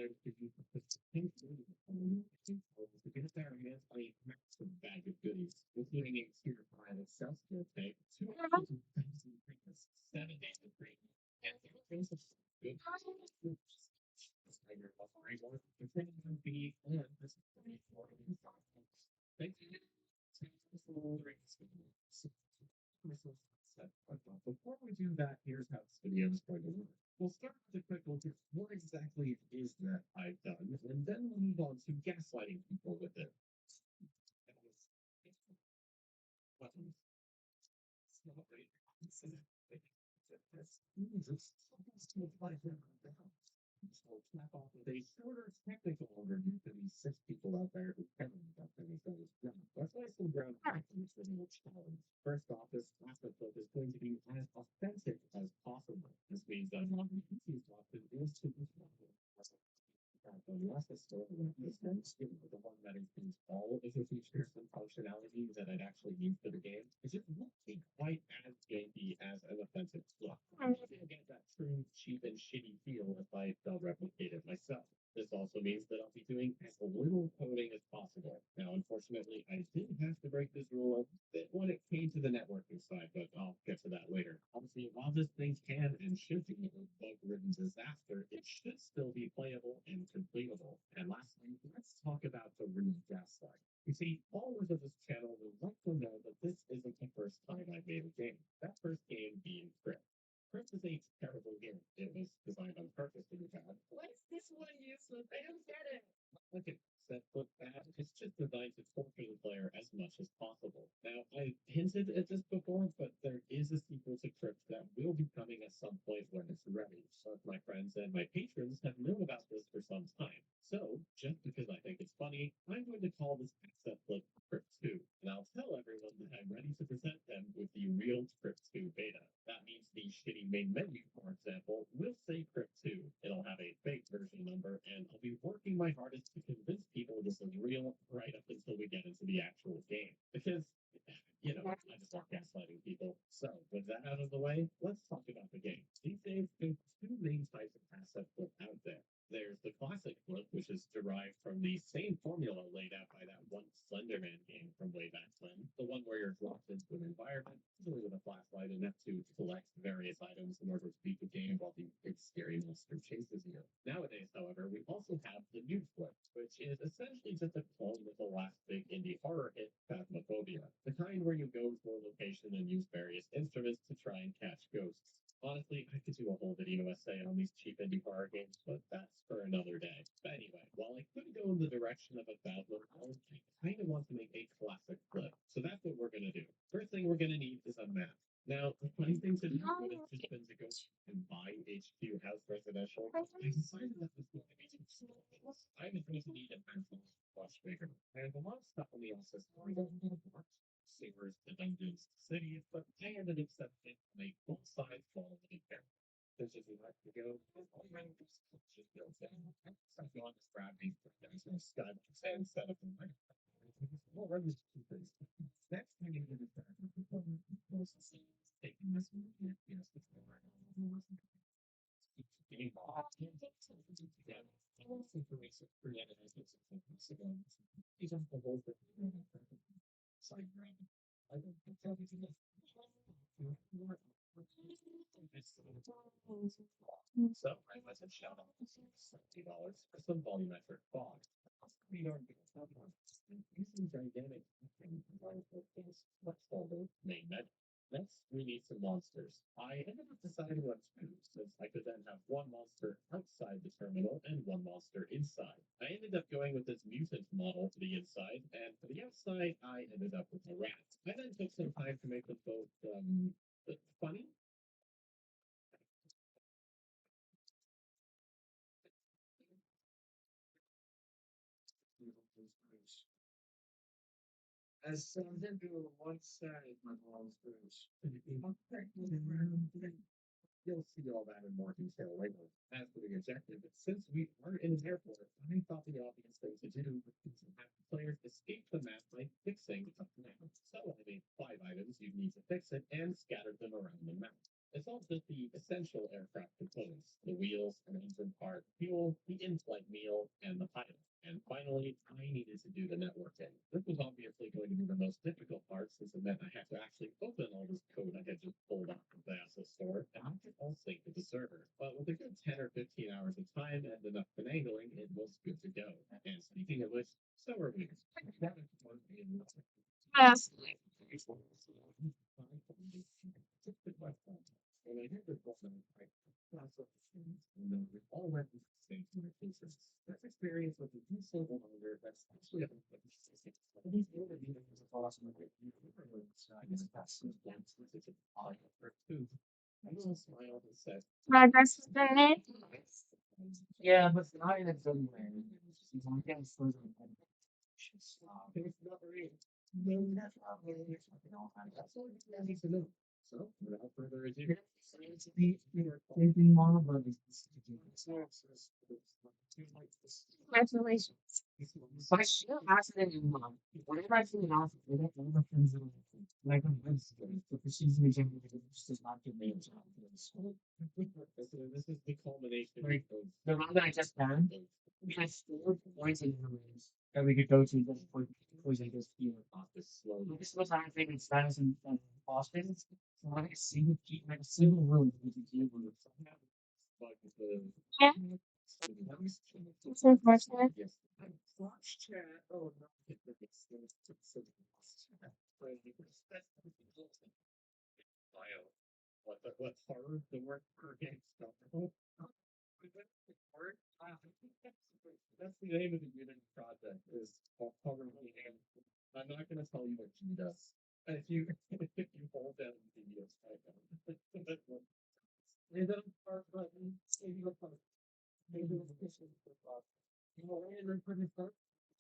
to get there is a massive bag of goodies, including a tier 5 self-care tank, 7 days of free, and things of good tiger buffering or depending on the and this is for thank you. Before we do that, here's how this video is going to work. We'll start with a quick look at what exactly it is that I've done, and then we'll move on to gaslighting people with it. Buttons. Jesus. So snap off with a shorter technical overview for these 6 people out there who care about anything. Let's lay some ground for this little challenge. First off, this asset book is going to be as authentic as possible. This means that one of the easiest option is to be unless it's still the one that includes all of the features and functionality that I'd actually need for the game, it just won't be quite as janky as an authentic slot. I'm not going to get that true, cheap, and shitty feel if I don't replicate it myself. This also means that I'll be doing as little coding as possible. Now, unfortunately, I did have to break this rule a bit when it came to the networking side, but I'll get to that later. Obviously, while this thing can and should be a bug-ridden disaster, it should still be playable and completable. And lastly, let's talk about the real gaslight. You see, followers of this channel will like to know that this isn't the first time I made a game. That first game being Crypt. Crypt is a terrible game. It was designed on purpose to be bad. What's this one useless? I don't get it. Look at set foot bad. It's just designed to torture the player as much as possible. Now, I hinted at this before, but there is a sequel to Crypt that will be coming at some point when it's ready. Some of my friends and my patrons have known about this for some time. So, just because I think it's funny, I'm going to call this asset flip Crypt 2, and I'll tell everyone that I'm ready to present them with the real Crypt 2 beta. That means the shitty main menu, for example, will say Crypt 2. It'll have a fake version number, and I'll be working my hardest to convince people this is real right up until we get into the actual game. Because, I just love gaslighting people. So, with that out of the way, let's talk about the game. These days, there's 2 main types of asset flip out there. There's the classic flip, which is derived from the same formula laid out by that one Slenderman game from way back when. The one where you're dropped into an environment, usually with a flashlight, and have to collect various items in order to beat the game while the big scary monster chases you. Nowadays, however, we also have the new flip, which is essentially just a clone of the last big indie horror hit, Phasmophobia, the kind where you go to a location and use various instruments to try and catch ghosts. Honestly, I could do a whole video essay on these cheap indie horror games, but that's for another day. But anyway, while I could go in the direction of a Phasmo, I kind of want to make a classic flip. So that's what we're going to do. First thing we're going to need is a map. Now, the funny thing to do would have just been to go and buy HQ House Residential. I decided that was going to be too small. I was going to need a map much bigger. And a lot of stuff on the SS savers to dungeons to cities, but I ended up settling on a full-size quality character. There's just enough to go. Just built in. So if you want to grab these things and stud and set up in my well, run these 2 things. Next thing you do is taking this one. Yes, this one right now. Getting off. Yeah. Information created as it's these are the whole thing. Side grab. I don't tell you to so I must have shout out $60 for some volumetric fog. We are using gigantic much older main menu. Next, we need some monsters. I ended up deciding what to do, since I could then have one monster outside the terminal and one monster inside. I ended up going with this mutant model for the inside, and for the outside, I ended up with a rat. I then took some time to make them both funny. As some into one side, my mom's Bruce. You'll see all that in more detail later. As for the objective, since we are in an airport, I thought the obvious thing to do was to have the players escape the map by fixing the map. So I made 5 items you'd need to fix it and scattered them around the map. It's all just the essential aircraft components, the wheels and engine part, fuel, the in-flight meal, and the pilot. And finally, I needed to do the networking. This was obviously going to be the most difficult part since it meant I had to actually open all this code I had just pulled out of the Asset store and I could all sync to the server. But with a good 10 or 15 hours of time and enough finagling, it was good to go. And speaking of which, so are we. Yes. When I hear this woman, I that's what we all went to the same cases. This experience with a new single owner that's actually a these interviews is awesome. I guess that's the dance with it all for two. I will smile and said, Progress has been made. Yeah, but not in a good way. She's not getting further than she's it's not real. No, that's not really something else. That's all you need to know. So, without further ado, it's the same thing model, but it's Congratulations. but she has it in mom. Whenever I see an office, they don't all the things that like I'm because she's rejected because she does not give me a job for the school. this is the culmination Like of the one that I just found, we had 4 points in the rooms that we could go to just for just here. this slow. This was our favorite status in Boston. So like a single room we could deal with. But the Yeah, it's unfortunate. yes, Fox chat. Oh no, bio. What horror the word per game stuff. Word? That's the name of the Unity project is horror game. I'm not gonna tell you what G does. If you if you hold down the video, and then part button, maybe the part, maybe the position for part. You know, and then put it up.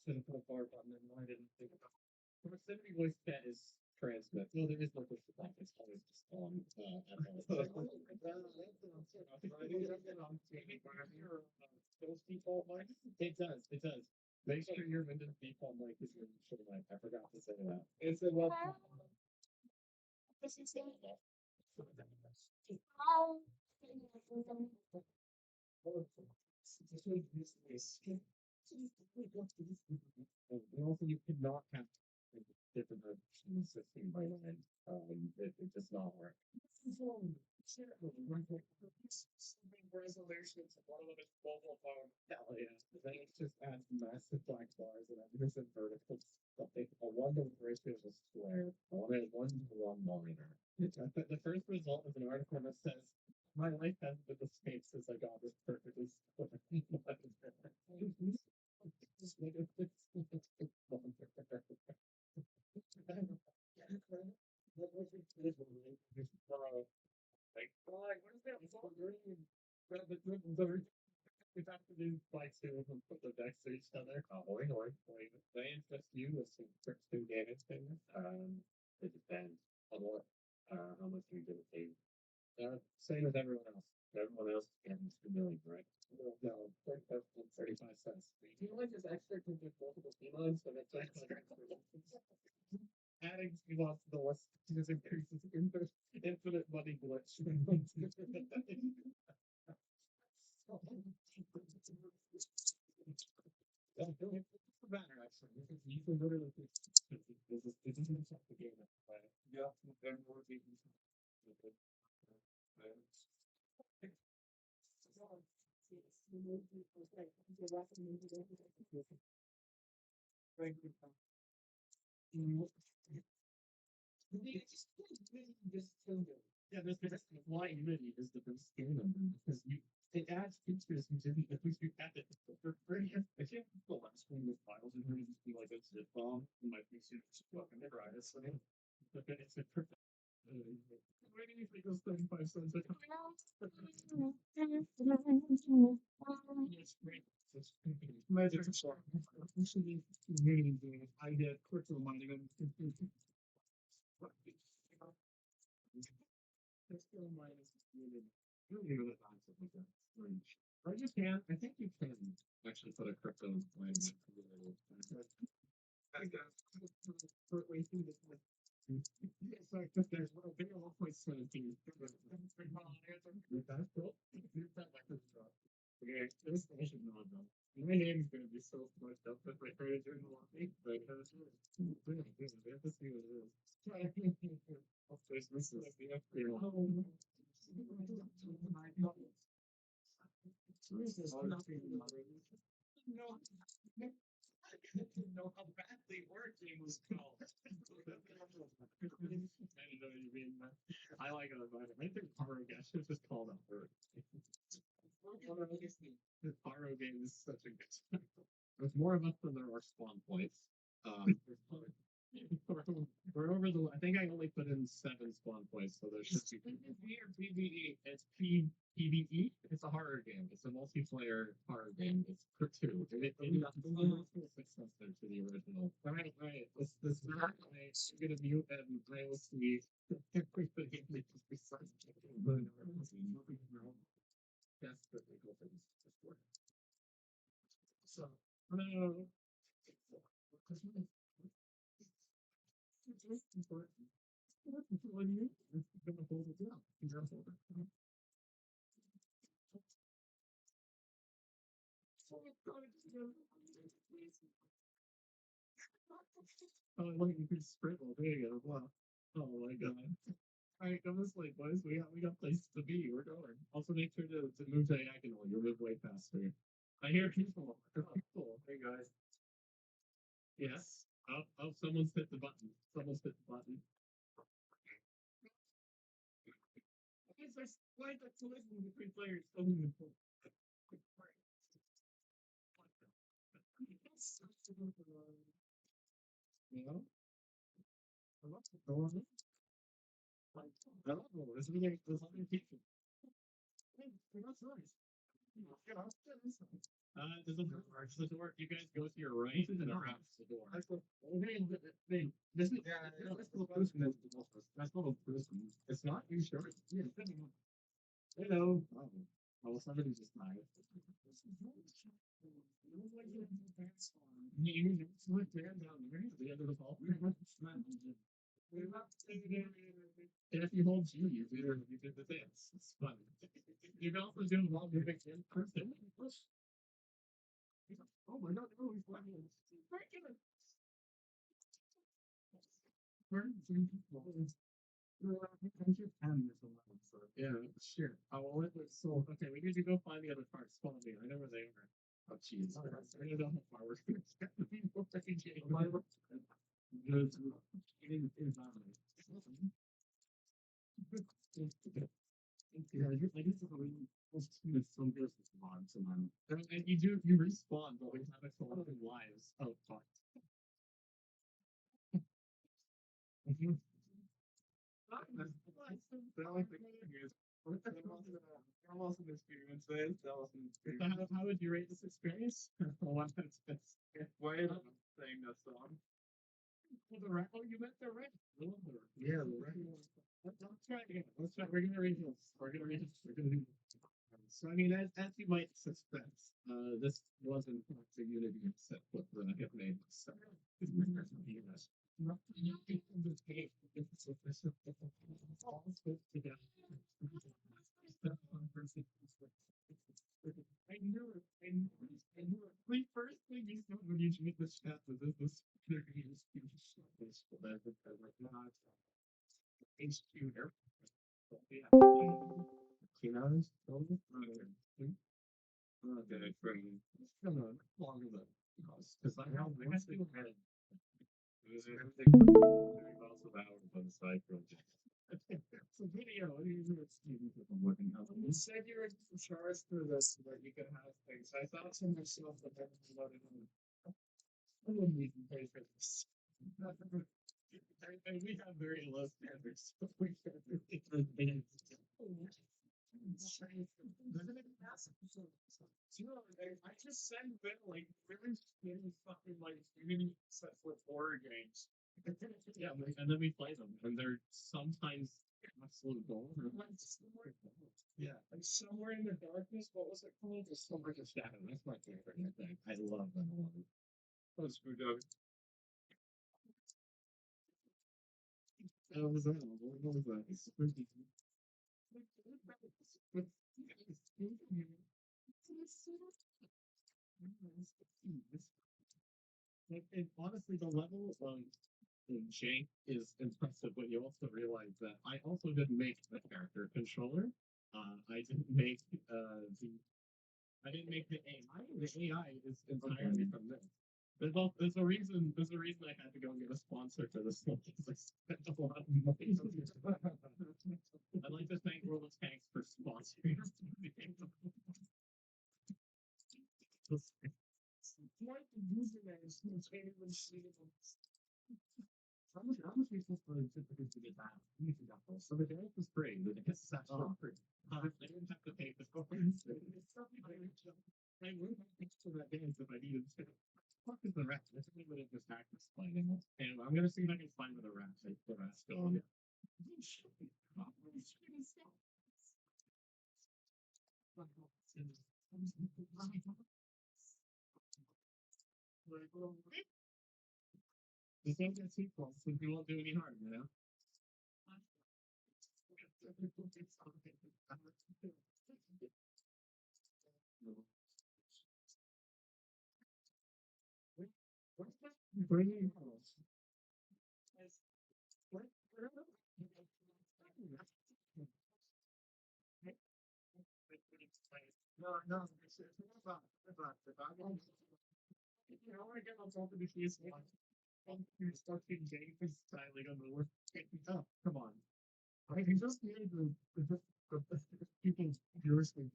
Should have put a bar button and I didn't think about it. Proximity voice chat is transmit. No, there is no push to talk. It's always just on Those default mic. It does. It does. Make sure your Windows default mic is your initial mic. I forgot to say that. It's a well. This is it. And also, you could not have different versions of 16 by 9. It does not work. Resolutions. One of them is mobile phone. Hell yeah. Then it just adds massive black bars and everything's in vertical. Something a one to ratio is a square. I want a 1-to-1 monitor. The first result is an article that says my life hasn't been the same since I got this perfectly split. Like, what is that? It's all green. We have to do like two of them put the decks to each other. Or they interest you with some two damage things. It depends on what how much you give a team. Same as everyone else. Everyone else is getting 2 million, right? No, 35 cents. Do you like this extra to get multiple team so that's like adding team to the list just increases infinite money glitch. Matter actually. You can literally this isn't just the game that's playing. Yeah, then more people. Thank you. Yeah, there's why Unity is the best game ever because you it adds features you didn't at least you had it for free. If you have the last screen with files and really just be like a zip bomb, you might be super fucking try this thing. But then it's a perfect. Why do you think it was 35 cents a copy? It's great. It's magic. Usually, I get quick reminding them. That's still minus really, really good on something like that. Strange. Or you can. I think you can actually put a crypto line. I guess. For way through this. It's like if there's one big old point 17. That's cool. That like this drop. Okay, this station on though. My name's gonna be so smushed up if I try to do the lobby, but we have to see what it is. Hopefully this is like the FP1. No, I didn't know how badly working was called. I didn't know what you mean, man. I like it. I think Paro Gash is just called out for it. The Paro game is such a good time. There's more of us than there are spawn points. We're over the. I think I only put in 7 spawn points, so there's just PvP or PvE. It's PvE. It's a horror game. It's a multiplayer horror game. It's for 2. It's successor to the original. All right. This is not. I'm gonna mute and I will see. Everybody just besides desperately go for this Discord. So, no. It's important. What do you? It's gonna hold it down. You're gonna hold it down. Oh, look, you can sprint. Well, there you go. Wow. Oh my god. Alright, come this way, boys. We got places to be. We're going. Also, make sure to move diagonal. You'll move way faster. I hear people. Hey guys. Yes. Oh, someone's hit the button. Someone's hit the button. Why is that collision between players so meaningful? You know? What's going on? I don't know. There's other people. Hey, that's nice. There's a door. There's a door. You guys go to your right and around the door. This is that's not a person. That's not a person. It's not. You sure? Yeah. Hello. Oh, somebody just died. You just went there down there at the end of the hall. And if you hold G, you did the dance. It's fun. You can also do while moving in person. Oh my god, no, he's flying. Yeah, sure. Well, so okay, we need to go find the other parts. Follow me. I know where they are. Oh, jeez. I don't know how far we're going to yeah, I guess it's really some business logs and you respawn, but we have a lot of lives. Oh fuck. How would you rate this experience? One that's way saying that song. For the record, you meant the red. Yeah, the red. Let's try it again. Let's try. We're gonna read this. We're gonna read this. We're gonna do this. So I mean, as you might suspect, this wasn't the Unity set foot that I have made. So I knew it. I knew it. The first thing you said when you made this chat was this. They're going to use this for that. Like, not HQ air. Yeah. Kinos? Okay, from it's kind of longer than because I have actually had everything very well survived on the side project. It's a video. What do you do with students if I'm looking up? You said you were to charge through this so that you could have things. I thought to myself that that was what it was. I wouldn't even pay for this. And we have very low standards. We can't really good things. Doesn't it massive? I just send them like really skinny fucking like mini sets with horror games. Yeah, and then we play them, and they're sometimes absolute gold. Yeah, like somewhere in the darkness. What was it called? Just somewhere in the shadow. That's my favorite. I think I love that one. Oh, screwed up. was that? What was that? Spooky. And honestly, the level of jank is impressive, but you also realize that I also didn't make the character controller. I didn't make the I didn't make the AI. The AI is entirely from this. There's a reason I had to go and get a sponsor for this one because I spent a lot of money. I'd like to thank World of Tanks for sponsoring us. Like the username is anyone how much are you supposed to typically to get that? You can get those. So the dance was free. The dance is actually free. I didn't have to pay for coins. I would have paid for that dance if I needed to. Fuck is the rat? This is what it just hacked explaining. And I'm gonna see if I can find where the rat is. The rat's going. This ain't a sequel, so you won't do any harm, you know? Bring no, no, it's about, you know, I get on top of the case one. You're stuck in James styling on the work. Oh, come on. I can just hear the people furiously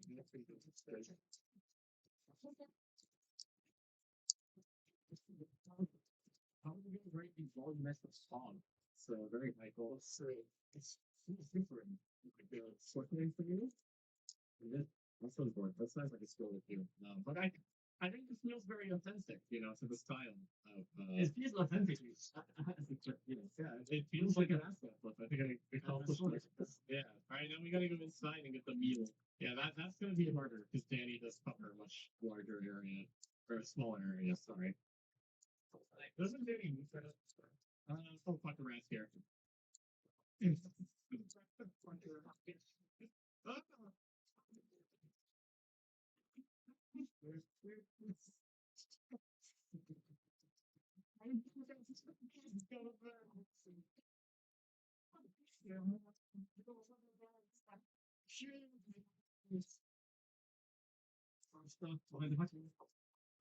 how are we going to write these volumetric songs? So very Michael. So it's different. Like the circling for you. That sounds boring. That sounds like a skill with you. But I think this feels very authentic, you know, to the style of. It feels authentic. Yeah, it feels like an asset flip. I think I accomplished it. Yeah. All right, now we gotta go inside and get the meal. Yeah, that's gonna be harder because Danny does cover a much larger area or a smaller area. Sorry. Doesn't Danny move for us? Oh, fuck the rats here.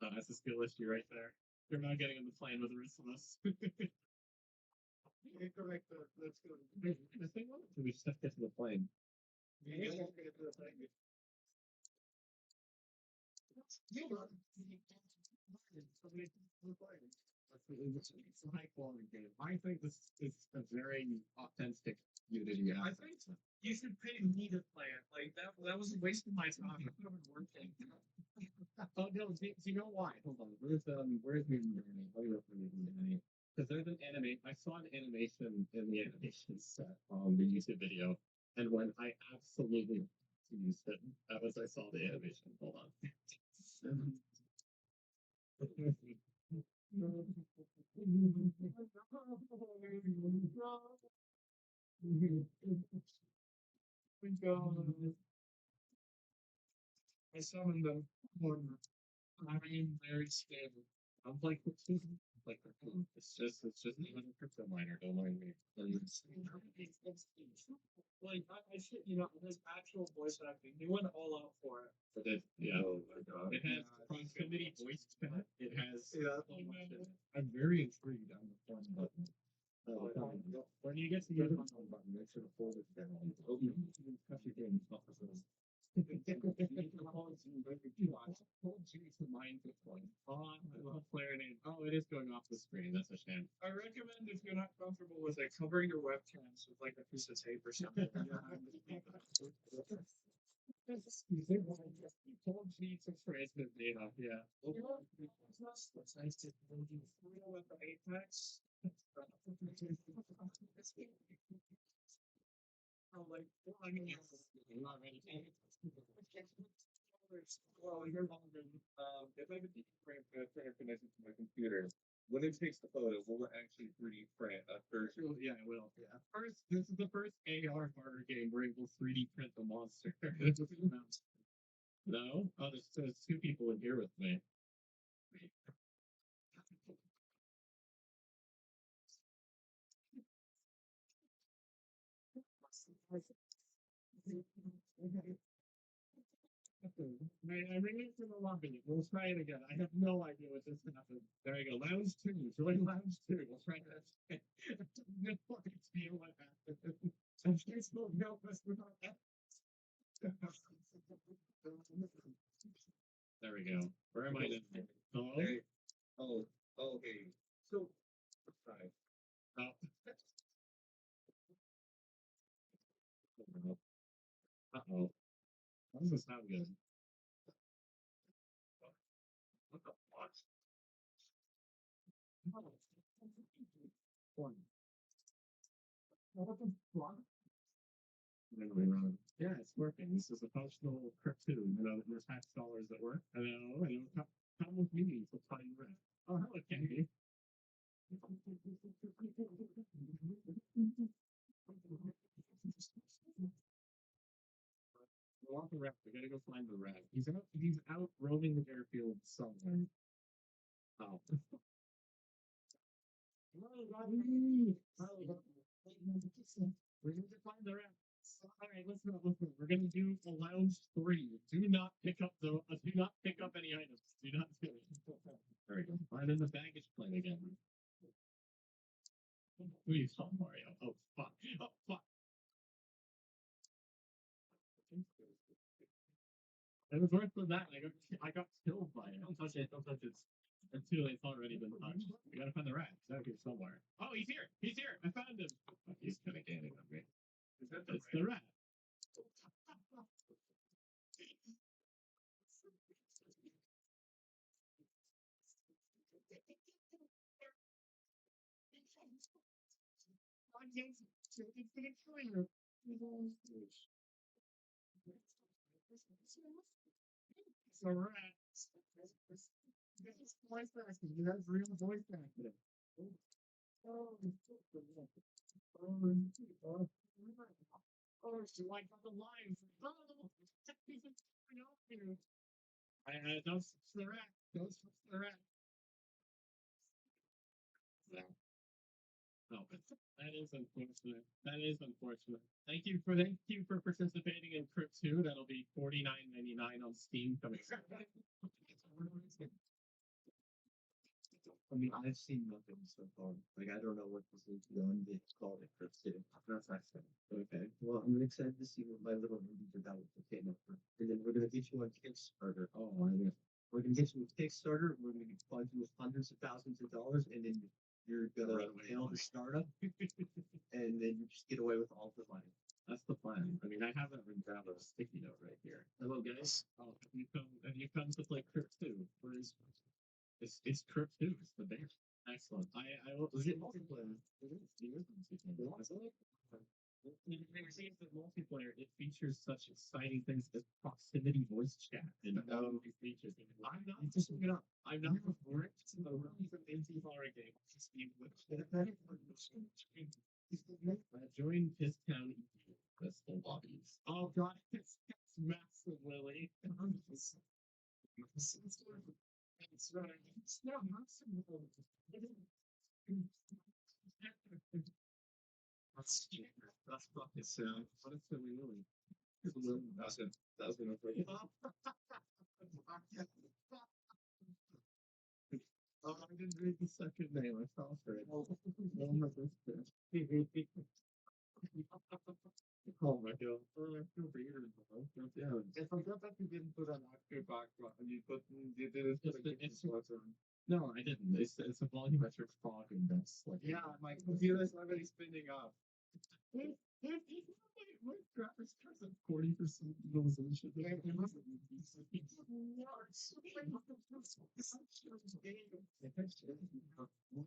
Oh, that's a skill issue right there. You're not getting on the plane with the rest of us. Correct. Let's go. The thing was, we just have to get to the plane. Yeah, we have to get to the plane. It's a high quality game. I think this is a very authentic Unity. I think you should pay me to play it. Like that was a waste of my time. I could have been working. Oh no, do you know why? Hold on. Where's Mutant Journey? Let me look for Mutant Journey. Because there's an anime. I saw an animation in the animation set on the YouTube video, and when I absolutely used it, that was I saw the animation. Hold on. I summoned them. I am very scared. I'm like it's just another crypto miner. Don't mind me. Like I should, you know, his actual voice acting, he went all out for it. But it, yeah. Oh my god. It has proximity voice chat. It has. Yeah. I'm very intrigued on the fun button. When you get to the other button, make sure to hold it down. Oh, you cut your game. Player name. Oh, it is going off the screen. That's a shame. I recommend if you're not comfortable with it, cover your webcams with like a piece of tape or something. Told me to phrase the data. Yeah. It's nice to with the Apex. Like, I mean, you're not ready to. Well, you're wondering, if I could keep frame connected to my computer, would it takes the photo, will it actually 3D print a first? Yeah, it will. Yeah. First, this is the first AR horror game where it will 3D print the monster. No? Oh, there's two people in here with me. I ring it from the lobby. We'll try it again. I have no idea what just happened. There you go. Lounge 2. Join Lounge 2. We'll try that. I have no idea what happened. I just don't know what's going on. There we go. Where am I now? Hello? Hey. Oh, okay. So, sorry. Oh. Uh-oh. How does this sound good? What the fuck? What the fuck? Yeah, it's working. This is a functional cartoon. You know, there's tax dollars at work. I know. Come with me to find rent. Oh, hello, Kenny. We want the rep. We gotta go find the rep. He's out roaming the airfield somewhere. Oh. We need to find the rep. All right, listen up, listen. We're gonna do a lounge 3. Do not pick up any items. Do not do it. There we go. I'm in the baggage claim again. Please stop Mario. Oh fuck. Oh fuck. It was worse than that. I got killed by it. Don't touch it. Don't touch it. It's too late. It's already been touched. We gotta find the rat. He's out here somewhere. Oh, he's here. He's here. I found him. Oh, he's kind of gaining on me. It's the rat. It's a rat. Voice acting. You have real voice acting. Oh, she like the lines. I don't touch the rat. Don't touch the rat. No, that is unfortunate. That is unfortunate. Thank you for participating in Crypt 2. That'll be $49.99 on Steam coming. I mean, I've seen nothing so far. Like, I don't know what this is going to be called it for City. That's excellent. Okay. Well, I'm excited to see what my little movie developer came up with. And then we're going to get you on Kickstarter. Oh, I know. We're going to get you with Kickstarter. We're going to fund you with hundreds of thousands of dollars. And then you're going to fail the startup. And then you just get away with all the money. That's the plan. I mean, I haven't even grabbed a sticky note right here. Hello, guys. Oh, you come to play Crypt 2. Where is it's Crypt 2. It's the bear. Excellent. I will. Was it multiplayer? It is multiplayer. It seems that multiplayer it features such exciting things as proximity voice chat and these features. I'm not just look it up. I'm not referring to the release of anti-horror game. Join Pisstown EU. That's the lobbies. Oh god, it's massive, Lily. It's right. It's not massive. That's fucking sad. What a silly Lily. That's it. That was gonna break it. Oh, I didn't read the second name. I fell for it. Oh my goodness. Oh my god. Oh, I feel weird. Yeah. I forgot that you didn't put an actor background. You didn't put a No, I didn't. It's a volumetric fog index. Like yeah, my computer's already spinning up. My graphics cards at 40% utilization. What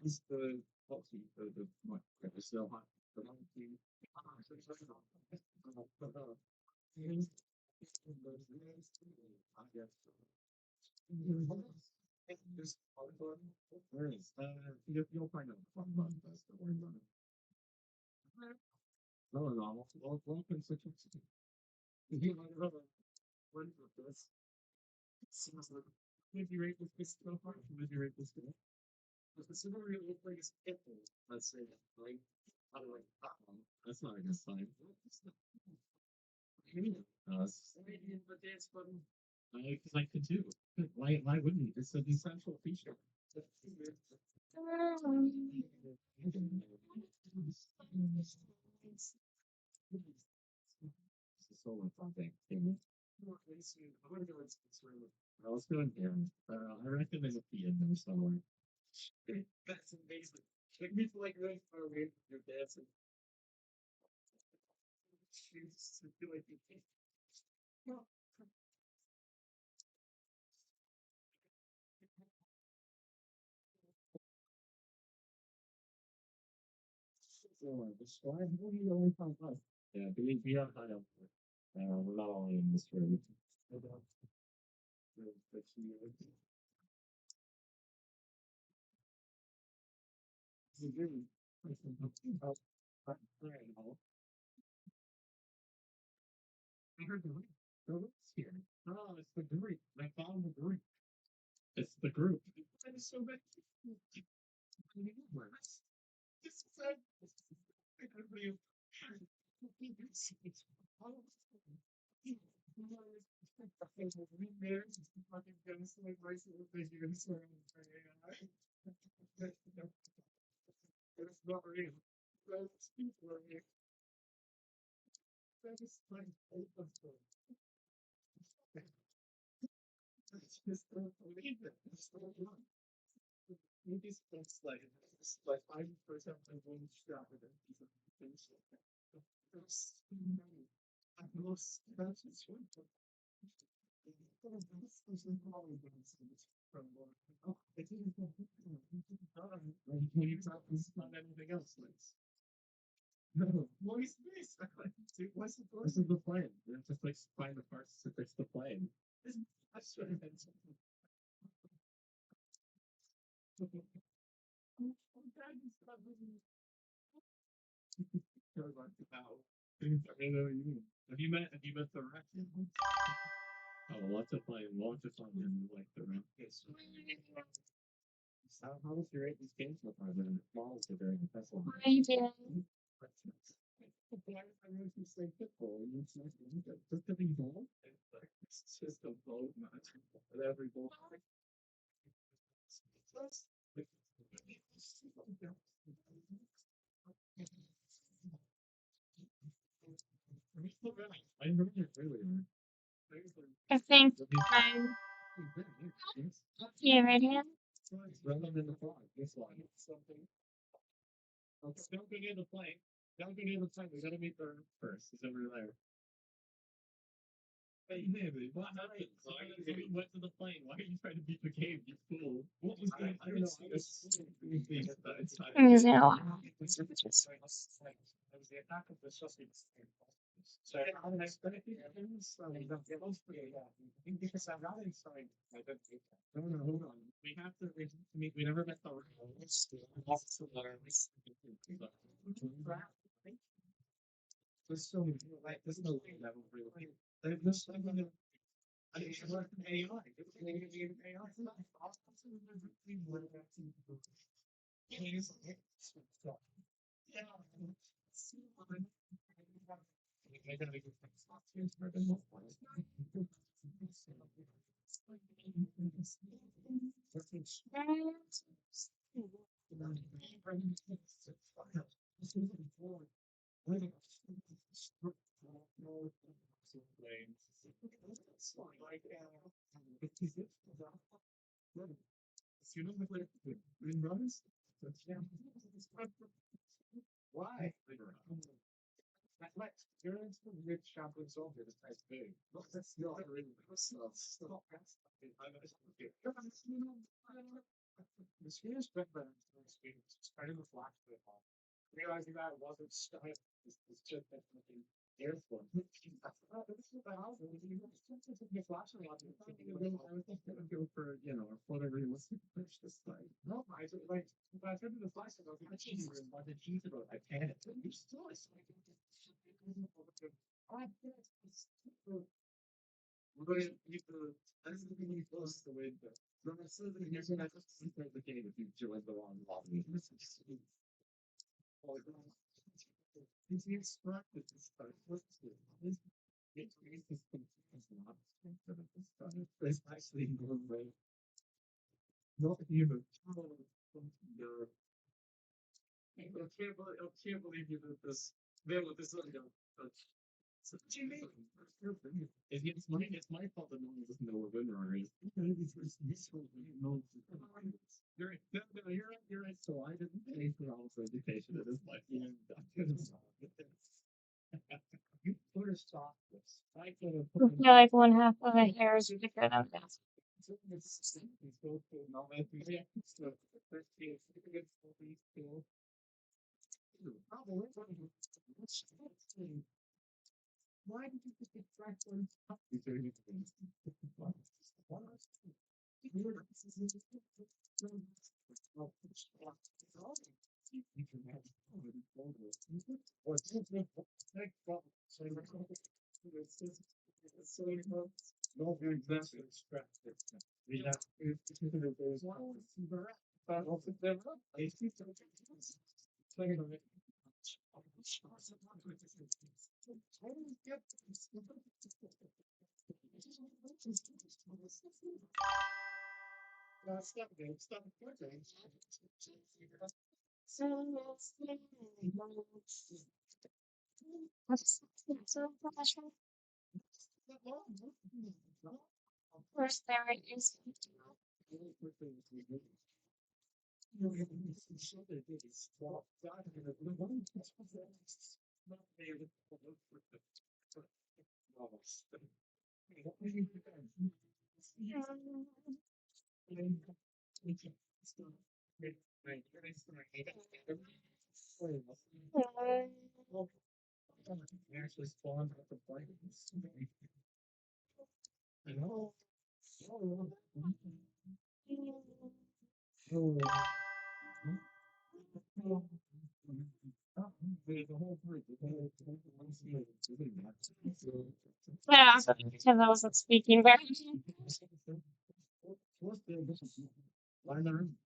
is the policy for the graphics so hot? Where is? You'll find out the fun button. That's the word button. No, no. Well, constituency. You might have a one for this. Seems like maybe rate this so far. Maybe rate this good. But the super really look like it's pitbull. Let's say like I don't like that's not a good sign. Maybe the dance button. Because I could do. Why wouldn't you? It's an essential feature. It's a solo project. I was doing here. I reckon there's a key in there somewhere. That's amazing. Like me like really far away from your dancing. Jesus, I feel like you can't. So, describe who you only find us. Yeah, we are high up. We're not only in this room. I heard the ring. The ring's here. Oh, it's the group. I found the group. It's the group. That is so bad. This is like, I couldn't believe. It's not real. That's real. That is like I just don't believe it. It's so wrong. Maybe it's like 5% of one shot with a piece of things. There's so many. I've lost that's it's one. From one. Oh, I didn't know. When you talk, this is not anything else. No, what is this? What's the point? This is the plane. We're just like find the parts to fix the plane. I swear to something. Wow. I know what you mean. Have you met the wreck? Oh, lots of fun. Lots of fun in like the wreck. Yes. How was your rate these games so far? The models are very impressive. Hi, Dan. I know you say football, and it's like just a big ball. It's just a ball match with every ball. I remember it really. I think I'm here right here. Rather than the flag, this one. Something. Okay, don't go near the plane. Don't go near the plane. We gotta meet the first. It's over there. Hey, maybe. What happened? You went to the plane. Why are you trying to beat the game? You fool. What was that? I don't know. I was I'm using it a lot. was the attack of the sausage. So how did I spell it? Because I'm not inside. I don't think. No, no, hold on. We have to. We never met the. There's so many like there's no way level really. There's just like I think it's like an AI. It's an AI. Why? You're into the rich shopping soldier this type big. Look, that's not really stop. The Swedish bit better than the Swedish. It's kind of the flash bit off. Realizing that it wasn't stuff. It's just definitely There's one. I was just gonna go for, whatever you was push this like. No, I was like, if I tried to the flash, I was like, cheese about the cheese about I panicked. You're still like, we're going to need to, that's the thing you close the window. No, I'm still the here's when I just start the game if you join the wrong lobby. He's instructed to start. What's this? It's not it's actually going right. Not even. I can't believe you did this. Viola, this is so what do you mean? It's my fault that no one doesn't know what winner is. This one knows. You're right. No, you're right. So I didn't pay for all this education. It is like, you put a stop this. I could have I put feel like one half of my hair is thicker than the why did you pick a track one? No, you're exactly distracted. We have there's one. Stop it, stop it. Where's there is Actually spawned at the point. I know. yeah, because I wasn't speaking very Find the room.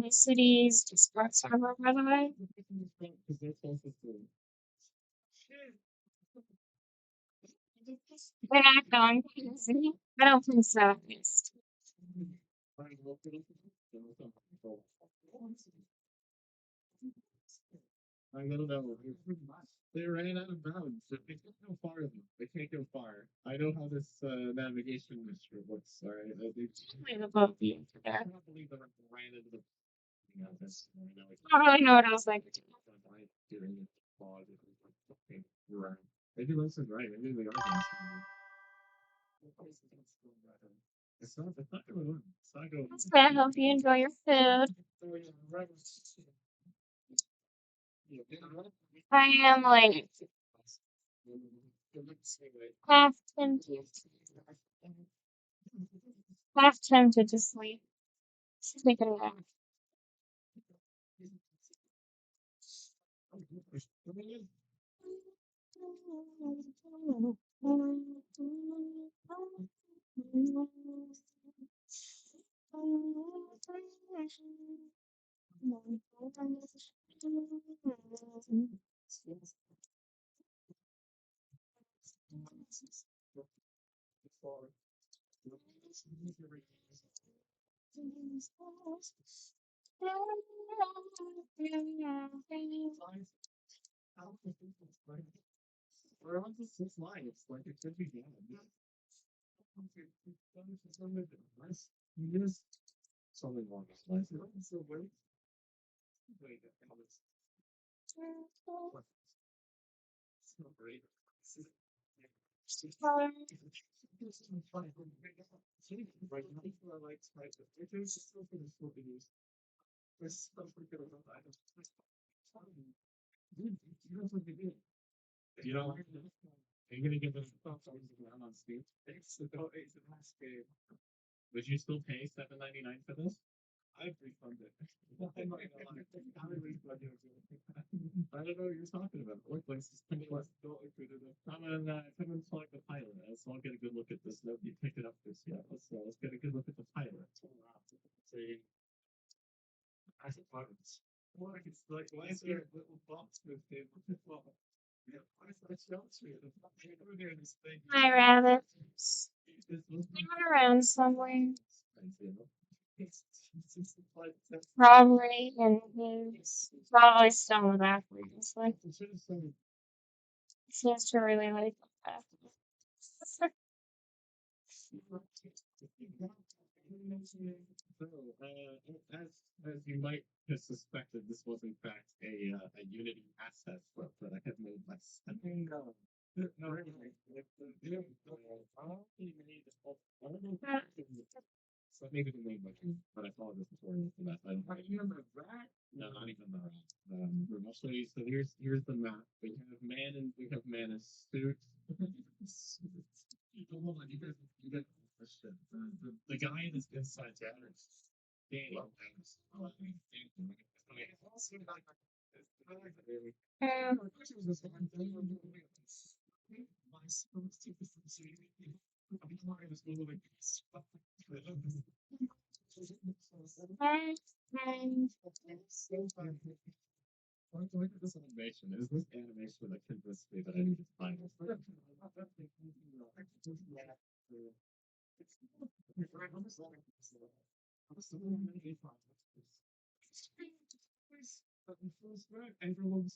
the city's Discord server, by the way. They're not going crazy. I don't think so, at least. I don't know. They ran out of bounds. They can't go far. They can't go far. I know how this navigation mystery looks. Sorry, Wait above the I internet. cannot believe that I ran into the. This. I don't really know what I was like. Doing it. Pause. Right. Maybe Winston's right. Maybe we are going It's not. It's not going on. It's not going. So I hope you enjoy your food. I am like half tempted, half tempted to sleep. Take it away. We're on this line. It's like it could be down. Yes. Something wrong with life. So wait. Wait. It's not great. color. You know, are you gonna give us around on Steam? Would you still pay $7.99 for this? I'd refund it. I'm not gonna lie. I would refund it. I don't know what you're talking about. What place is pretty less don't include it. Come and select the pilot. Let's all get a good look at this. Nobody picked it up this yet. Let's get a good look at the pilot. See, as it happens. Why it's like why is there a little box with it? Yeah, why is that shelter? Over there, this thing. Hi, rabbit. This Hanging around somewhere. it's just like that's Probably in his. Probably still in the bathroom. It's like, it should have said he seems to really like the bathroom. so, as you might have suspected, this was in fact a Unity asset that I had made myself. No, really. So maybe the main one, but I followed the tutorial for that. I don't remember that. No, not even the rat. I'll show you. So here's the map. We have man in suit. Hold on, you guys question. The guy that's inside Daniel. Daniel. Look at this animation. Is this animation that convinced me that I need to find it? Everyone's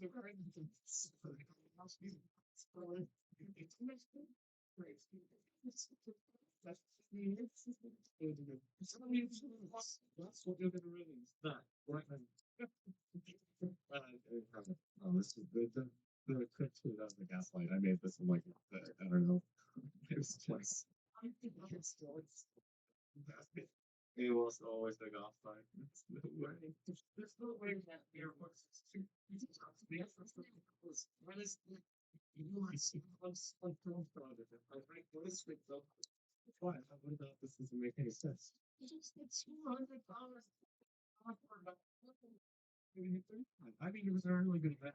that's what you're gonna release. That right now. Oh, this is the quick tweet on the gaslight. I made this in like I don't know. It was twice. It was always the gaslight. There's no way. There's no way that there was two. What is the I see close like I like this with the why? What about this doesn't make any sense? You just get $200 I think it was a really good bet.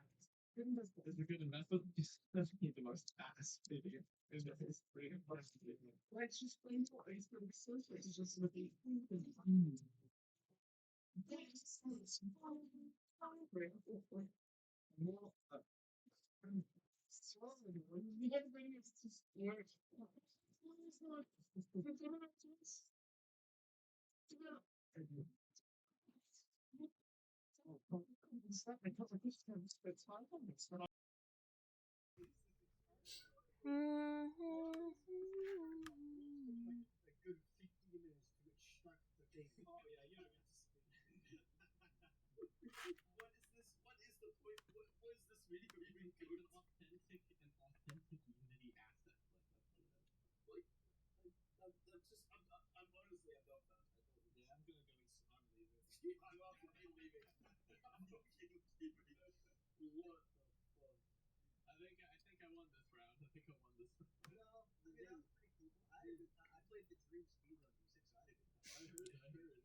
It's a good investment. Just doesn't need the most ass video in the history of marketing. Let's just play for it's going to be so it's just with the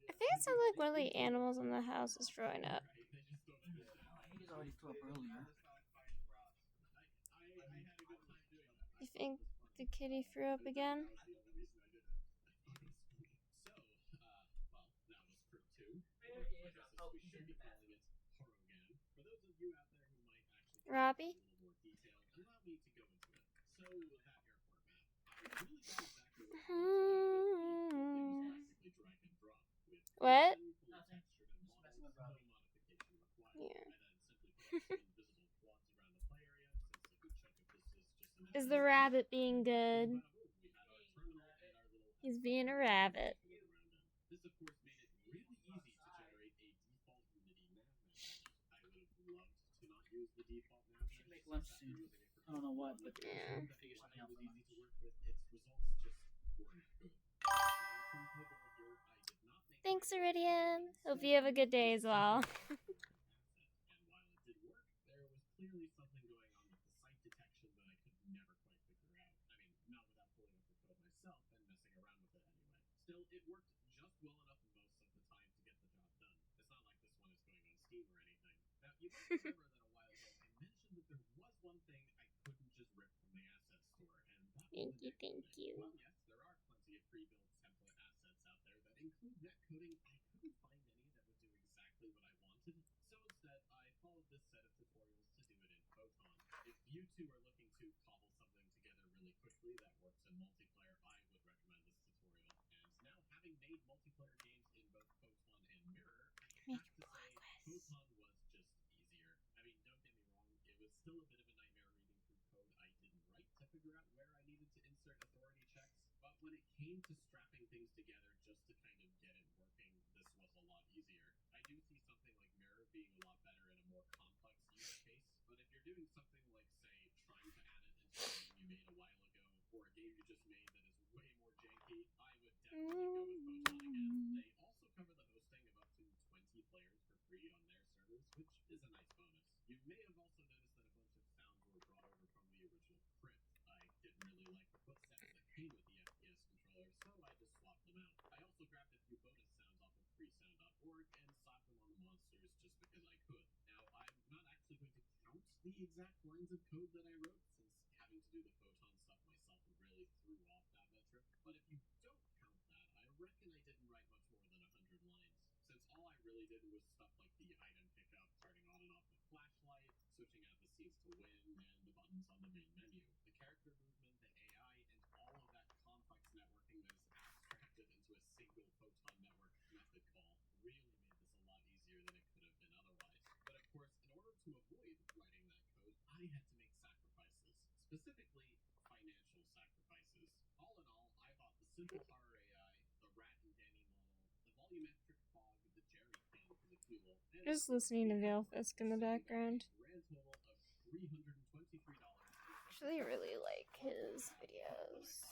I think it sounds like one of the animals in the house is throwing up. He's already threw up earlier. You think the kitty threw up again? Robbie? What? Yeah. Is the rabbit being good? He's being a rabbit. Should make lunch soon. I don't know what, but Yeah. the figure something else. It was easy to work with. Its results just weren't good. Saying truth to the goal here, I did not make Thanks, my Iridium. Hope you have a good day as well. and while it did work, there was clearly something going on with the site detection that I could never quite figure out. I mean, not without pulling up the code myself and messing around with it anyway. Still, it worked just well enough most of the time to get the job done. It's not like this one is going on Steam or anything. Now, you might remember that a while ago I mentioned that there was one thing I couldn't just rip from the asset store, and that was Thank you, the thank netcoding. you. Well, yes, there are plenty of pre-built template assets out there that include netcoding. I couldn't find any that would do exactly what I wanted, so instead I followed this set of tutorials to do it in Photon. If you two are looking to cobble something together really quickly that works in multiplayer, I would recommend this tutorial. And now, having made multiplayer games in both Photon and Mirror, I have to say Photon was just easier. I mean, don't get me wrong, it was still a bit of a nightmare reading through code I didn't write to figure out where I needed to insert authority checks, but when it came to strapping things together just to kind of get it working, this was a lot easier. I do see something like Mirror being a lot better in a more complex use case, but if you're doing something like, say, trying to add it into a game you made a while ago, or a game you just made that is way more janky, I would definitely go with Photon again. They also cover the hosting of up to 20 players for free on their servers, which is a nice bonus. You may have also noticed that a bunch of sounds were brought over from the original Crypt. I didn't really like the footsteps that came with the FPS controller, so I just swapped them out. I also grabbed a few bonus sounds off of freesound.org and slapped them on the monsters just because I could. Now, I'm not actually going to count the exact lines of code that I wrote, since having to do the Photon stuff myself really threw off that metric, but if you don't count that, I reckon I didn't write much more than 100 lines, since all I really did was stuff like the item pickup, turning on and off the flashlight, switching out the scenes to win, and the buttons on the main menu. The character movement, the AI, and all of that complex networking that is abstracted into a single Photon network method call really made this a lot easier than it could have been otherwise. But of course, in order to avoid writing that code, I had to make sacrifices, specifically financial sacrifices. All in all, I thought the simple horror AI, the Rat and Danny model, the volumetric fog, the jerry can for the fuel, and Just listening to Veilfisk in the background. grand total of $323. Actually, really like his videos.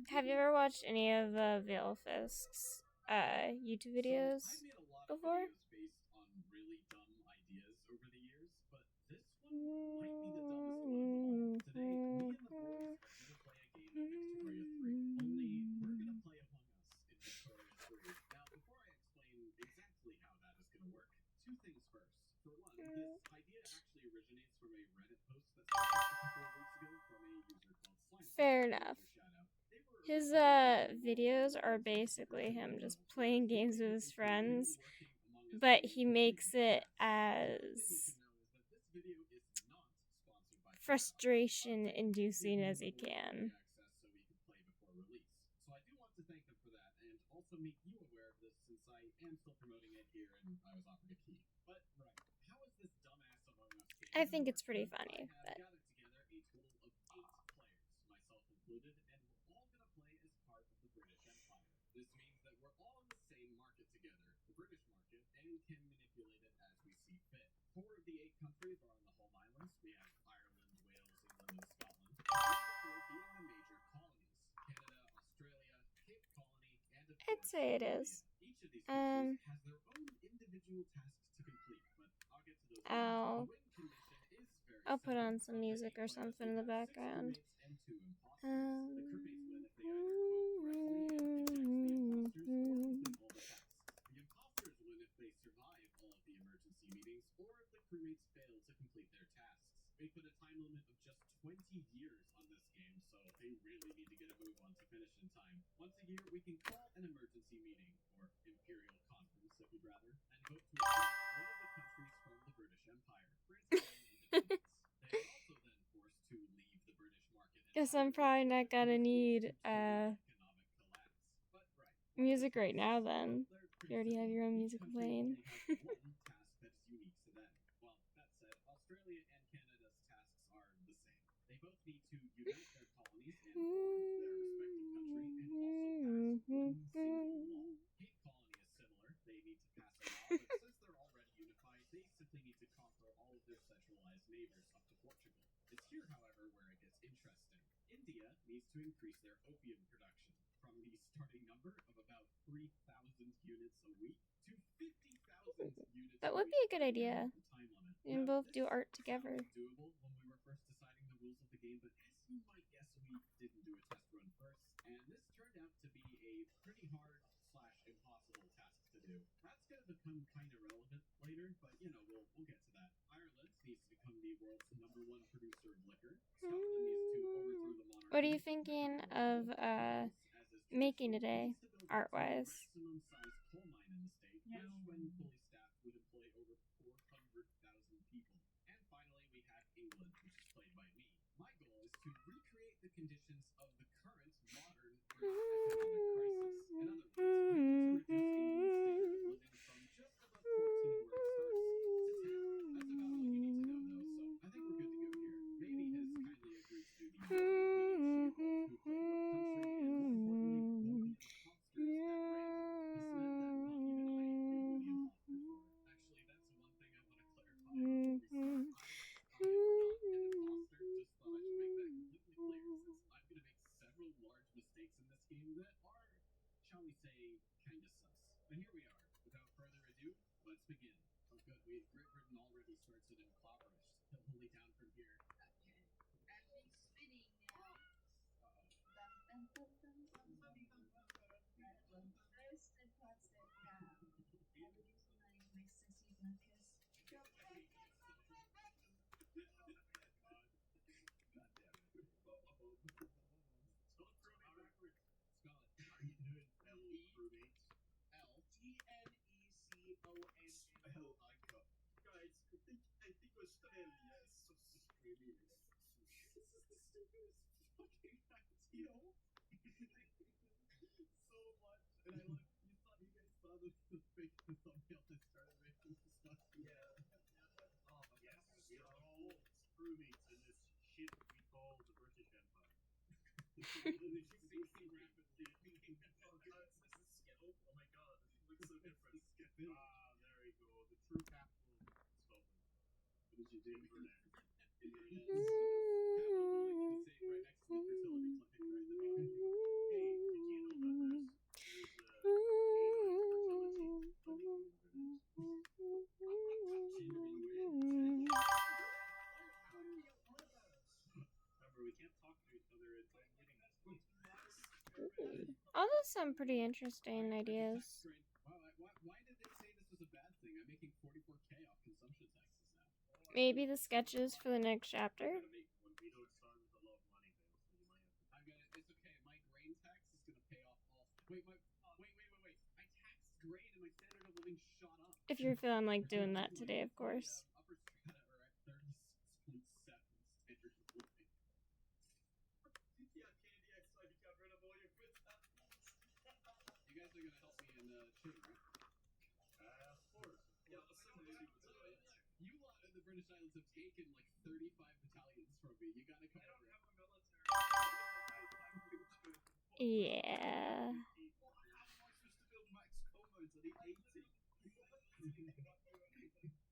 Have you ever watched any of Veilfisk's YouTube videos before? Based on really dumb ideas over the years, but this one might be the dumbest one of them all. Today, me and the boys are gonna play a game of Victoria 3. Only we're gonna play Among Us in Victoria 3. Now, before I explain exactly how that is gonna work, two things first. For one, this idea actually originates from a Reddit post that surfaced a couple of weeks ago from a user called Slime. Fair enough. His videos are basically him just playing games with his friends, but he makes it as frustration inducing as he can. So I do want to thank them for that, and also make you aware of this since I am still promoting it here and I was offered a key. But right, how is this dumbass Among Us game? I think it's pretty funny, I but have gathered together a total of 8 players, myself included, and we're all gonna play as part of the British Empire. This means that we're all in the same market together, the British market, and can manipulate it as we see fit. 4 of the 8 countries are on the home islands. We have Ireland, Wales, England, and Scotland. The other 4 being the major colonies: Canada, Australia, Cape Colony, and of I'd course, say it is. each of these countries has their own individual tasks to complete, but I'll get to those later. The win condition is very I'll put on simple. some music or something in the background. And 2 imposters. The crewmates win if they either vote correctly and eject the imposters or complete all the tasks. The imposters win if they survive all of the emergency meetings or if the crewmates fail to complete their tasks. We put a time limit of just 20 years on this game, so they really need to get a move on to finish in time. Once a year, we can call an emergency meeting, or imperial conference if you'd rather, and vote to eject one of the countries from the British Empire, granting them independence. They are also then forced to leave the British market. Guess I'm probably not gonna need music right now then. You already have your own music playing. One task that is unique to them. Well, that said, Australia and Canada's tasks are the same. They both need to unite their colonies and form their respective country and also pass one single law. Cape Colony is similar. They need to pass a law, but since they're already unified, they simply need to conquer all of their centralized neighbors up to Portugal. It's here, however, where it gets interesting. India needs to increase their opium production from the starting number of about 3,000 units a week to 50,000 units. That would be a good idea. Time limit. We can both do art together. Doable when we were first deciding the rules of the game, but as you might guess, we didn't do a test run first, and this turned out to be a pretty hard / impossible task to do. That's gonna become kind of relevant later, but you know we'll get to that. Ireland needs to become the world's #1 producer of liquor. Scotland needs to overthrow the monarchy. What are you thinking of making today, art-wise? Maximum size coal mine in the state, which, when fully staffed, would employ over 400,000 people. And finally, we have England, which is played by me. My goal is to recreate the conditions of the current modern economic crisis. In other words, I need to reduce England's standard of living from just above 14 where it starts to 10. That's about all you need to know, though, so I think we're good to go here. Baby has kindly agreed to do the who played what country, and more importantly, what monsters that break. He said that not even I knew who the imposters were. Actually, that's one thing I want to clarify before we start. I am not an imposter, just thought I should make that completely clear, since I'm going to make several large mistakes in this game that are, shall we say, kind of sus. But here we are. Without further ado, let's begin. Oh good, Great Britain already starts it in clobberish. He'll only down from here. Okay. And he's spinning now. Dun, dun, dun, dun, dun, dun, dun. Right, well, first step, part step down. I will use my sissy blankets. God damn it. Don't throw me backwards. Scott, how are you doing? Roommates. L-T-N-E-C-O-N-N. Spell icon. Guys, I think we're spell, yes. This is the stupidest fucking idea. So much. And I looked, you guys saw the fake thumbnail that started making stuff. Yeah. Oh, Yes, yes. we are all crewmates in this shit we call the British Empire. The ship sinking rapidly. Oh god, this is Skittle. Oh my god, this looks so different. Skittle. Ah, there we go. The true capital of Scotland. What did you do for that? Capital, like, you say right next to the fertility clinic, right? The beginning. Hey, did you know that there's fertility clinic in Remember, we can't talk to each other until meeting us. All those sound pretty interesting ideas. Why did they say this was a bad thing? I'm making 44K off consumption taxes now. Maybe the sketches for the next chapter. Gotta make one video sons a lot of money, Bill, so you might have to. It's okay. My grain tax is gonna pay off all. Wait. I taxed grain and my standard of living shot up. If you're feeling like doing that today, of course. Upper strata are at 36.7 standard of living. Yeah, Candy, I saw you got rid of all your good stuff. You guys are gonna help me in shit, right? Of course. Yeah, You lot in the British Islands have taken like 35 battalions from me. You gotta come over. have a military. Yeah. How am I supposed to build max commodes? I need 80.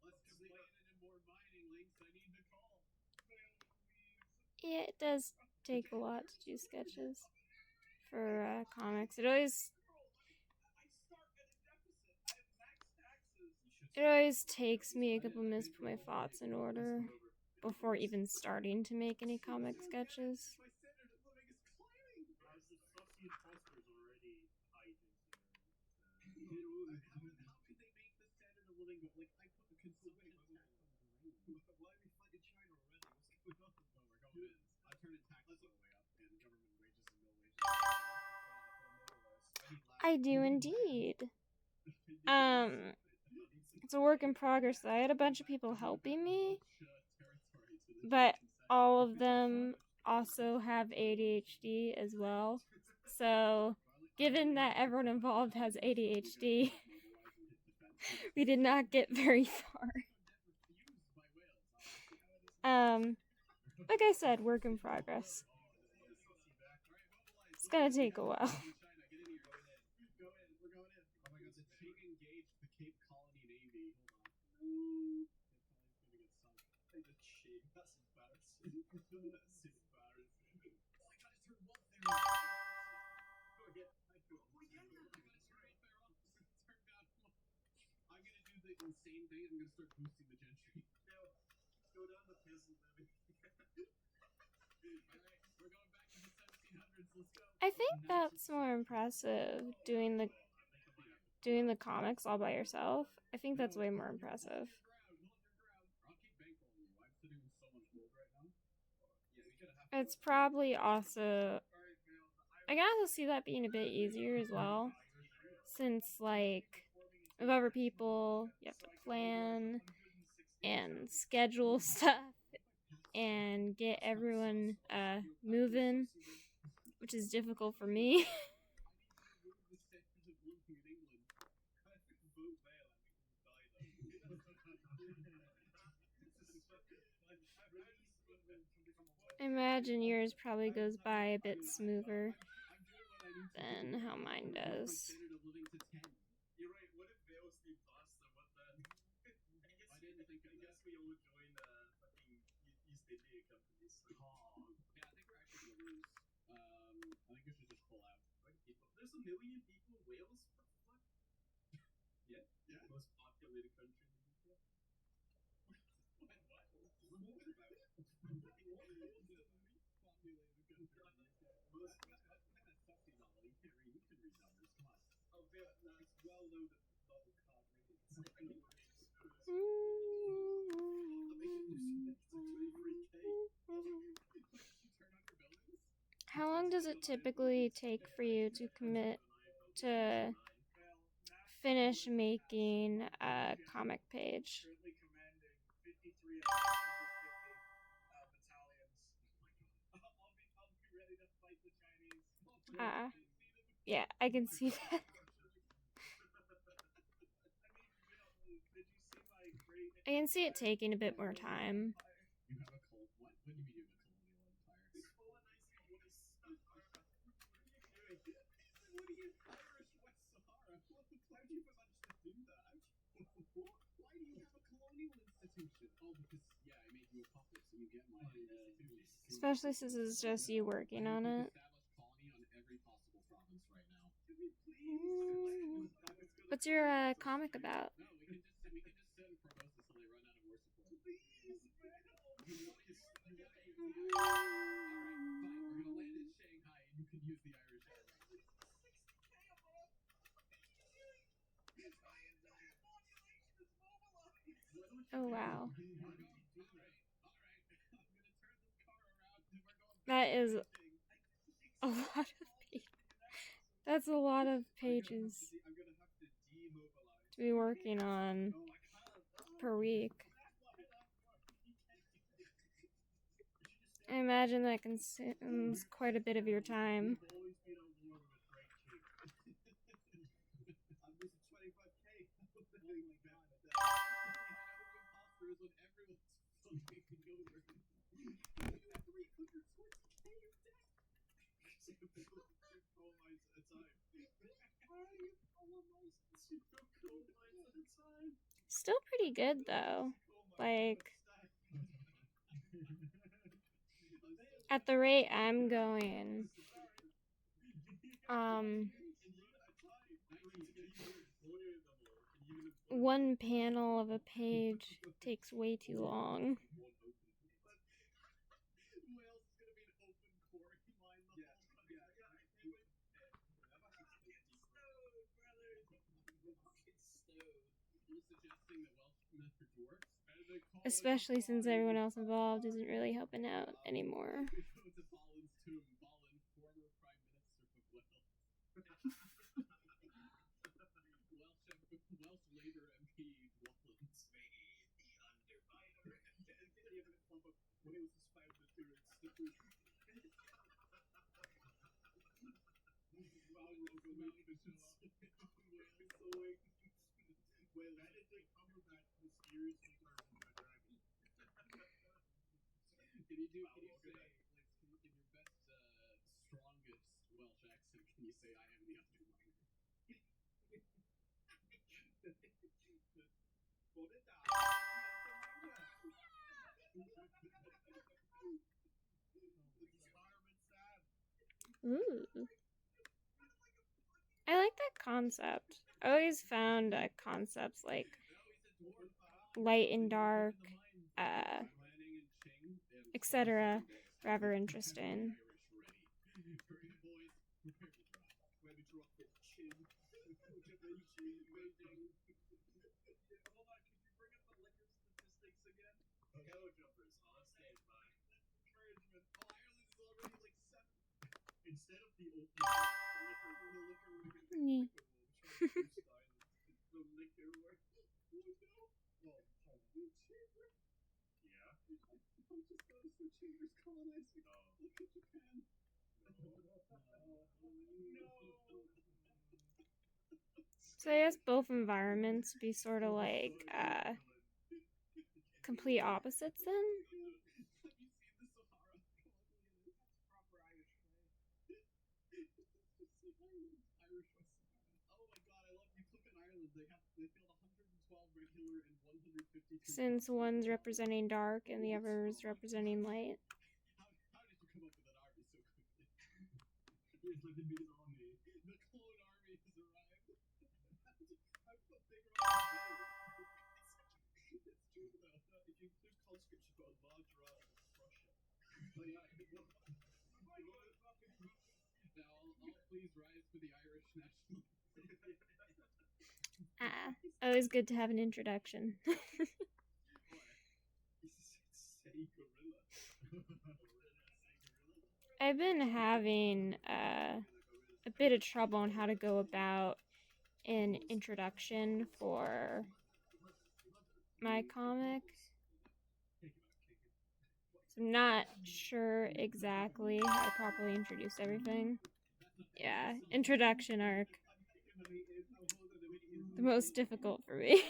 Less complaining and more mining, Links. I need the call. Yeah, it does take a lot to do sketches for comics. It always takes me a couple minutes to put my thoughts in order before even starting to make any comic sketches. My standard of living is climbing. As the sussy imposters already hide into How could they make the standard of living go? Like, I put the consumption tax on grain. Why are we fighting China already? What's going on? No, we're going in. I turned in taxes all the way up, and government wages and mill wages. I do indeed. It's a work in progress. I had a bunch of people helping me, but all of them also have ADHD as well. So, given that everyone involved has ADHD, We did not get very far. Like I said, work in progress. It's gonna take a while. We're going in. Oh my god, the Ching engaged the Cape Colony Navy. Hold on. Cape Colony's gonna get sunk. Hey, the Ching? That's embarrassing. That's embarrassing. Oh my god, it's turn one there. Go again. I'm gonna do the insane thing. I'm gonna start boosting the gentry. Go down the peasant levy. Alright, we're going back to the 1700s. Let's go. I think that's more impressive, doing the comics all by yourself. I think that's way more impressive. It's probably also, I can also see that being a bit easier as well, since like with other people you have to plan and schedule stuff and get everyone moving, which is difficult for me. I imagine yours probably goes by a bit smoother than how mine does. You're right. What if Vale's the imposter? What then? I didn't think of that. I guess we all join fucking East India companies. Oh, yeah, I think we're actually gonna lose. I think we should just pull out. There's a million people. Wales? What the fuck? Yeah. Most populated country in the UK. What? Populated country in the UK. Most. That's sexy novel. You can read numbers. Come on. Oh, Vale, no, it's well known that novel can't read. It's like an emergency. How long does it typically take for you to commit to finish making a comic page? Yeah, I can see that. I can see it taking a bit more time. You have a cold. What? What do you mean you have a colonial empire? Colonizing what is? What are you doing? What are you, Irish West Sahara? What the? How do you even manage to do that? Why do you have a colonial institution? Oh, because I made you a puppet, so you get my institution. Especially since it's just you working on it. Established colony on every possible province right now. What's your comic about? No, we can just send Provost until they run out of war support. Please, Alright, fine. We're gonna land in Shanghai and you can use the Irish Airways. 60K above. Oh wow. Alright. I'm gonna turn this car around and we're going That is a lot of pages. That's a lot of pages I'm gonna have to demobilize. to be working on per week. I imagine that consumes quite a bit of your time. I've always been a war with great king. I'm losing 25K. Oh my god. Find out who the imposter is when everyone's fucking over. You have 320K in debt. 2 coal mines at a time. Why are you colonizing 2 coal mines at a time? Still pretty good though. Like, at the rate I'm going, one panel of a page takes way too long. Especially since everyone else involved isn't really helping out anymore. We go to Ballin's tomb. Ballin, former Prime Minister of Wales. Welsh Labour MP Wallins. The underbiter. Wales is founded during Stone. Wales you say, like, in your best, strongest Welsh accent, can you say, I am the underminer? Ooh. I like that concept. I always found concepts like light and dark, etc. rather interesting. Instead of the opium, the liquor, the liquor war. Oh no! Yeah. I just noticed the chambers colonizing. Look at Japan. No. So I guess both environments be sort of like complete opposites then? Have you seen the Sahara? That's proper Irish clay. Irish West Sahara. Oh my god, I love you click on Ireland. They filled 112 regular and 152. Since one's representing dark and the other is representing light. How did you come up with an army so quickly? Yes, let it be an army. The clone army has arrived. I put bigger on the bay. It's true though. If you include conscripts, you've got a larger army than Prussia. Oh yeah. Now all please rise for the Irish national. Always good to have an introduction. Say gorilla. I've been having a bit of trouble on how to go about an introduction for my comic. So I'm not sure exactly how to properly introduce everything. Yeah, introduction arc. The most difficult for me. Wait.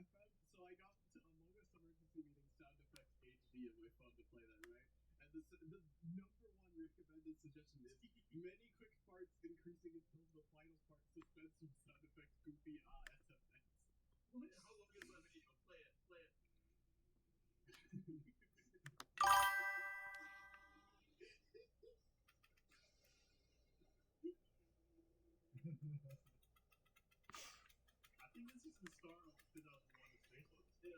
Sorry. So I got to Among Us Emergency Meeting sound effects HD in my phone to play that, right? And the number one recommended suggestion is many quick parts increasing until the final part suspense with sound effects goofy SFX. How long is that video? Play it. I think this is the start of 2001 Space Odyssey.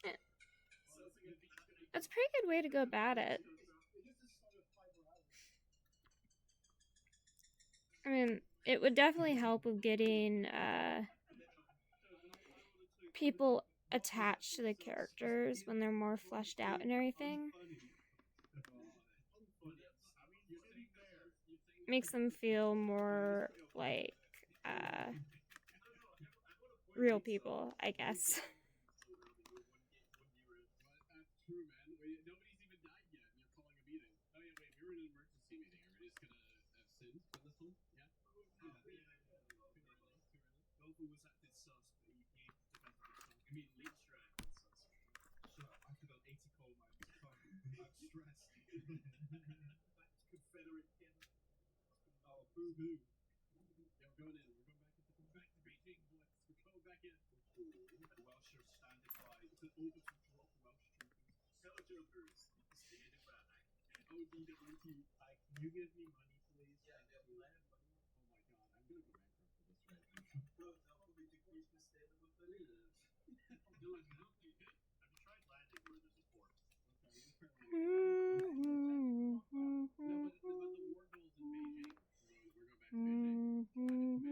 Yeah, it is. That's a pretty good way to go about it. I mean, it would definitely help with getting people attached to the characters when they're more fleshed out and everything. Makes them feel more like real people, I guess. True, man. Nobody's even died yet, and you're calling a meeting. Oh yeah, wait. We were in an emergency meeting. Are we just gonna have sins for this one? Yeah. Nova was acting sus, but he defended himself. You mean Leech acting sus? Shut up. I forgot 80 coal mines. I'm stressed. That's Confederate kid. Oh, boo-hoo. Yeah, we're going in. We're going back to Beijing, boys. We're going back in. The Welsh are standing by. It's an over to drop Welsh troopers. Telejumpers. Standing back. ODWT. Can you give me money, please? Yeah, money. Oh my god, I'm gonna go bankrupt for this right now. Bro, that will be the Christmas statement of the news. Dylan, have you tried landing where there's a port? Okay, I'm gonna try landing. No, but the war goals in Beijing. We're going back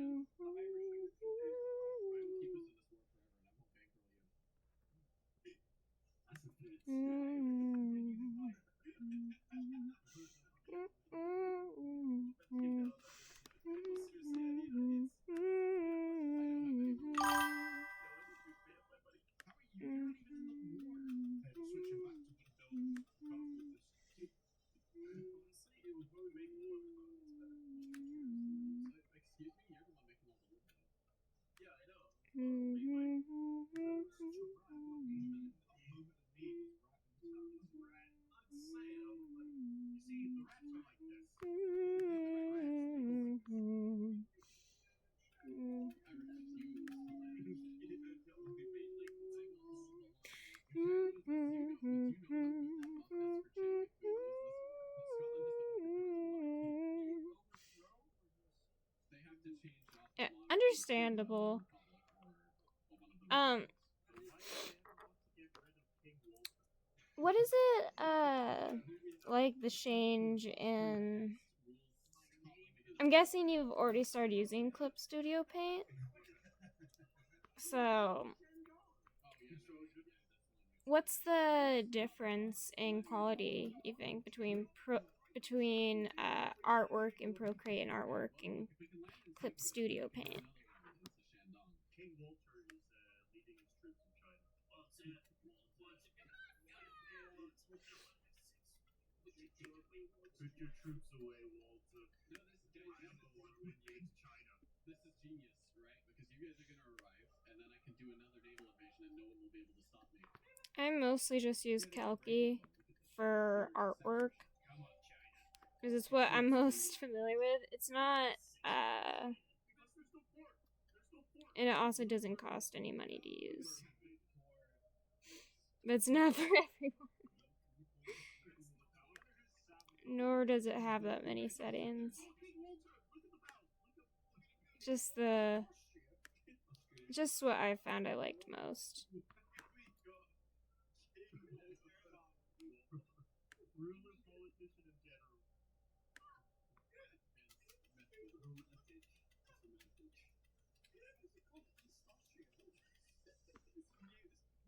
to Beijing. Man, the Irish are I will keep us in this war forever, and I won't bankroll you. That's a good Yeah, understandable. What is it? Like the change in. I'm guessing you've already started using Clip Studio Paint. So, what's the difference in quality you think between artwork in Procreate and artwork in Clip Studio Paint? King Walter is leading his troops in China. Put your troops away, Walter. No, this guy ammo will win you to China. This is genius, right? Because you guys are gonna arrive, and then I can do another naval invasion, and no one will be able to stop me. I mostly just use Calci for artwork because it's what I'm most familiar with. It's not, and it also doesn't cost any money to use. But it's not for everyone. Nor does it have that many settings. Just what I found I liked most.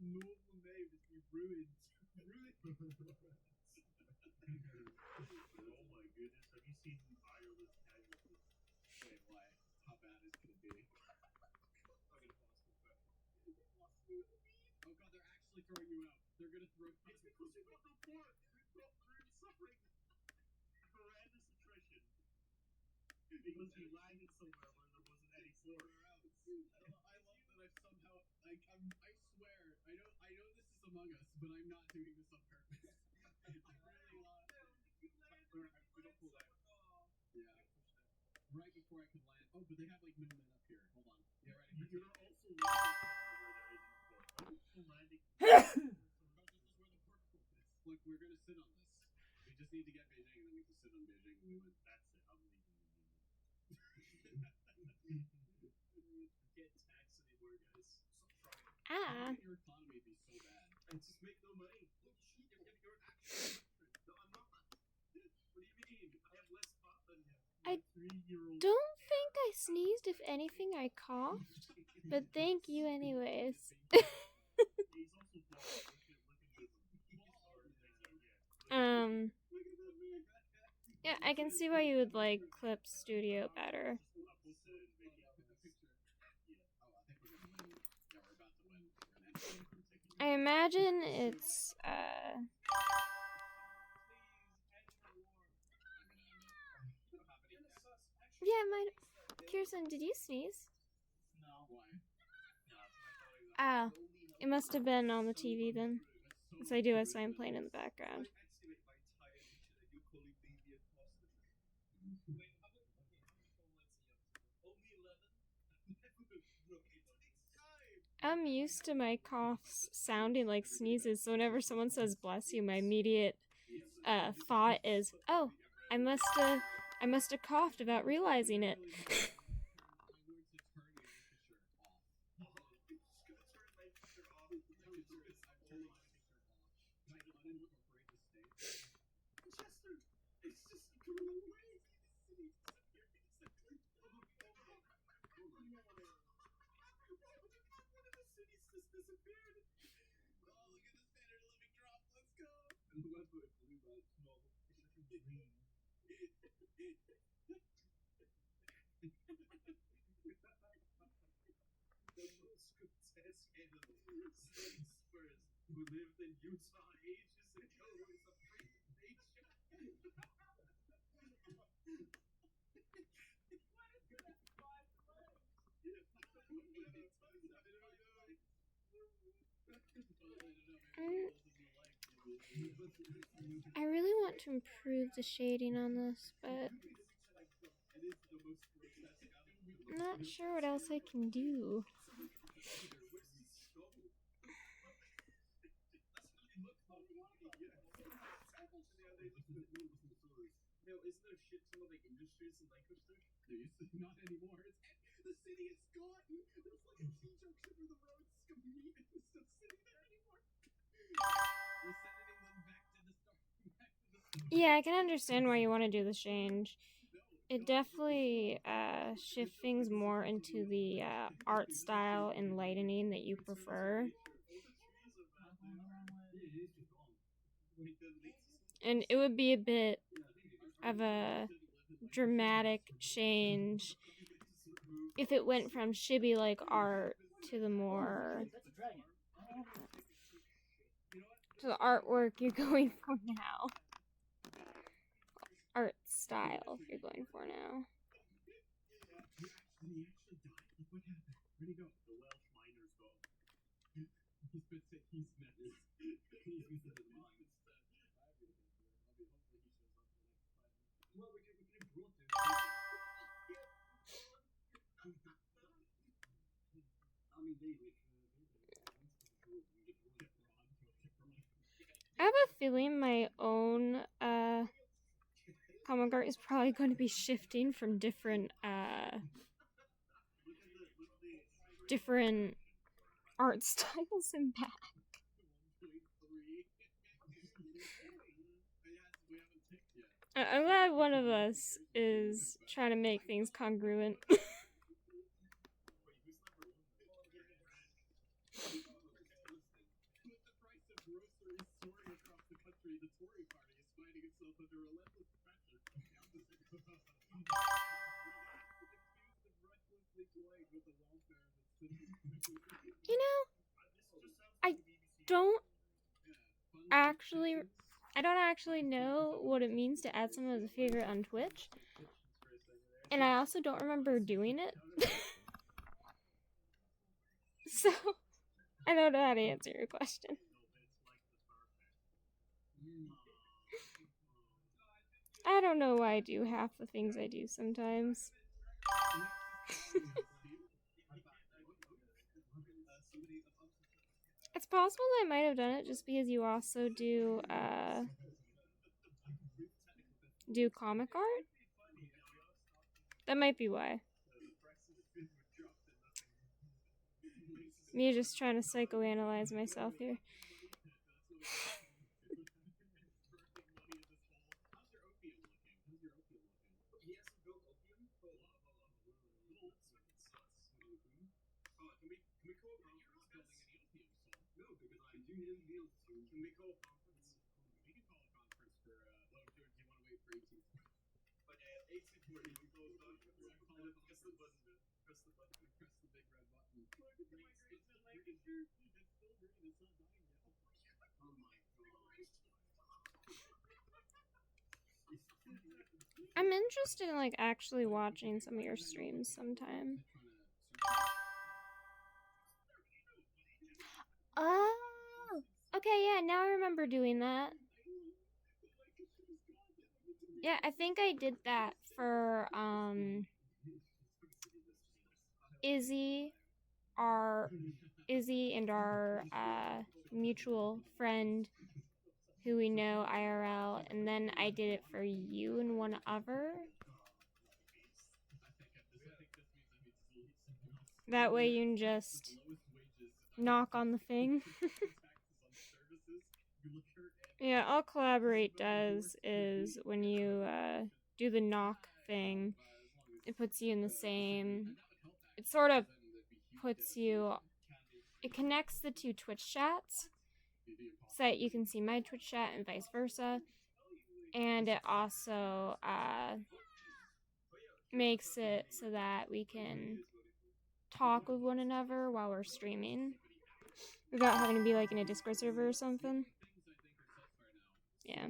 Normal name is be ruined. Oh my goodness, have you seen Viola's casualty? Wait, why? How bad is it gonna be? Oh god, they're actually throwing you out. They're gonna throw you out. It's because we got no port. We're suffering horrendous attrition. Because we landed somewhere where there wasn't any port. I love that I've somehow I swear, I know this is Among Us, but I'm not doing this on purpose. I really lost. We don't pull that. Yeah. Right before I could land. Oh, but they have like no men up here. Hold on. Yeah, right. You're also landing somewhere where there isn't port. Why are you landing? Because this is where the port is. Look, we're gonna sit on this. We just need to get Beijing, and then we can sit on Beijing and we win. That's it. I'm leaving the union. Can't tax anymore, guys. Ah. How can your economy be so bad? I just make no money. You're actually no, I'm not. What do you mean? I have less pot than him. I don't think I sneezed. If anything, I coughed. But thank you anyways. Yeah, I can see why you would like Clip Studio better. I imagine it's, yeah, Kirsten, did you sneeze? Oh, it must have been on the TV then. Because I do have something playing in the background. I'm used to my coughs sounding like sneezes, so whenever someone says bless you, my immediate thought is, oh, I must have coughed without realizing it. Who lived in Utah ages ago is a free nation. I really want to improve the shading on this, but I'm not sure what else I can do. No, isn't there shit ton of like industries in Lancaster? There used to not anymore. The city is gone. There's like a T-junction where the roads meet. There's no city there anymore. We're sending them back to the start. Yeah, I can understand why you want to do the change. It definitely shifts things more into the art style and lightening that you prefer. And it would be a bit of a dramatic change if it went from chibi-like art to the more to the artwork you're going for now. Art style you're going for now. Where'd he go? The Welsh miners go. He's been sick. He's met this. He's visited mine instead. Hopefully he shows up in the next 5 minutes. Well, we could have brought him. I mean, I have a feeling my own comic art is probably going to be shifting from different art styles and back. I'm glad one of us is trying to make things congruent. You know, I don't actually know what it means to add someone as a favorite on Twitch. And I also don't remember doing it. So, I don't know how to answer your question. I don't know why I do half the things I do sometimes. It's possible that I might have done it just because you also do comic art. That might be why. Me just trying to psychoanalyze myself here. I'm interested in like actually watching some of your streams sometime. Oh, okay, yeah, now I remember doing that. Yeah, I think I did that for Izzy and our mutual friend who we know IRL, and then I did it for you and one other. That way you can just knock on the thing. Yeah, all Collaborate does is when you do the knock thing, it puts you in the same... It sort of puts you... It connects the two Twitch chats so that you can see my Twitch chat and vice versa. And it also makes it so that we can talk with one another while we're streaming without having to be like in a Discord server or something. Yeah.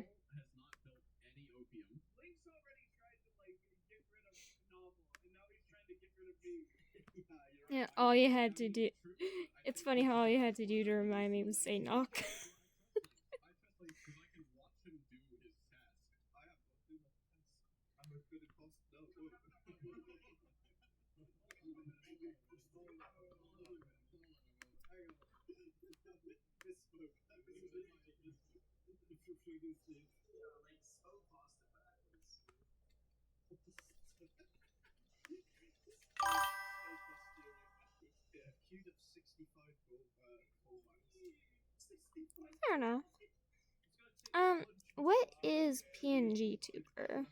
Yeah, all you had to do... It's funny how all you had to do to remind me was say knock. Fair enough. What is PNG Tuber?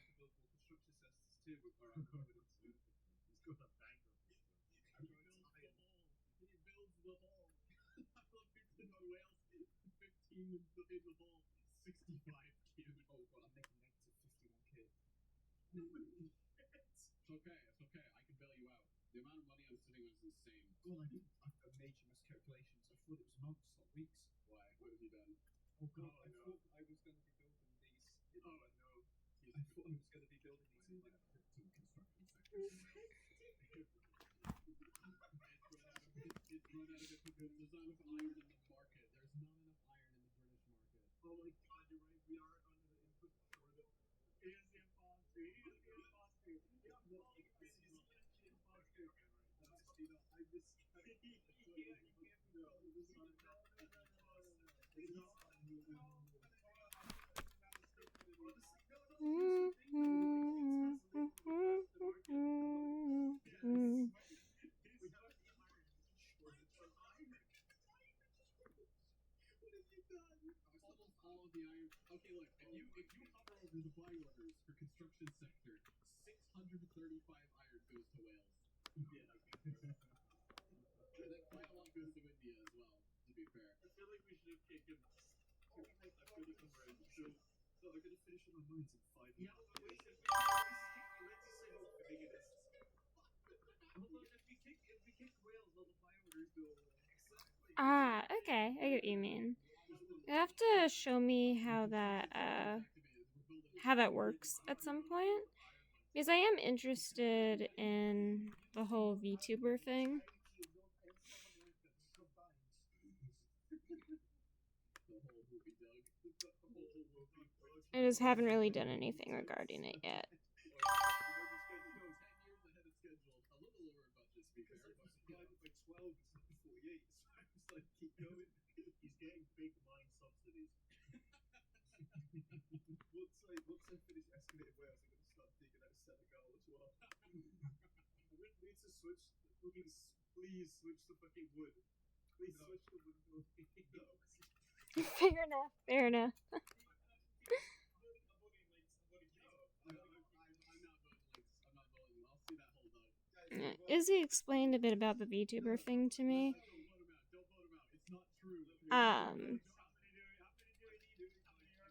Ah, okay, I get what you mean. You have to show me how that works at some point, because I am interested in the whole VTuber thing. I just haven't really done anything regarding it yet. Fair enough. Fair enough. Izzy explained a bit about the VTuber thing to me.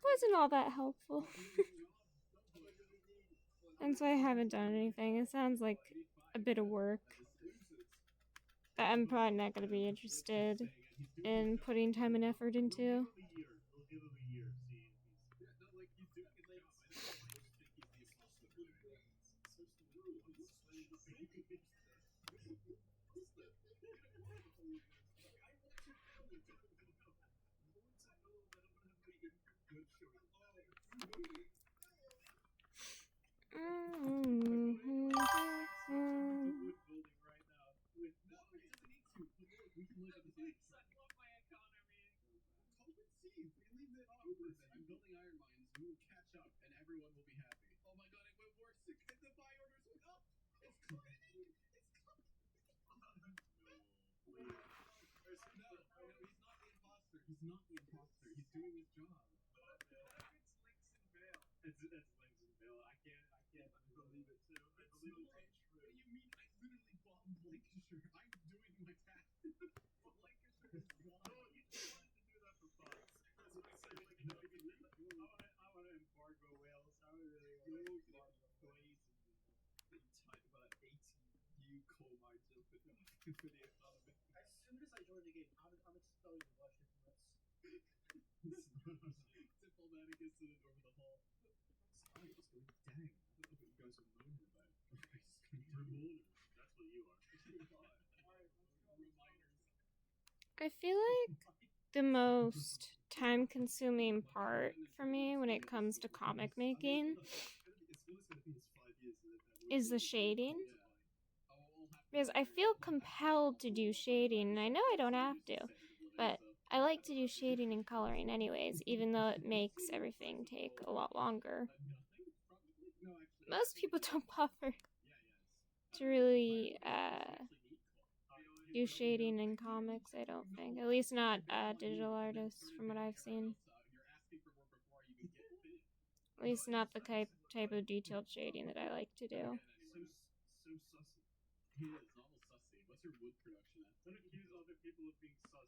Wasn't all that helpful. And so I haven't done anything. It sounds like a bit of work that I'm probably not going to be interested in putting time and effort into. I feel like the most time-consuming part for me when it comes to comic making is the shading. Because I feel compelled to do shading, and I know I don't have to, but I like to do shading and coloring anyways, even though it makes everything take a lot longer. Most people don't bother to really do shading in comics, I don't think. At least not digital artists, from what I've seen. At least not the type of detailed shading that I like to do. So sussy. He is almost sussy. What's your wood production at? Don't accuse other people of being sus.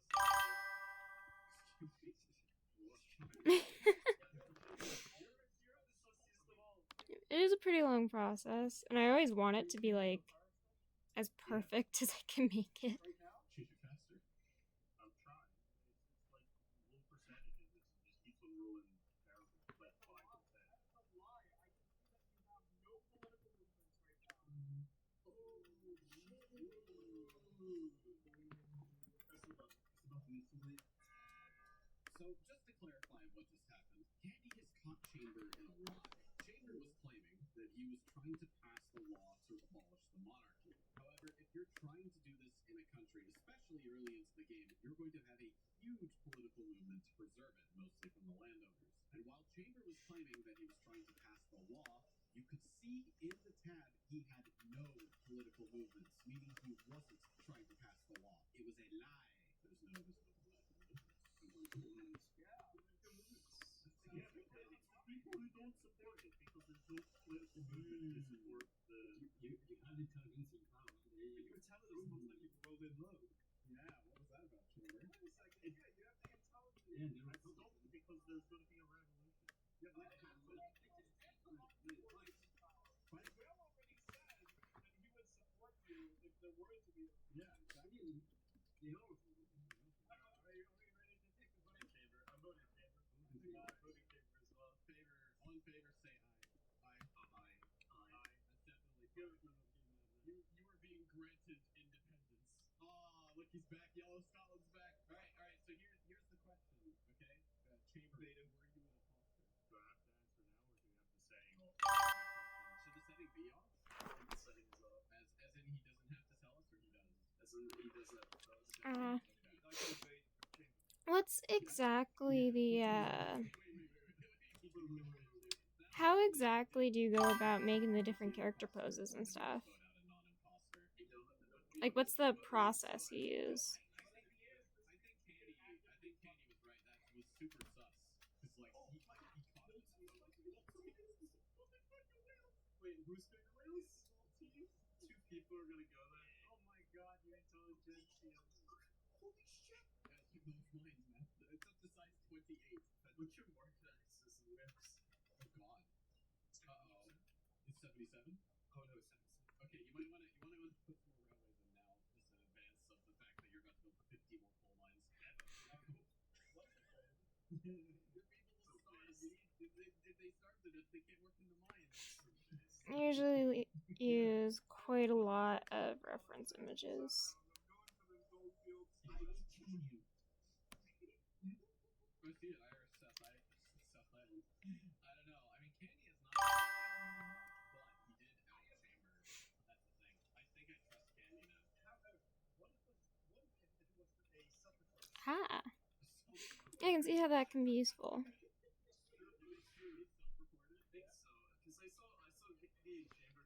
It is a pretty long process, and I always want it to be like as perfect as I can make it. Shoot you faster. I'm trying. It's like low percentages. It just keeps on rolling terrible. Like 5%. That's a lie. I can see that you have no political movements right now. Oh, it's about to insulate. So, just to clarify what just happened, Candy has caught Chamber in a lie. Chamber was claiming that he was trying to pass the law to abolish the monarchy. However, if you're trying to do this in a country, especially early into the game, you're going to have a huge political movement to preserve it, mostly from the landowners. And while Chamber was claiming that he was trying to pass the law, you could see in the tab he had no political movements, meaning he wasn't trying to pass the law. It was a lie. There's no political movements. Yeah, political movements. Yeah, people who don't support it because there's no political movement to support the. You had intelligence in power. You were telling us most of people rolled in low. Yeah, what was that about, Chamber? Wait a second. You have the intelligence. Yeah, I stopped because there's going to be a revolution. Yeah, but it happened. But Will already said that he would support you if there were to be a revolution. Yeah, I mean, you know. Are you ready to take the vote? Chamber. I'm voting Chamber. I'm voting Chamber as well. Favor, all in favor, say aye. Aye. Aye. That's definitely good. You were being granted independence. Oh, look, he's back. Yellow Scotland's back. All right. So here's the question. Okay, Chamber. Beta, were you an imposter? Do I have to answer now, or do we have to say? Should the setting be off? I think the setting is off. As in he doesn't have to tell us, or he does? As in he doesn't have to tell us. Okay. What's exactly the how exactly do you go about making the different character poses and stuff? Like, what's the process you use? I think Candy was right. That was super sus. Cause like he caught it. Wait, who's doing the wheels? Two people are gonna go there. Oh my god, you intelligentsia. Holy shit! Those lines, man. It's up to size 28. What's your market access and whips? Oh god. Uh-oh. It's 77? Oh no, it's 77. Okay, you might wanna put more railways in now, just in advance of the fact that you're about to build 50 more coal mines. Did they starve to death? They can't work in the mines. I usually use quite a lot of reference images. I will kill you. I see it, Irish South Island. I don't know. I mean, Candy is not but he did out Chamber. That's the thing. I think I trust Candy now. However, what if it was a self-report? Ha! I can see how that can be useful.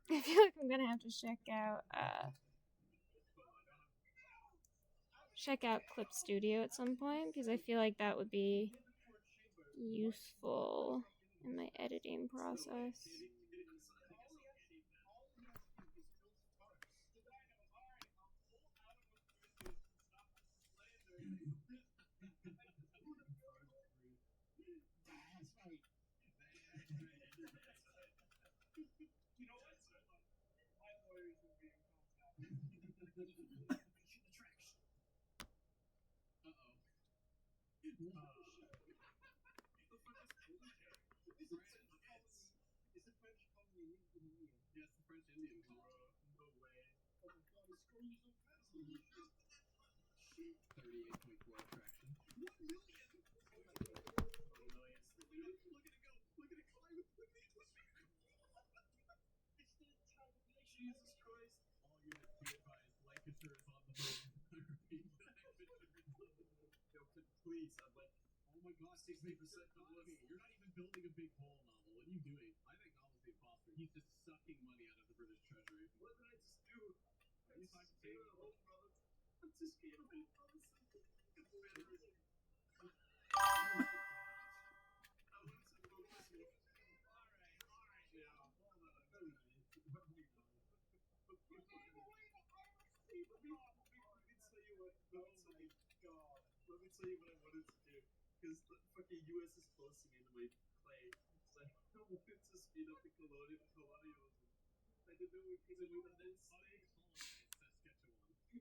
I feel like I'm gonna have to check out Clip Studio at some point, because I feel like that would be useful in my editing process. That's right. You know what? My lawyers will be in contact. Shoot the tracks. Uh-oh. The fuck is Polish? It's a French colony in India. Yeah, it's the French Indian colony. No way. Oh my god, it's going so fast. 38.4 attraction. 1 million! Oh my god. 1 million. Look at it go! Look at it climb! Look at it twist! It's the entire nation. Jesus Christ. All units be advised. Please, I'm like, oh my god, 60% of money. You're not even building a big hole, Novel. What are you doing? I think Novel's the imposter. He's just sucking money out of the British Treasury. What did I just do? I'm just scared of home, brother. I'm just scared of home, brother. Confederacy. I want to go this way. Alright now. Hold on. Let me tell you what. God. Let me tell you what I wanted to do. Because the fucking US is closing into my claim. So I wanted to speed up the colonialism. I didn't know we could do the whole state. Saskatchewan.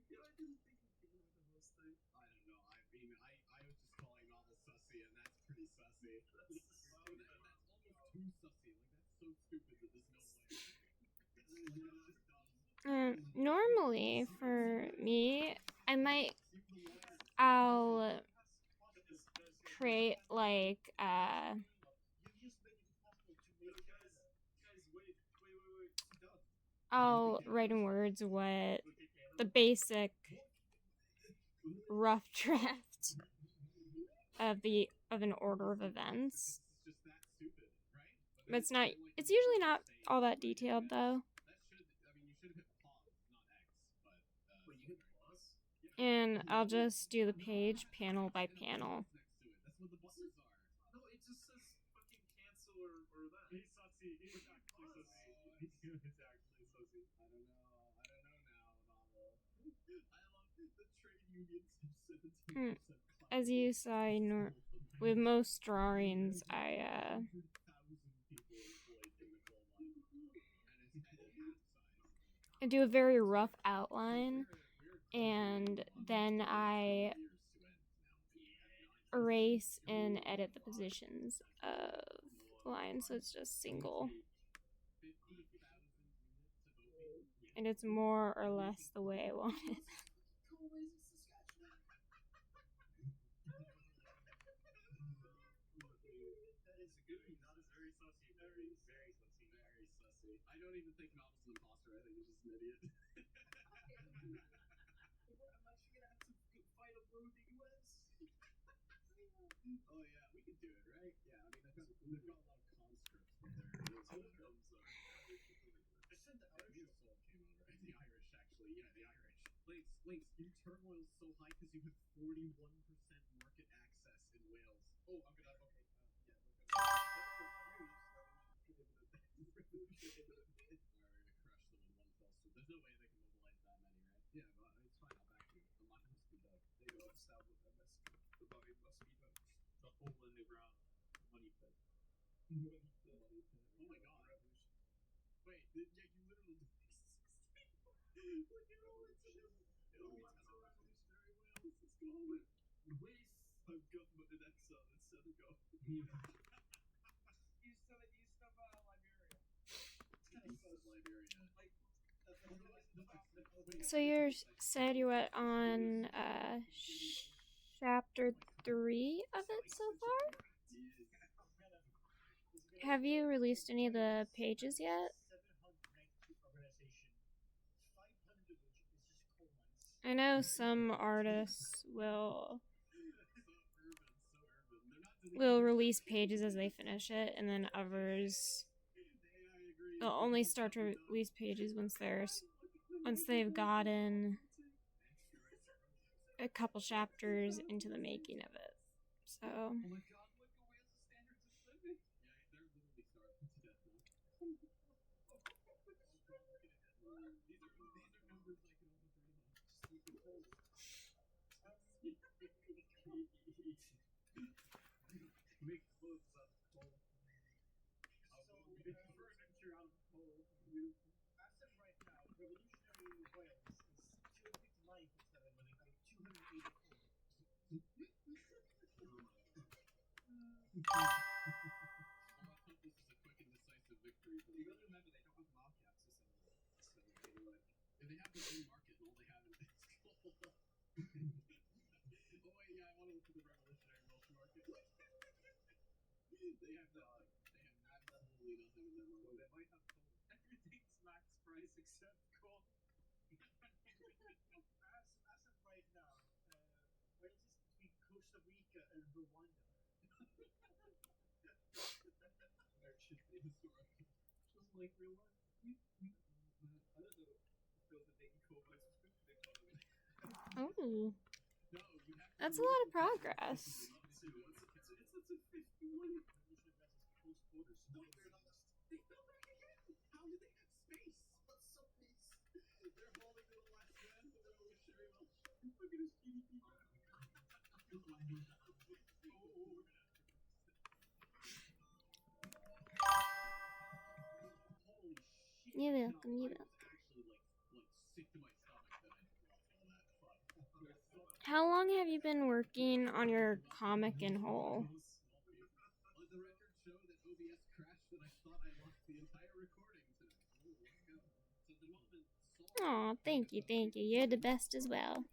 Yeah, I didn't think we could do the whole state. I don't know. I mean, I was just calling Novel sussy, and that's pretty sussy. That's almost too sussy. Like, that's so stupid that there's no way. Normally, for me, I'll create like I'll write in words what the basic rough draft of an order of events. But it's usually not all that detailed though. And I'll just do the page panel by panel. No, it just says fucking cancel or that. He's sussy. He's actually sussy. He's actually sussy. I don't know now, Novel. I love the trade unions have 17%. As you saw, with most drawings, I do a very rough outline, and then I erase and edit the positions of lines, so it's just single. And it's more or less the way I want it. That is a good one. That is very sussy. Very, very sussy. Very sussy. I don't even think Novel's an imposter. I think he's just an idiot. I'm actually gonna have to fight over the US. Oh yeah, we could do it, right? Yeah, I mean they've got a lot of conscripts, but I said the Irish soul came over. The Irish, actually, yeah, the Irish. Links, your turmoil's so high because you have 41% market access in Wales. Oh, I'm gonna. Okay, yeah, we're gonna. Alright, crush them in one fell swoop. There's no way they can mobilize that many, right? Yeah, but it's fine. I'll back you. I'm not gonna speed up. They don't establish MS. The body must be done. The hole in the ground. Money pit. Money pit. Oh my god. Revolution. Wait, yeah, you literally did this. Look at all this shit. It only has a revolutionary Wales. Let's go. Waste of government in exile in Senegal. East of Liberia. East of Liberia. So you said you were on chapter 3 of it so far? Have you released any of the pages yet? I know some artists will release pages as they finish it, and then others they'll only start to release pages once they've gotten a couple chapters into the making of it. So Make clothes out of coal. Make furniture out of coal. As of right now, revolutionary Wales is 259% when it comes to 284. This is a quick and decisive victory. You gotta remember they don't have market access anymore. So anyway, if they have their own market and all they have is coal. Oh wait, yeah, I want to look at the revolutionary Welsh market. They have absolutely nothing in their market. Well, they might have coal. Everything's max price except coal. As of right now, Wales is between Oh, that's a lot of progress. You're welcome. You're welcome. How long have you been working on your comic in whole? Oh, thank you, thank you. You're the best as well.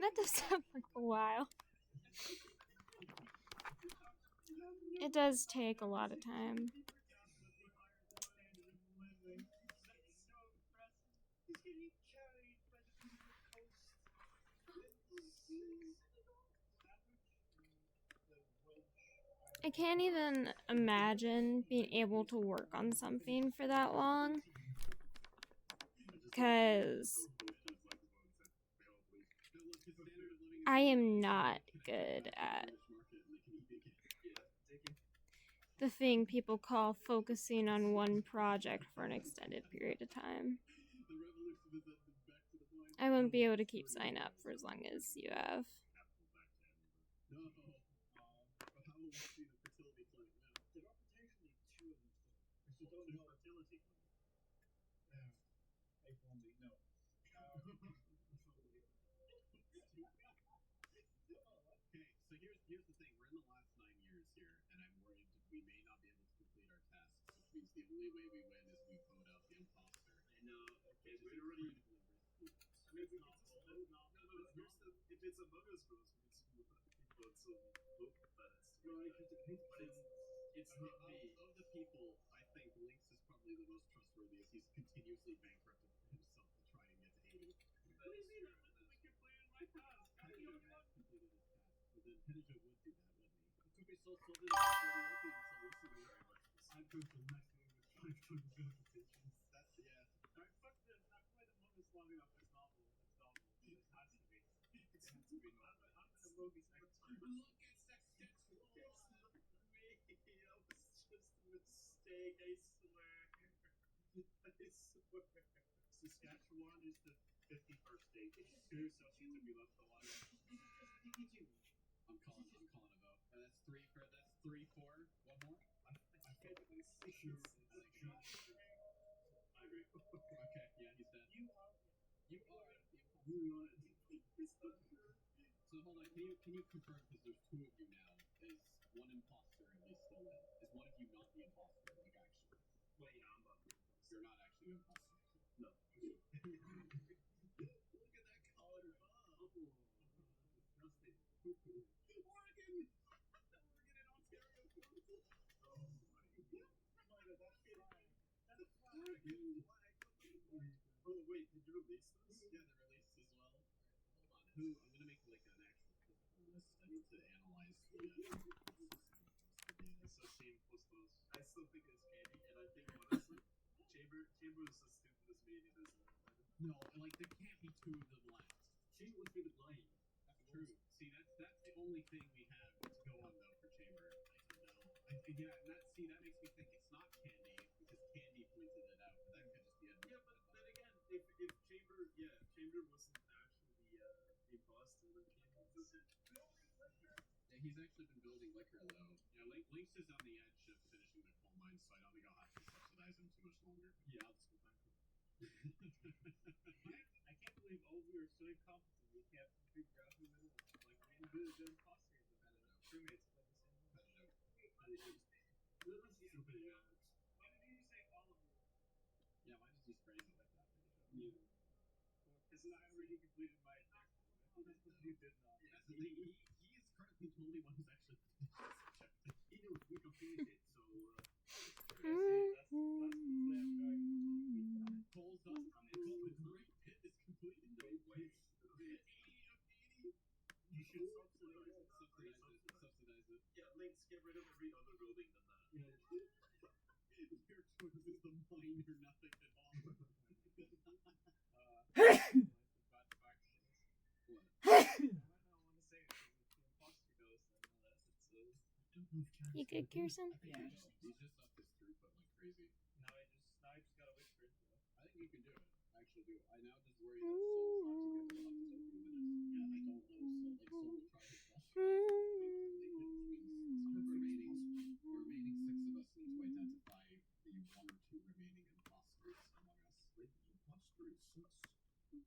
That does sound like a while. It does take a lot of time. I can't even imagine being able to work on something for that long. Because I am not good at the thing people call focusing on one project for an extended period of time. I wouldn't be able to keep signing up for as long as you have. True. See, that's the only thing we have to go on though for Chamber. I don't know. Yeah, and that makes me think it's not Candy because Candy pointed it out, but that could just be a. Yeah, but then again, if Chamber wasn't actually the imposter, then Candy was. Yeah, he's actually been building liquor though. Yeah, Lynx is on the edge of finishing the coal mine, so I don't think I'll have to subsidize him too much longer. Yeah, I'll just go bankrupt. I can't believe all of you are so incompetent. You can't figure out who it is. Like, the imposter is the crewmates play the same way. This is super jokes. Why did you say all of you? Yeah, why did you phrase it like that? You. Because I already completed my objective. You did not. Yeah, so he is currently the only one who's actually finished this objective. He knows we completed it, so. Mm-hmm. Cole's done. The great pit is completed. No way. 80 of 80. You should subsidize it. Subsidize it. Yeah, Lynx, get rid of every other building than that. Your choice is the mine or nothing at all. What? I want to say it because it's the imposter ghost. I know that's it says. You good, Kirsten? Yeah. He's just up his throughput like crazy. Now I just gotta whisper into it. I think you can do it. I actually do. I now just worry that Soul starts to get a lot of his opening minutes. Yeah, I don't know. Soul will try his best. The remaining 6 of us need to identify the 1 or 2 remaining imposters among us. The imposter is sus. Can you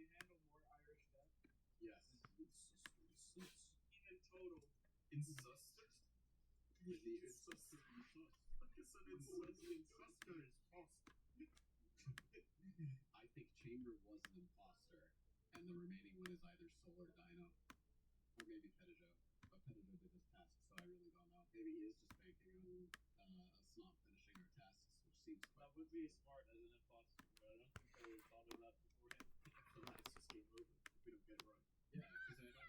handle more Irish death? Yes. Even total. Incestors? The insuster and sus. Like I said, incestors. I think Chamber was an imposter, and the remaining one is either Soul or Dino, or maybe Pedijo. But Pedijo did his task, so I really don't know. Maybe he is just banking on us not finishing our tasks, which seems quite. That would be smart as an imposter, but I don't think they would have thought of that beforehand. So now it's just game over if we don't get it right. Yeah, because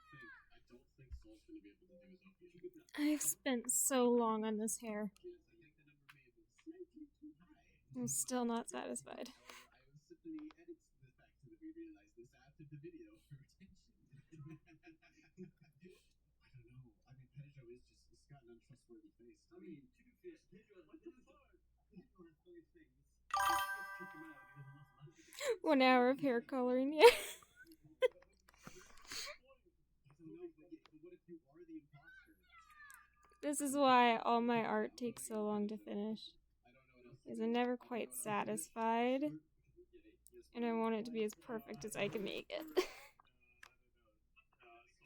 I don't think Soul's going to be able to do his opium. I've spent so long on this hair. Yes, I think the number may have been slightly too high. I'm still not satisfied. However, I was simply edits this back to the realize this after the video for attention. I don't know. I mean, Pedro is just, it's got an untrustworthy face. I mean, to be fair, Pedro has funny things. Just kick him out. He doesn't love 1 hour of hair coloring, yeah. But what if you are the imposter? This is why all my art takes so long to finish. I don't know what else. Because I'm never quite satisfied. And I want it to be as perfect as I can make it. Soul,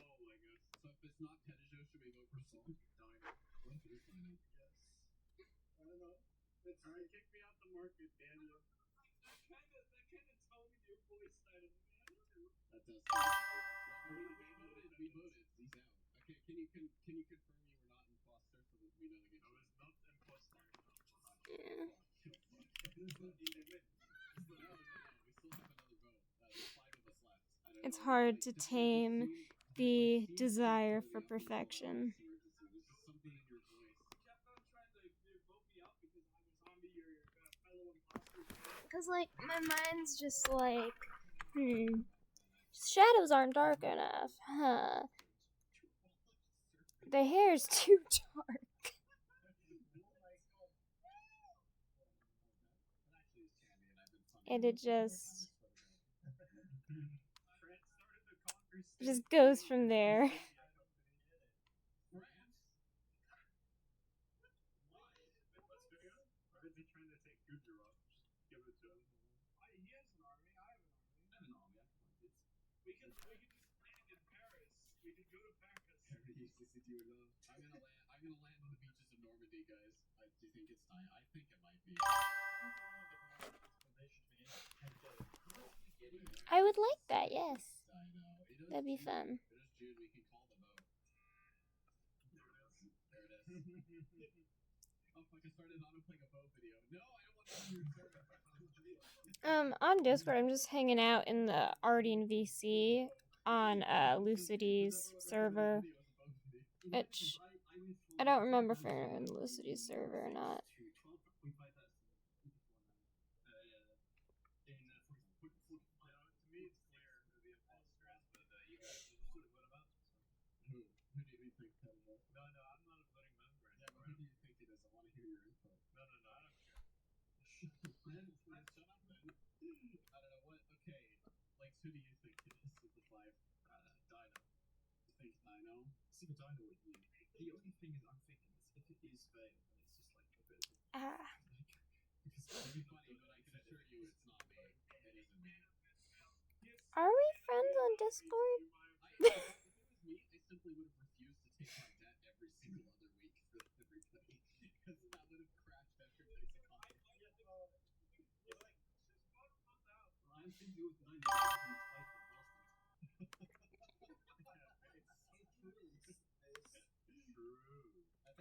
I guess. So if it's not Pedro, should we go for Soul? Dino. What if it is Dino? Yes. I don't know. That's alright. Kick me out the market, Daniel. That kind of tone in your voice, I don't know. That does. We voted. He's out. Okay, can you confirm you were not imposter for the we know the game? I was not imposter. Yeah. We still have another vote. There's 5 of us left. It's hard to tame the desire for perfection. There's something in your voice. You kept on trying to vote me out because I was on your fellow imposter. Because, like, my mind's just like, shadows aren't dark enough, huh? The hair's too dark. And it just goes from there. We can just land in Paris. We could go to Paris. I'm gonna land on the beaches of Normandy, guys. Do you think it's time? I think it might be. I would like that, yes. That'd be fun. It is June. We can call the vote. There it is. Oh fuck! I started auto-playing a vote video. No, I don't want to return. On Discord, I'm just hanging out in the Arding VC on Lucidy's server, which I don't remember if they're in Lucidy's server or not. Who do you think? No, I'm not a voting member. Yeah, but who do you think it is? I want to hear your input. No, I don't care. Shut up, then. I don't know what. Okay, like who do you think it is of the five? Dino. You think Dino? See, the Dino would win. The only thing is, I'm thinking is if it is Vale, then it's just like a bit of Ah. because it'd be funny, but I can assure you it's not me. It isn't me. Are we friends on Discord? If it was me, I simply would have refused to take my debt every single other week for everybody, because that would have crashed everybody's economy. I'm thinking it was 90 spiteful bastards. It's so true. It's true. I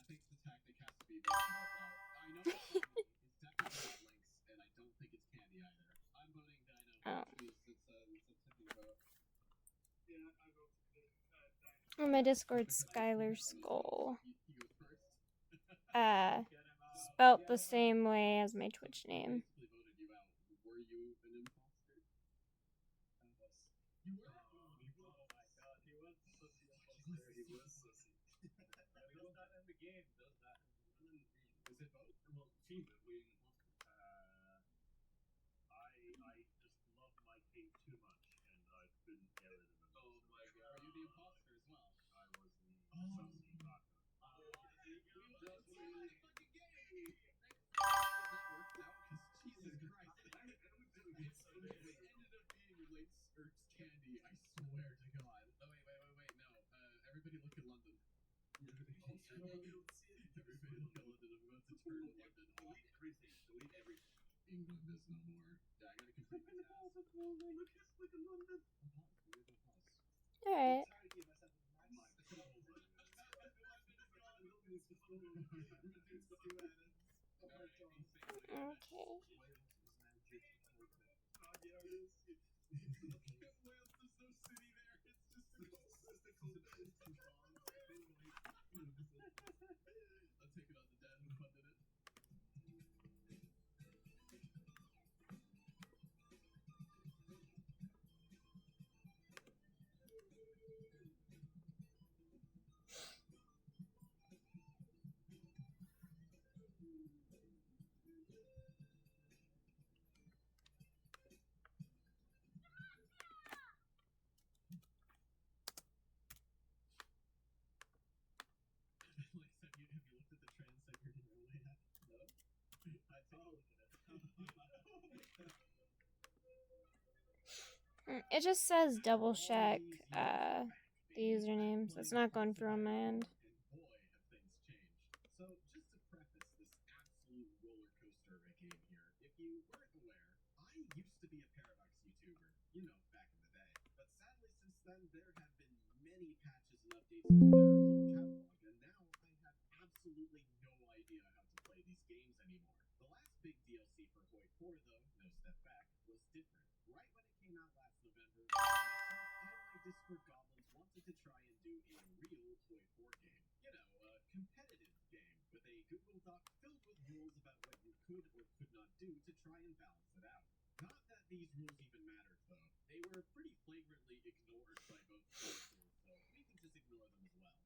think the tactic has to be voting both out. I know it's not me. It's definitely not Lynx, and I don't think it's Candy either. I'm voting Dino. Oh. Please, it's a tipping vote. Yeah, I vote for Dino. On my Discord, Skylar Skull. He goes first. Spelt the same way as my Twitch name. Basically voted you out. Were you an imposter? I was. You were? Oh my god, he was such an imposter. He was sussy. Does that in the game? Does that in the game? Is it both? Well, team that we imposter. I just love my king too much, and I couldn't get rid of him. Oh my god. Are you the imposter as well? I was the sussy backup. Just win the fucking game! That worked out, because Jesus Christ. It ended up being late Earth's Candy, I swear to God. Oh, wait, no. Everybody look at London. Everybody look at London. I'm about to turn London off. Delete everything. England is no more. Yeah, I gotta complete my task. Look at London. Where's my pause? Alright. Okay. I'll take it on the dad who funded it. Like, have you looked at the trans secretary early yet? No? I take a look at it. It just says double check the username, so it's not going through on my end. And boy, have things changed. So, just to preface this absolute roller coaster of a game here, if you weren't aware, I used to be a Paradox YouTuber, you know, back in the day. But sadly, since then, there have been many patches and updates to their whole catalog, and now I have absolutely no idea how to play these games anymore. The last big DLC for Hoi 4, though, no step back, was different. Right when it came out last November, myself and my Discord goblins wanted to try and do a real Hoi 4 game. You know, a competitive game with a Google Doc filled with rules about what you could or could not do to try and balance it out. Not that these rules even mattered, though. They were pretty flagrantly ignored by both characters, so we can just ignore them as well.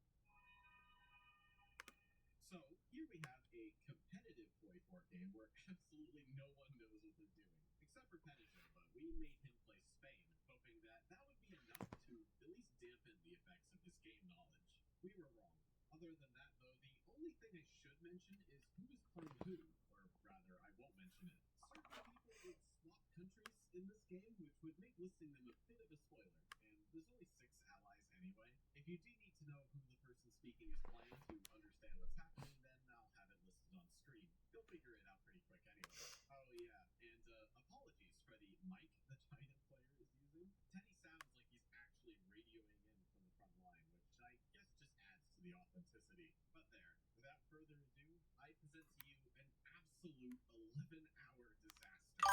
So, here we have a competitive Hoi 4 game where absolutely no one knows what they're doing. Except for Peniche, but we made him play Spain, hoping that that would be enough to at least dampen the effects of his game knowledge. We were wrong. Other than that, though, the only thing I should mention is who is playing who, or rather, I won't mention it. Certain people would swap countries in this game, which would make listing them a bit of a spoiler, and there's only 6 allies anyway. If you do need to know who the person speaking is playing to understand what's happening, then I'll have it listed on screen. You'll figure it out pretty quick anyway. Oh yeah, and apologies for the mic the China player is using. Teddy sounds like he's actually radioing in from the front line, which I guess just adds to the authenticity. But there, without further ado, I present to you an absolute 11-hour disaster.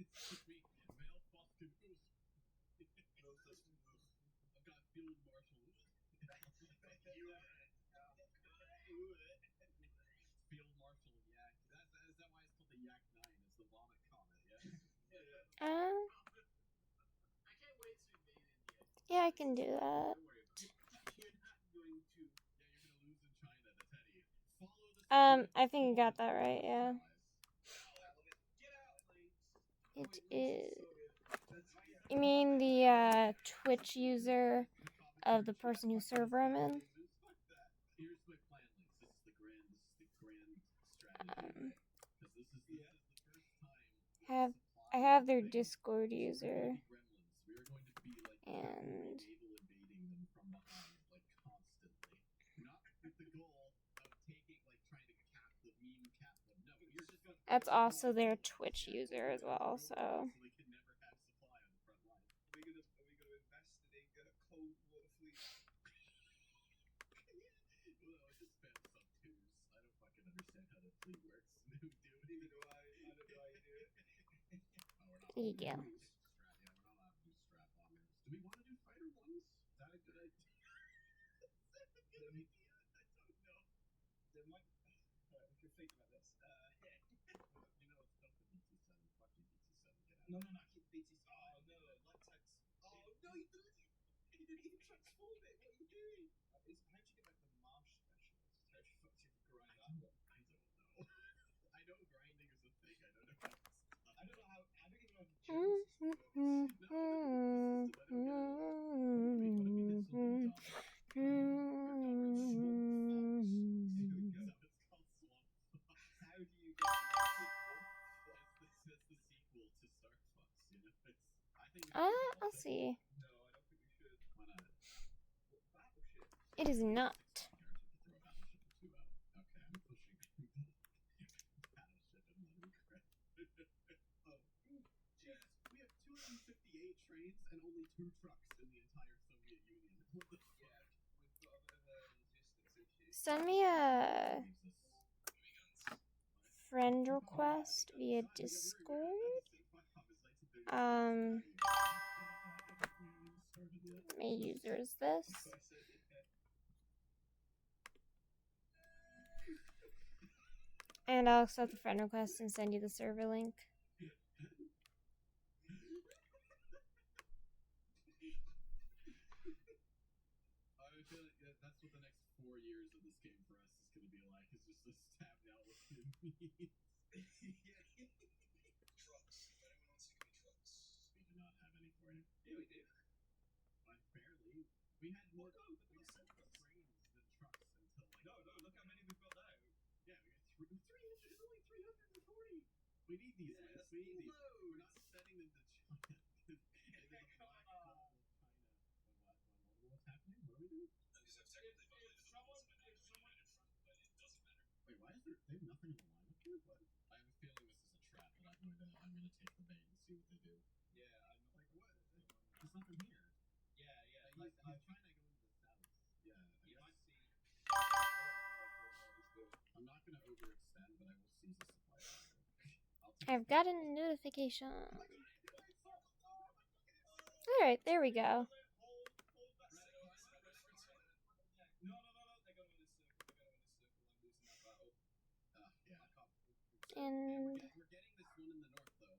Excuse me, Male Foskin Oos. I've got Field Marshal. Field Marshal Yak. Is that why it's called the Yak 9? It's the vomit comet, yes? Yeah, I can do that. Don't worry about it. You're not going to. Yeah, you're gonna lose in China to Teddy. Follow the I think you got that right, yeah. It is. You mean the Twitch user of the person whose server I'm in? Here's my plan, Lynx. This is the grand strategy. Because this is the first time. I have their Discord user, We are going to be like and naval invading them from behind, like constantly. Not with the goal of taking, like trying to cap the meme cap them. No, you're just gonna. that's also their Twitch user as well. So they can never have supply on the front line. Are we gonna invest in a Cold War fleet? Well, I just spam sub twos. I don't fucking understand how the fleet works. Neither do I. I don't know how you do it. there you go. Yeah, we're not allowed to do strap bombers. Do we want to do fighter ones? Is that a good idea? Is that a good idea? I don't know. There might. Alright, we can think about this. You know it's Delta BT7. Fuck you, BT7. Get out. No, keep BT7. Oh no, light tanks. Oh no, you didn't even transform it. What are you doing? How'd you get like the Marsh specialist? How the fuck did you grind that one? I don't know. I know grinding is a thing. I don't know how. I don't know how. I don't even know how the German How do you get the sequel to Star Fox? You know, I think. I'll see. No, I don't think we should. Why not? Battleship. It is not. Okay, I'm pushing Battleship and Leningrad. Oh, jeez. We have 258 trains and only 2 trucks in the entire Soviet Union. What the fuck? We've got a bit of a logistics issue. Send me a friend request via Discord. My user is this. And I'll accept the friend request and send you the server link. I feel like that's what the next 4 years of this game for us is going to be like. It's just us tapped out with enemies. Trucks. If anyone wants to give me trucks. We do not have any for you. Yeah, we do. But barely. We had more trains than trucks until like. No, look how many we've got now. Yeah, we got 300. It's only 340. We need these. Yeah, we need these. We're not sending them to China. It is a black hole of China. What's happening? What are we doing? Because I've technically violated the rules and I have united front, but it doesn't matter. Wait, why is there? They have nothing in the lineup here. What? I have a feeling this is a trap, but I'm gonna take the bait and see what they do. Yeah, I'm like, what? There's nothing here. Yeah. He's trying to go into the south. Yeah. You might see. I'm not gonna overextend, but I will seize a supply drive. I've got a notification. Alright, there we go. And we're getting this one in the north though.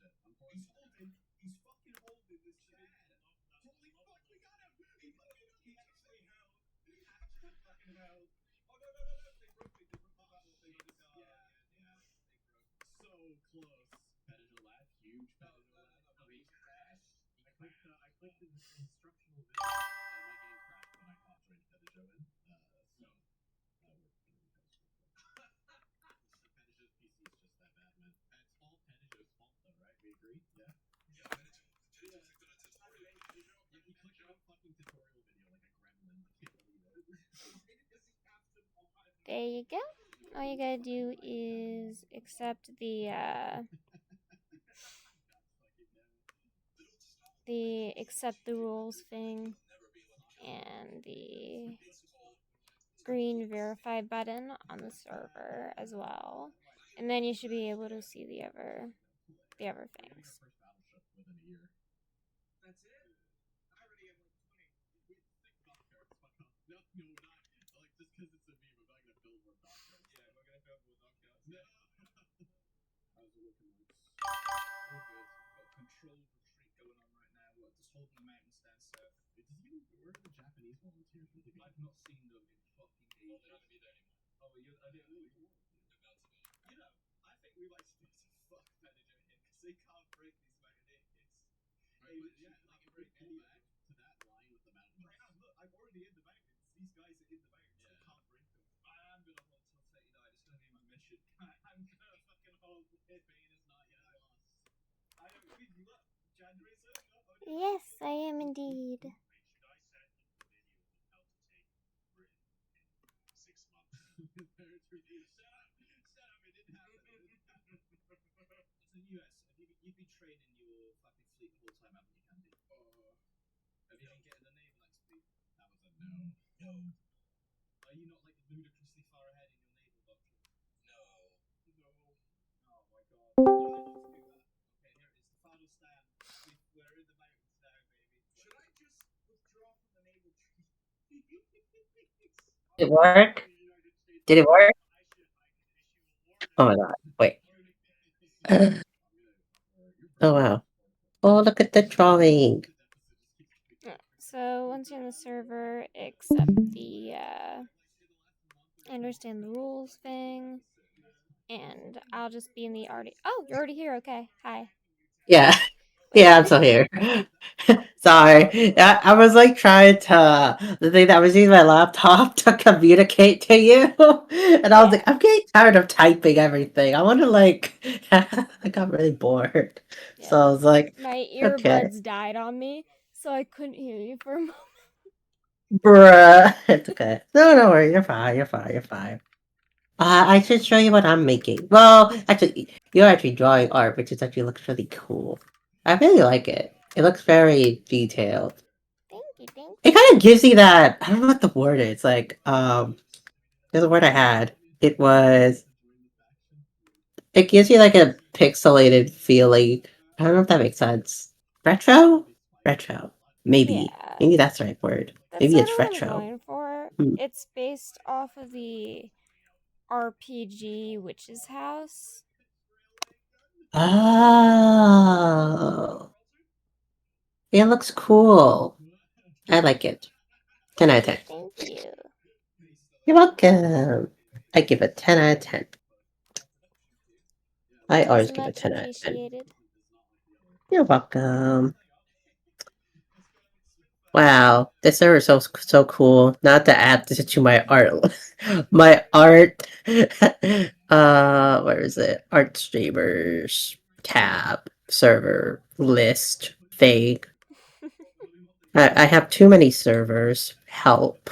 Look at this shit. He's fucking holding this Chad. Holy fuck, we got him! He actually held. He actually fucking held. Oh no, they broke me. They broke the battle. They broke. Yeah. So close. Pedagel lad, huge Pedagel lad. I clicked the instructional video. My game crashed when I joined Pedagel in. So that worked for me. Pedageu's PC is just that bad, man. It's all Pedageu's fault though, right? We agree? Yeah? Yeah, Pedageu clicked on a tutorial video. Yeah, he clicked on a fucking tutorial video like a gremlin. I can't believe it. there you go. All you gotta do is accept the accept the rules thing and the green verify button on the server as well, and then you should be able to see the other things. That's it? I already have like 20. control retreat going on right now. What, just holding the mountains down south? Where are the Japanese volunteers? I've not seen them in fucking ages. They're not gonna be there anymore. Oh, I didn't know you were. You know, I think we might just need to fuck Venator here because they can't break these mountaineers. Right, but yeah, like if we pull back to that line with the mountains. Right, look, I'm already in the mountains. These guys are in the mountains. Yeah. I can't break them. I'm gonna hold till 39. It's gonna be my mission. I'm gonna fucking hold. Spain is not yet lost. I don't read you up. January 7th. Yes, I am indeed. Should I set up a video on how to take Britain in 6 months? Shut up! Shut up! It didn't happen. It didn't happen. It's the US. You've been training your fucking fleet the whole time, haven't you, Candy? Have you been getting the naval XP? That was a no. No. Are you not like ludicrously far ahead in your naval doctrine? No. No. Oh my god. You don't need to do that. Okay, here it is. The final stand. We're in the mountains now, baby. Should I just withdraw from the naval treaty? Did it work? Did it work? Oh my god. Wait. Oh wow. Oh, look at the drawing. So once you're in the server, accept the understand the rules thing, and I'll just be in the already. Oh, you're already here. Okay, hi. Yeah. Yeah, I'm still here. Sorry. I was like trying to the thing that I was using my laptop to communicate to you. And I was Yeah. like, I'm getting tired of typing everything. I want to like I got really bored. Yeah. So I was like, My okay. earbuds died on me, so I couldn't hear you for a moment. Bruh. It's okay. No, don't worry, you're fine, you're fine, you're fine. I should show you what I'm making. Well, actually, you're actually drawing art, which is actually looks really cool. I really like it. It looks very detailed. Thank you, thank It you. kind of gives you that. I don't know what the word is. Like, there's a word I had. It was. It gives you like a pixelated feeling. I don't know if that makes sense. Retro? Retro. Maybe. Yeah. Maybe that's the right word. That's Maybe sort it's of what I'm retro. going for. Hmm. It's based off of the RPG Witch's House. Oh. It looks cool. I like it. 10 out of 10. Thank you. You're welcome. I give it 10 out of 10. I always give it Much 10 out of 10. appreciated. You're welcome. Wow, this server is so cool. Not to add this to my art, my art. Where is it? Art streamers tab server list thing. I have too many servers. Help.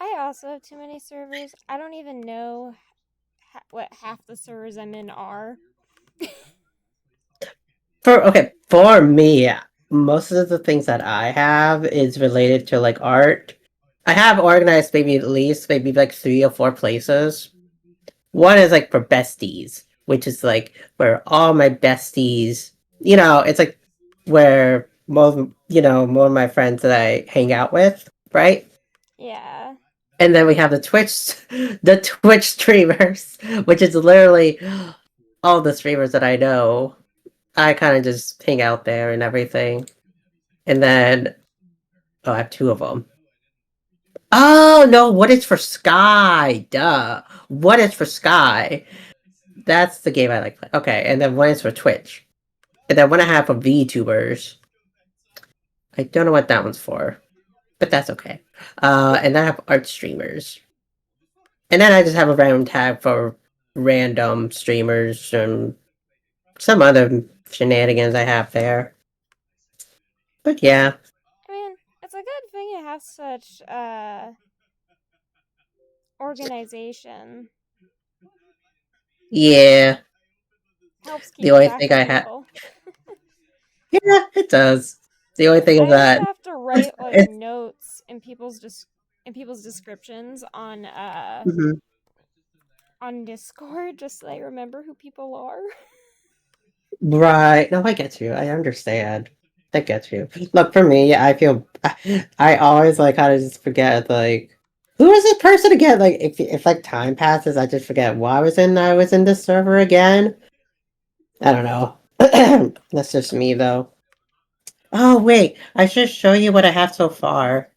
I also have too many servers. I don't even know what half the servers I'm in are. For me, most of the things that I have is related to like art. I have organized maybe at least maybe like 3 or 4 places. One is like for besties, which is like where all my besties, it's like where more of my friends that I hang out with, right? Yeah. And then we have the Twitch streamers, which is literally all the streamers that I know. I kind of just hang out there and everything. And then, oh, I have 2 of them. Oh, no, what is for Sky? Duh. What is for Sky? That's the game I like playing. Okay, and then one is for Twitch. And then one I have for VTubers. I don't know what that one's for. But that's okay. And then I have art streamers. And then I just have a random tab for random streamers and some other shenanigans I have there. But yeah. I mean, it's a good thing you have such organization. Yeah. Helps The keep only track thing of I had. people. Yeah, it does. The only thing I is used to that. have to write like notes in people's descriptions Mhm. on Discord just so I remember who people are. Right. No, I get you. I understand. I get you. Look, for me, I feel I always like kind of just forget like who is this person again? Like if like time passes, I just forget why I was in this server again. I don't know. That's just me though. Oh wait, I should show you what I have so far.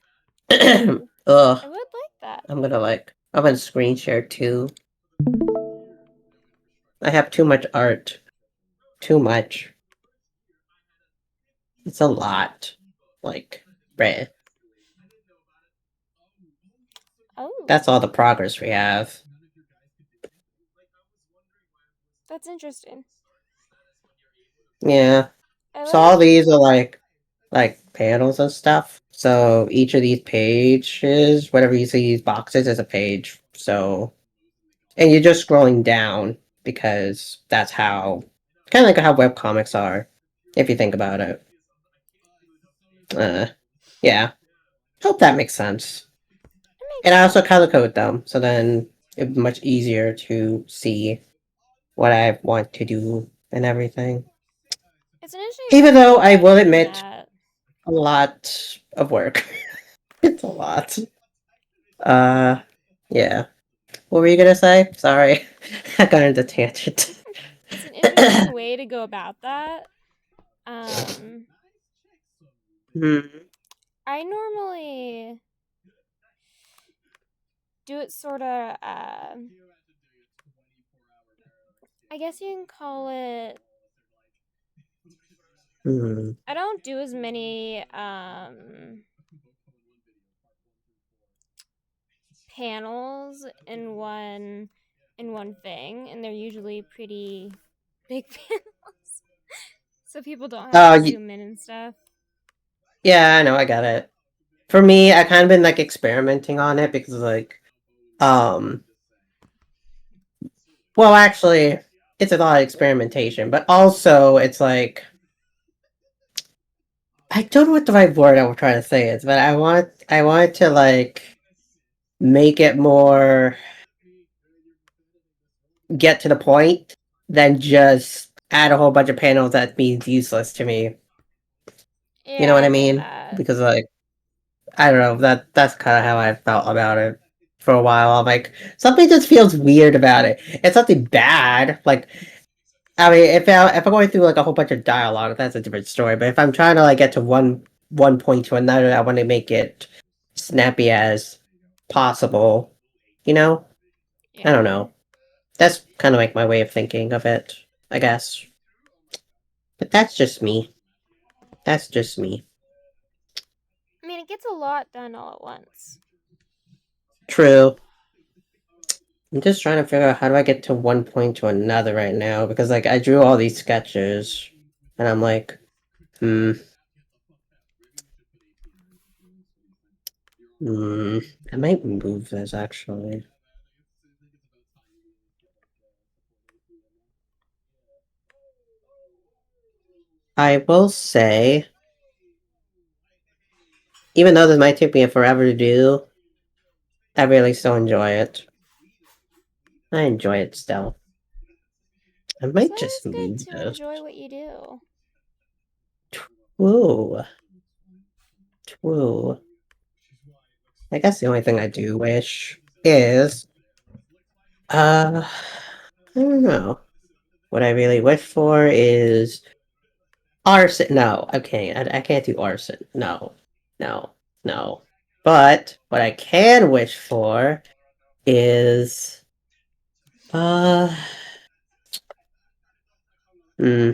Ooh, Ugh, I would like that. I'm gonna screen share too. I have too much art. Too much. It's a lot. Like, bruh. Oh, That's all the progress we have. that's interesting. Yeah. I So all like. these are like panels and stuff. So each of these pages, whatever you see these boxes is a page. So and you're just scrolling down because that's how kind of like how webcomics are, if you think about it. Yeah. Hope that makes sense. It makes And I also sense. color code them, so then it's much easier to see what I want to do and everything. It's an interesting way Even to though go I about will doing admit that. a lot of work. It's a lot. Uh yeah. What were you gonna say? Sorry. I got into tangent. It's an interesting way to go about that. Um, Hmm. I normally do it sort of. I guess you can call it. Hmm. I don't do as many panels in one thing, and they're usually pretty big panels, so people don't have Oh, to zoom in and stuff. yeah, I know, I got it. For me, I kind of been like experimenting on it because like, um, well, actually, it's a lot of experimentation, but also it's like I don't know what the right word I'm trying to say is, but I want to like make it more get to the point than just add a whole bunch of panels that means useless to me. You know Yeah, what I I get mean? that. Because like I don't know, that's kind of how I felt about it for a while. I'm like something just feels weird about it. It's nothing bad. Like I mean, if I'm going through like a whole bunch of dialogue, that's a different story. But if I'm trying to like get to one point to another, I want to make it snappy as possible. You know? I don't Yeah. know. That's kind of like my way of thinking of it, I guess. But that's just me. That's just me. I mean, it gets a lot done all at once. True. I'm just trying to figure out how do I get to one point to another right now because like I drew all these sketches and I'm like, hmm, hmm. I might move this actually. I will say, even though this might take me forever to do, I really still enjoy it. I enjoy it still. I It's might just always good move to this. enjoy what you do. Whoa. Whoa. I guess the only thing I do wish is, I don't know. What I really wish for is arson. No, okay, I can't do arson. No, no, no. But what I can wish for is, uh, hmm.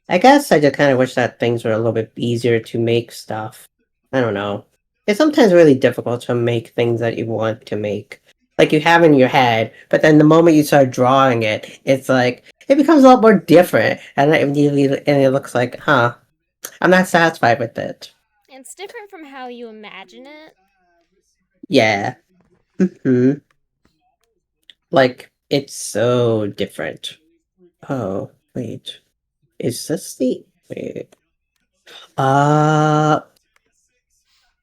I guess I just kind of wish that things were a little bit easier to make stuff. I don't know. It's sometimes really difficult to make things that you want to make. Like you have in your head, but then the moment you start drawing it, it's like it becomes a lot more different, and it looks like, huh? I'm not satisfied with it. It's different from how you imagine it. Yeah. Hmm. Like it's so different. Oh wait, is this the wait? Uh,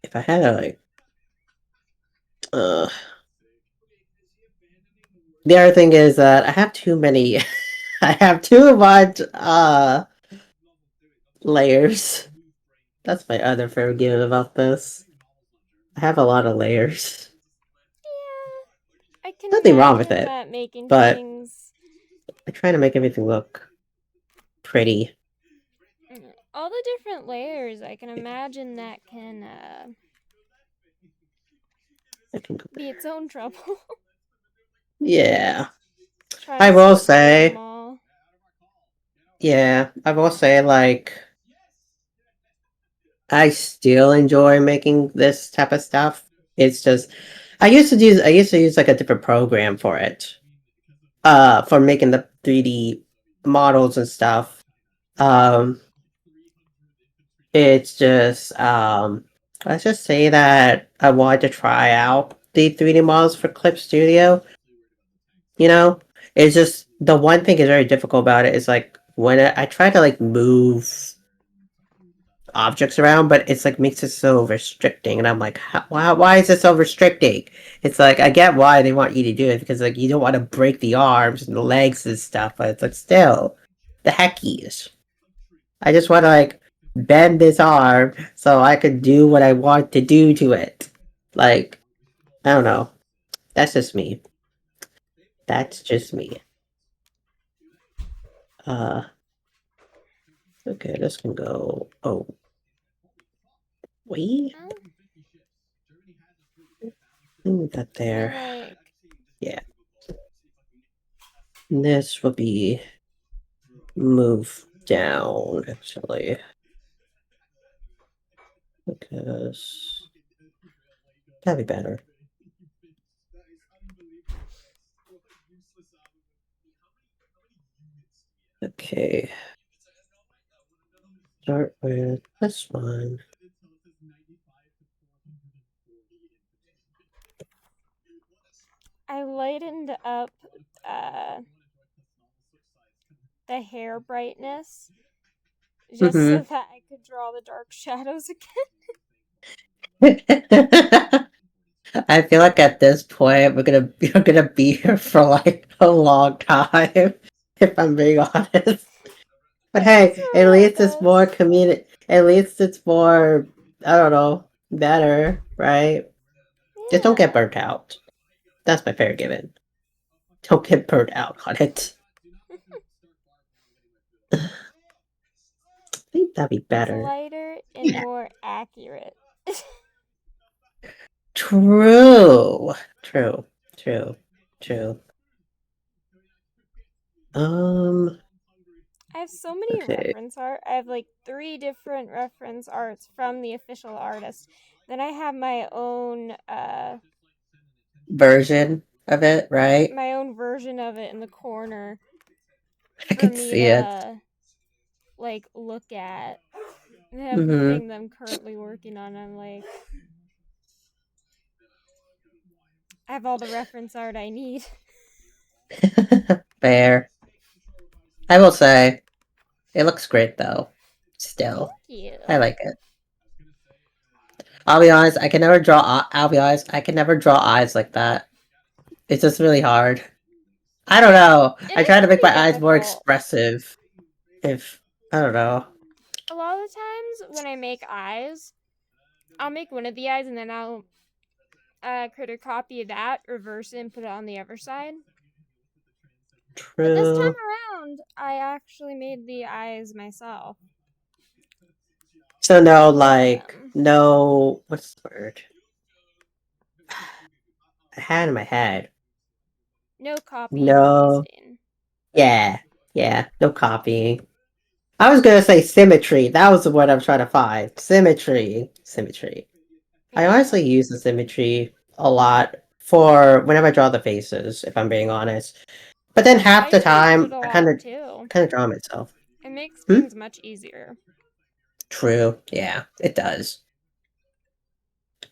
if I had a like, uh. The other thing is that I have too many. I have too much layers. That's my other favorite game about this. I have a lot of layers. Yeah, I can Nothing wrong with imagine it, that making but things. I try to make everything look pretty. All the different layers, I can imagine that can I can go be there. its own trouble. Yeah. Trying I to will sort through them say, all. yeah, I will say, like, I still enjoy making this type of stuff. It's just, I used to use like a different program for it. For making the 3D models and stuff. Um, it's just, let's just say that I wanted to try out the 3D models for Clip Studio. You know, it's just the one thing is very difficult about it is like when I try to like move objects around, but it's like makes it so restricting, and I'm like, why is it so restricting? It's like I get why they want you to do it because like you don't want to break the arms and the legs and stuff, but it's like still the heckies. I just want to like bend this arm so I could do what I want to do to it. Like I don't know. That's just me. That's just me. Uh, okay, this can go. Oh, wait. Oh, Move that I there. like. Yeah. This will be move down actually because that'd be better. Okay. Start with this one. I lightened up the hair brightness just so that I could draw the dark shadows again. I feel like at this point we're gonna be here for like a long time, if I'm being honest. But That's hey, at what least it it's more does. community. At least it's more, I don't know, better, right? Just don't get Yeah. burnt out. That's my fair given. Don't get burnt out on it. I think that'd be It's better. lighter and more accurate. True. True. True. True. I have so many Okay. reference art. I have like 3 different reference arts from the official artist. Then I have Version of it, right? my own version of it in the corner I for can me see it. to like look at. I have the Mm-hmm. thing that I'm currently working on. I'm like, I have all the reference art I need. Fair. I will say, it looks great though. Still. Thank you. I like it. I'll be honest, I can never draw I'll be honest, I can never draw eyes like that. It's just really hard. I don't know. It I is try to make pretty my eyes more difficult. expressive. If I don't know. A lot of the times when I make eyes, I'll make one of the eyes and then I'll create a copy of that, reverse it, and put it on the other side. But this time True. around, I actually made the eyes myself. So no, Both of like, them. no, what's the word? I had in my head. No copying or No, pasting. yeah, yeah, no copying. I was gonna say symmetry. That was the word I'm trying to find. Symmetry, symmetry. I Yeah. honestly use the symmetry a lot for whenever I draw the faces, if I'm being honest. But then I half the usually use it time, a I lot too. kind of draw myself. It makes Hmm? things much easier. True. Yeah, it does.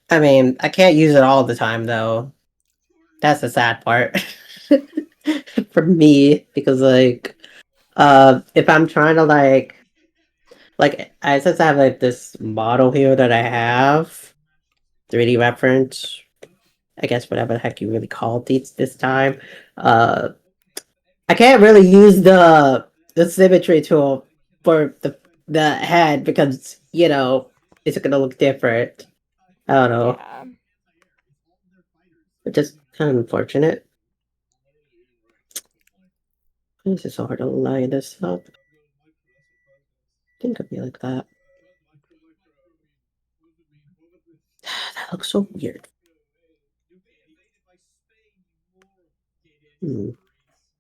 I mean, I can't use it all the time though. That's the sad part for me because like if I'm trying to like I just have like this model here that I have 3D reference, I guess whatever the heck you really call these this time. Uh I can't really use the symmetry tool for the head because it's gonna look different. I don't know. Yeah. It's just kind of unfortunate. It's just so hard to line this up. think it'd be like that. That looks so weird.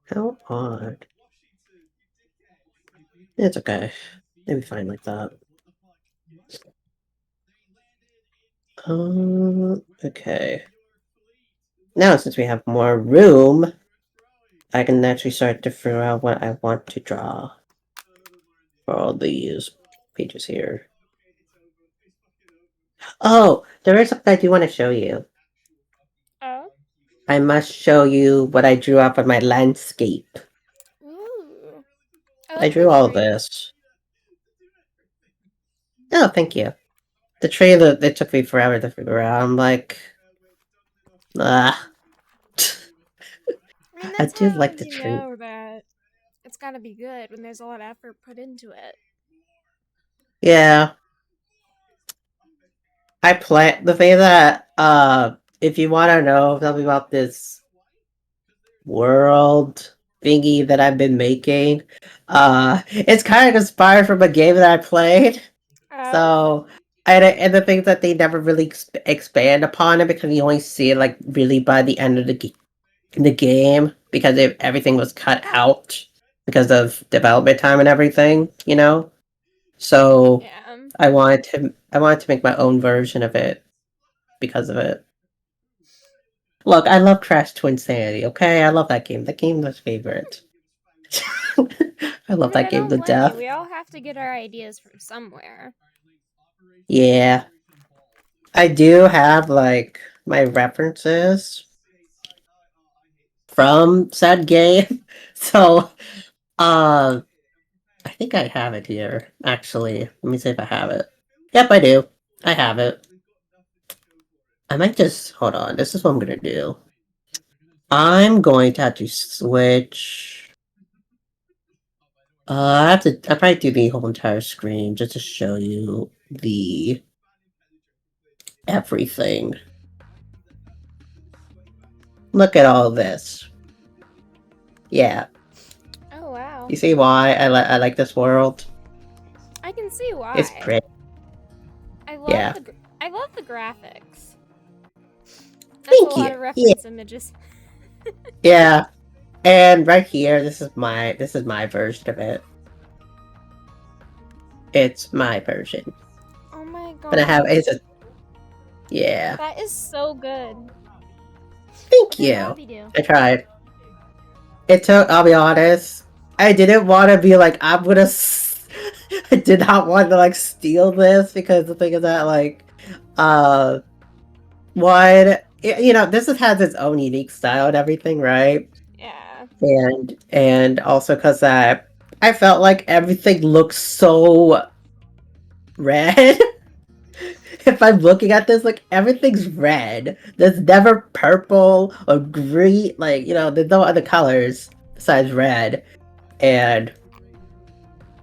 How odd. It's okay. Maybe fine like that. Okay. Now, since we have more room, I can actually start to figure out what I want to draw for all these pages here. Oh, there is something I do want to show you. Oh. I must show you what I drew up of my landscape. Ooh. I like drew the all tree. this. Oh, thank you. The tree that it took me forever to figure out. I'm like, ah. I mean, I that's do how like the you tree. know that it's gotta be good when there's a lot of effort put into it. Yeah. I plan the thing that if you wanna know something about this world thingy that I've been making, it's kind of inspired from a game that I played. Oh. So and the things that they never really expand upon it because you only see it like really by the end of the game because everything was cut out because of development time and everything, you know. So Yeah. I wanted to make my own version of it because of it. Look, I love Crash Twin Sanity. Okay, I love that game. That game was favorite. I I love mean, that I game don't to blame you. death. We all have to get our ideas from somewhere. Yeah, I do have like my references from said game. So, uh, I think I have it here. Actually, let me see if I have it. Yep, I do. I have it. I might just hold on. This is what I'm gonna do. I'm going to have to switch. I probably do the whole entire screen just to show you the everything. Look at all this. Yeah, Oh wow. you see why I like this world? I can see why. It's pretty. I love Yeah. the graphics. That's a Thank lot you. of Yeah. reference images. Yeah. And right here, this is my version of it. It's my version. Oh my But I have gosh. yeah. That is so good. What Thank did you. Bobby do? I tried. It took. I'll be honest. I didn't want to be like I'm gonna. I did not want to like steal this because the thing is that like, uh, this has its own unique style and everything, right? Yeah. And also because I felt like everything looks so red. If I'm looking at this, like everything's red. There's never purple or green. Like there's no other colors besides red. And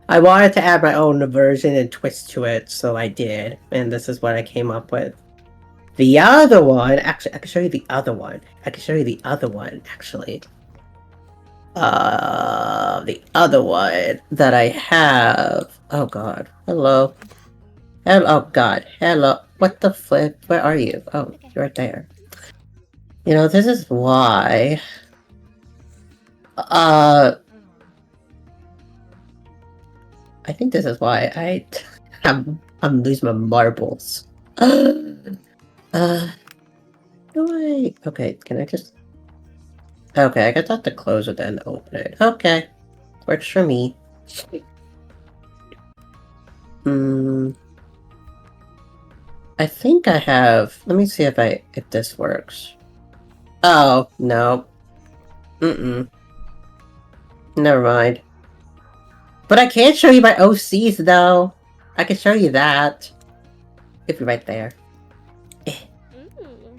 I wanted to add my own version and twist to it, so I did. And this is what I came up with. The other one, actually, I can show you the other one. Actually. The other one that I have. Oh god. Hello. Oh god. Hello. What the flip? Where are you? Oh, Okay. you're right there. This is why. I think this is why I'm losing my marbles. Okay, can I just... Okay, I guess I have to close it and open it. Okay, works for me. I think I have... Let me see if this works. Oh, no. Never mind. But I can't show you my OCs, though. I can show you that. If you're right there. Ooh.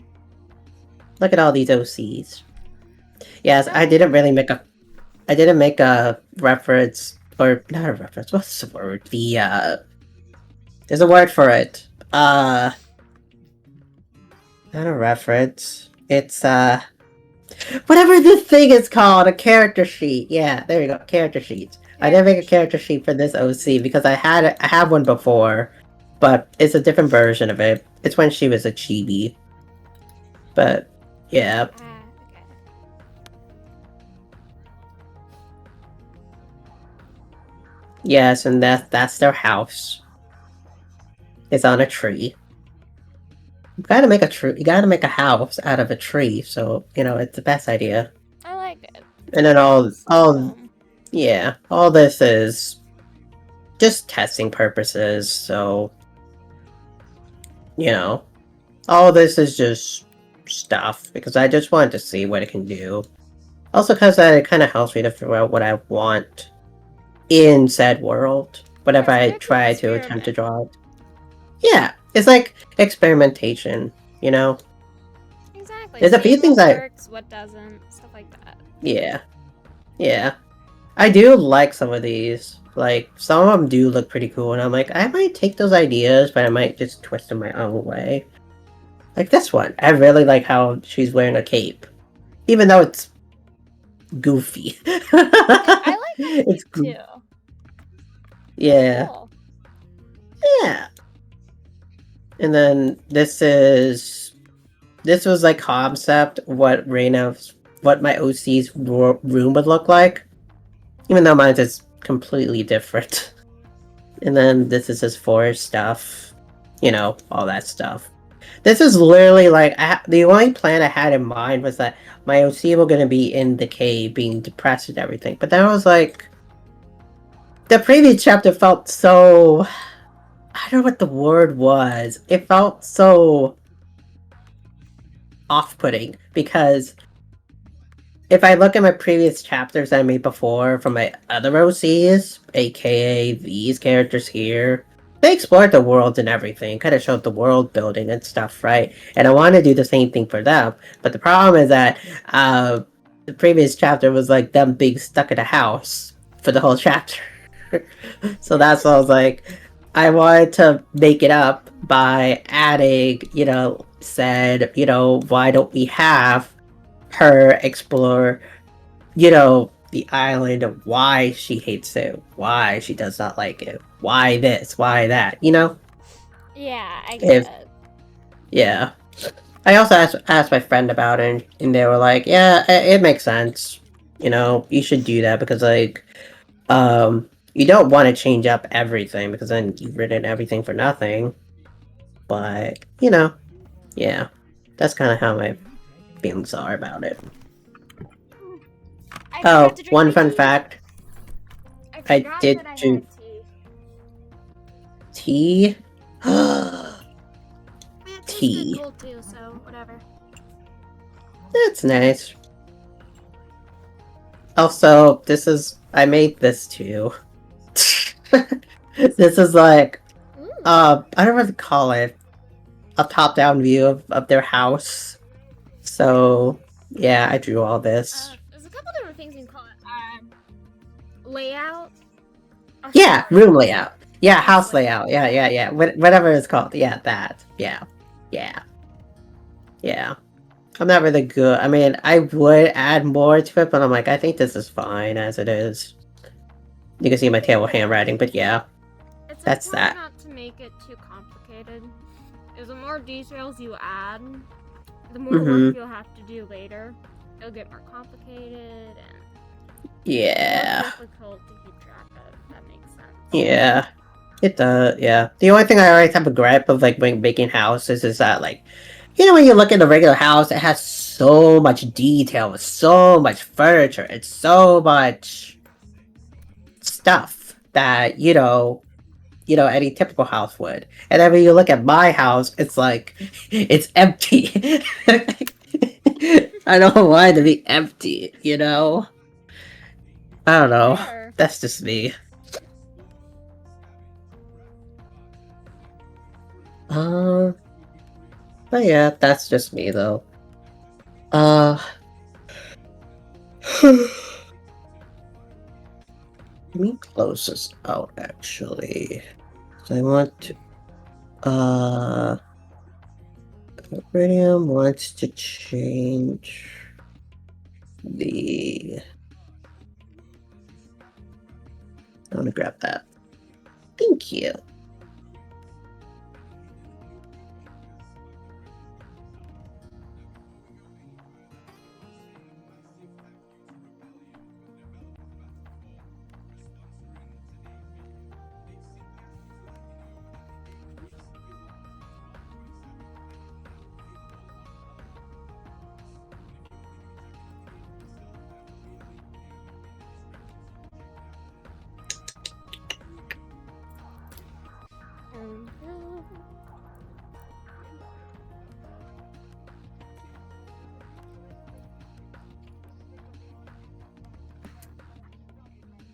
Look at all these OCs. Yes, I Oh. didn't make a reference, or not a reference, what's the word? There's a word for it. Not a reference. It's, whatever this thing is called, a character sheet. Yeah, there you go, character sheet. I didn't make a character sheet for this OC because I have one before, but it's a different version of it. It's when she was a chibi. But yeah. Ah, okay. Yes, and that's their house. It's on a tree. You gotta make a tree. You gotta make a house out of a tree. So it's the best idea. I like it. And then all this is just testing purposes. So all this is just stuff because I just wanted to see what it can do. Also, because it kind of helps me to figure out what I want in said world. Whatever Yeah, I it's good try to to attempt to experiment. draw it. Yeah, it's like experimentation. Exactly. There's a few Seeing things what works, what doesn't, stuff like that. yeah. I do like some of these. Like, some of them do look pretty cool, and I'm like, I might take those ideas, but I might just twist them my own way. Like this one. I really like how she's wearing a cape. Even though it's goofy. I like that It's too. Yeah. Cool. Yeah. And then this was like concept what what my OC's room would look like. Even though mine is completely different. And then this is his forest stuff. All that stuff. This is literally like the only plan I had in mind was that my OC were gonna be in the cave, being depressed and everything. But then I was like, the previous chapter felt so. I don't know what the word was. It felt so off-putting because if I look at my previous chapters I made before from my other OCs, aka these characters here, they explored the world and everything, kind of showed the world building and stuff, right? And I want to do the same thing for them, but the problem is that the previous chapter was like them being stuck in a house for the whole chapter. So that's why I was like, I wanted to make it up by adding, why don't we have her explore, the island of why she hates it, why she does not like it, why this, why that, Yeah, I get If it. yeah. I also asked my friend about it, and they were like, "Yeah, it makes sense. You should do that because you don't want to change up everything because then you've written everything for nothing." But yeah, that's kind of how my feelings are about it. I Oh, forgot to drink one my fun tea. fact: I I forgot did that I drink had tea. tea. It tastes Tea. good cold too, so whatever. That's nice. Also, I made this too. This is like, Ooh. I don't know what to call it. A top-down view of their house. So, yeah, I drew all this. There's a couple different things you can call it. Layout. Yeah, room layout. Yeah, house layout. layout. Yeah. Whatever it's called. Yeah, that. Yeah. I'm not really good. I mean, I would add more to it, but I'm like, I think this is fine as it is. You can see my table handwriting, but yeah. It's That's important that. not to make it too complicated. Because the more details you add, the more Mhm. work you'll have to do later. It'll get more complicated and Yeah. more difficult to keep track of. If that makes sense. Yeah. It does, yeah. The only thing I always have a gripe of like when making houses is that like when you look at a regular house, it has so much detail, so much furniture, it's so much stuff that, any typical house would. And then when you look at my house, it's like it's empty. I don't want it to be empty, I don't know. Fair. That's just me. But yeah, that's just me though. Let me close this out actually. So I want to Iridium wants to change the I'm gonna grab that. Thank you.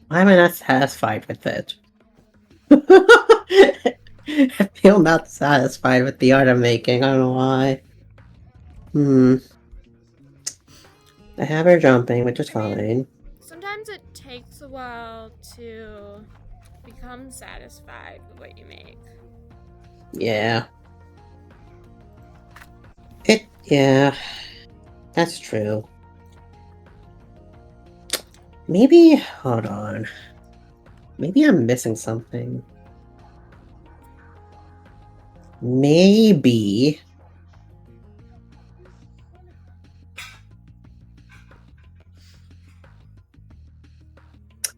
Why am I not satisfied with it? I feel not satisfied with the art I'm making. I don't know why. I have her jumping, which is fine. Sometimes it takes a while to become satisfied with what you make. Yeah. Yeah. That's true. Maybe, hold on. Maybe I'm missing something. Maybe.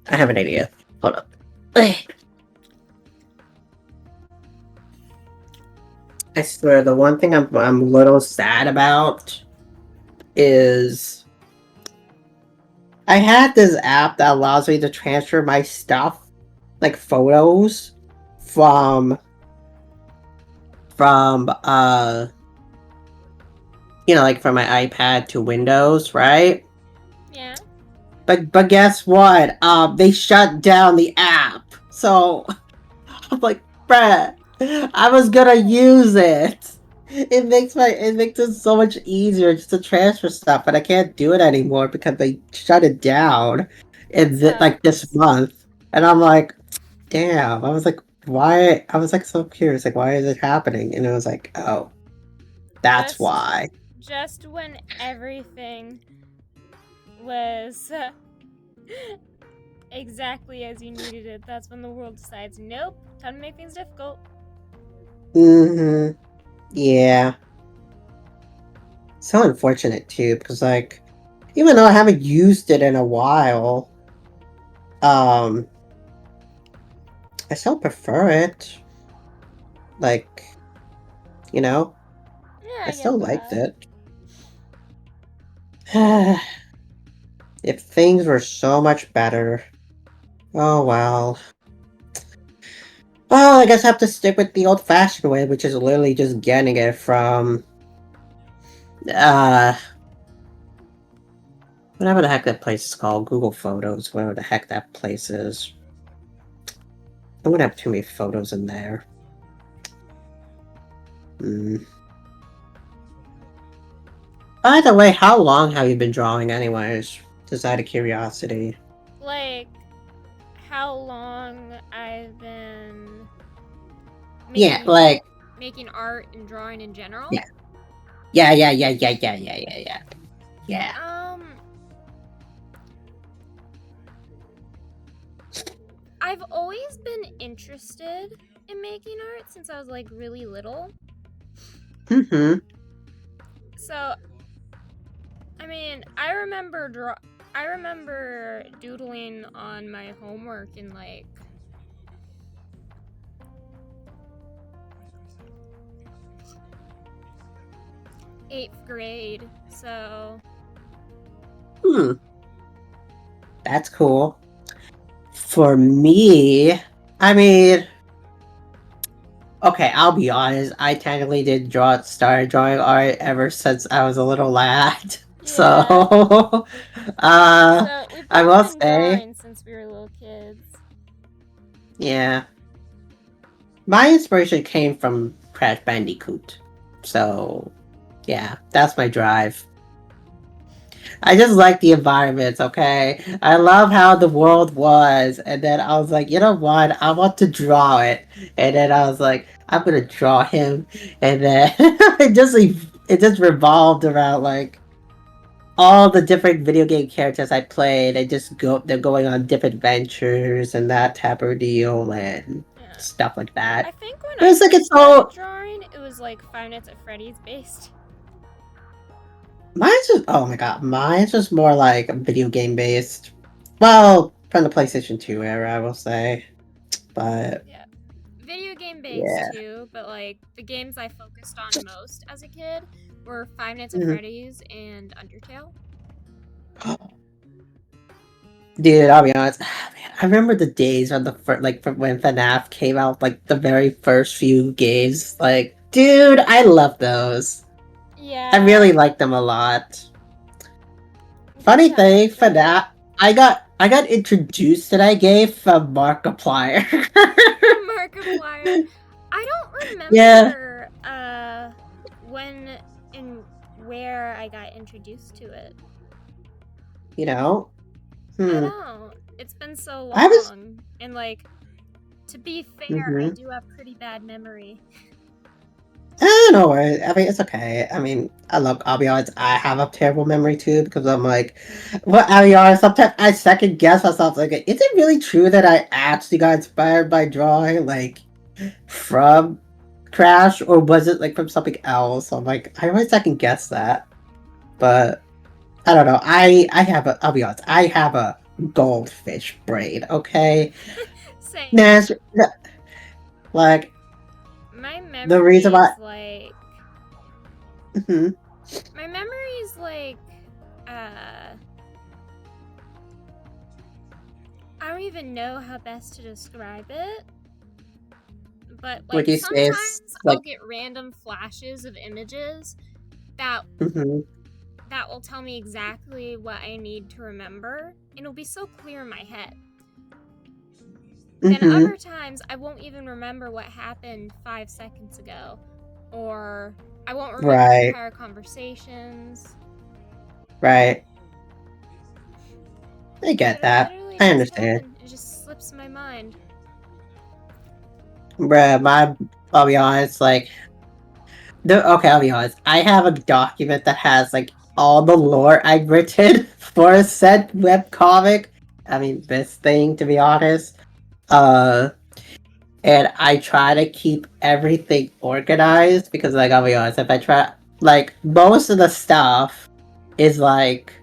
I have an idea. Hold up. I swear, the one thing I'm a little sad about is I had this app that allows me to transfer my stuff, like photos, from like from my iPad to Windows, right? Yeah. But guess what? They shut down the app. So I'm like, bruh, I was gonna use it. It makes it so much easier just to transfer stuff, but I can't do it anymore because they shut it down like this month. And I'm like, damn. I was like, why? I was like so curious, like, why is it happening? And it was like, oh, that's why. Just when everything was exactly as you needed it, that's when the world decides, nope, time to make things difficult. Yeah. So unfortunate too, because like, even though I haven't used it in a while, I still prefer it. Like, Yeah, I still liked it. If things were so much better. Oh well. Well, I guess I have to stick with the old-fashioned way, which is literally just getting it from whatever the heck that place is called, Google Photos, whatever the heck that place is. I wouldn't have too many photos in there. By the way, how long have you been drawing anyways? Just out of curiosity. Like, how long I've been making art and drawing in general? Yeah. I've always been interested in making art since I was like really little. So, I mean, I remember doodling on my homework in like eighth grade. So. That's cool. For me, I mean, okay, I'll be honest. I technically did started drawing art ever since I was a little lad. Yeah. So, we've I both will been say, drawing since we were little kids. Yeah, my inspiration came from Crash Bandicoot. So, yeah, that's my drive. I just like the environments, okay? I love how the world was, and then I was like, you know what? I want to draw it. And then I was like, I'm gonna draw him. And then it just revolved around like all the different video game characters I played, they're going on different adventures and that type of deal and Yeah. stuff like that. I think when But I it's like first it's started all drawing, it was like Five Nights at Freddy's based. mine's just oh my god, mine's just more like video game based. Well, from the PlayStation 2 era, I will say. But Yeah. Video game based yeah. too, but like the games I focused on most as a kid were Five Nights at Mhm. Freddy's and Undertale. Dude, I'll be honest. Man, I remember the days when when FNAF came out, like the very first few games. Like, dude, I love those. I Yeah. really like them a lot. Good Funny thing, times, for right? that, I got introduced to that game from Markiplier. From Markiplier. I don't Yeah, remember when and where I got introduced to it. you know. I Hmm. don't. It's been so I was. long. And like to be fair, I Mm-hmm. do have pretty bad memory. No worries. I mean, it's okay. I mean, I'll be honest. I have a terrible memory too because I'm like, well, I'll be honest. Sometimes I second guess myself. Like, is it really true that I actually got inspired by drawing like from Crash, or was it like from something else? So I'm like, I always second guess that, but I don't know. I have a. I'll be honest. I have a goldfish brain. Okay, Same. nah, like My the reason memory why. is like Mhm. my memory is like I don't even know how best to describe it. But Would like you say sometimes it's I'll like? get random flashes of images that Mhm. that will tell me exactly what I need to remember, and it'll be so clear in my head. Then Mhm. other times I won't even remember what happened 5 seconds ago, or I won't remember Right. entire conversations. Right. I get It'll that. literally I just understand. happen. It just slips my mind. Bruh, I'll be honest, like, okay, I'll be honest. I have a document that has, like, all the lore I've written for said webcomic. I mean, this thing, to be honest. Uh, and I try to keep everything organized because, like, I'll be honest, if I try, like, most of the stuff is, like,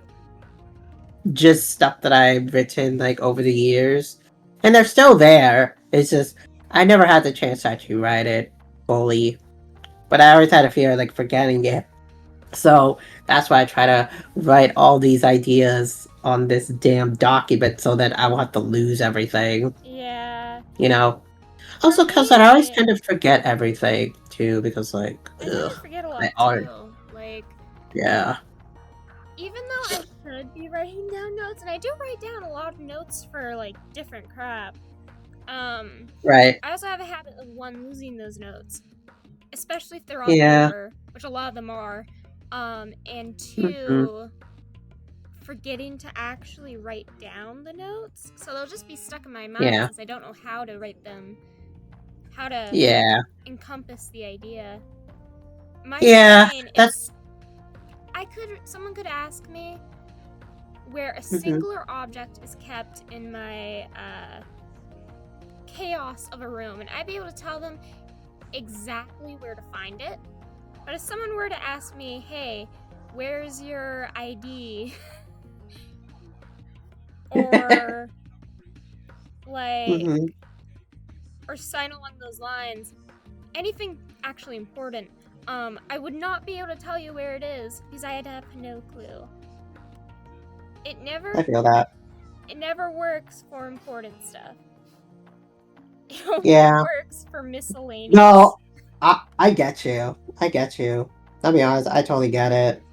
just stuff that I've written like over the years, and they're still there. It's just I never had the chance to actually write it fully, but I always had a fear of like forgetting it. So that's why I try to write all these ideas on this damn document so that I won't have to lose everything. Yeah. You know. For Also, because I always me, tend to forget everything too, because like, I tend ugh, to forget a I lot are too. Like, yeah, even though I should be writing down notes, and I do write down a lot of notes for like different crap, right, I also have a habit of one, losing those notes, especially if they're on yeah, paper, which a lot of them are, and hmm, two, forgetting to actually write down the notes, so they'll just be stuck in my mind yeah, since I don't know how to write them, how to yeah, encompass the idea. My yeah. brain, That's it's someone could ask me where a mhm. singular object is kept in my chaos of a room, and I'd be able to tell them exactly where to find it. But if someone were to ask me, hey, where's your ID? Or like, Mhm. or sign along those lines, anything actually important, I would not be able to tell you where it is because I had to have no clue. It I never feel that. it never works for important stuff. It only Yeah. works for miscellaneous. No, I get you. I get you. I'll be honest, I totally get it.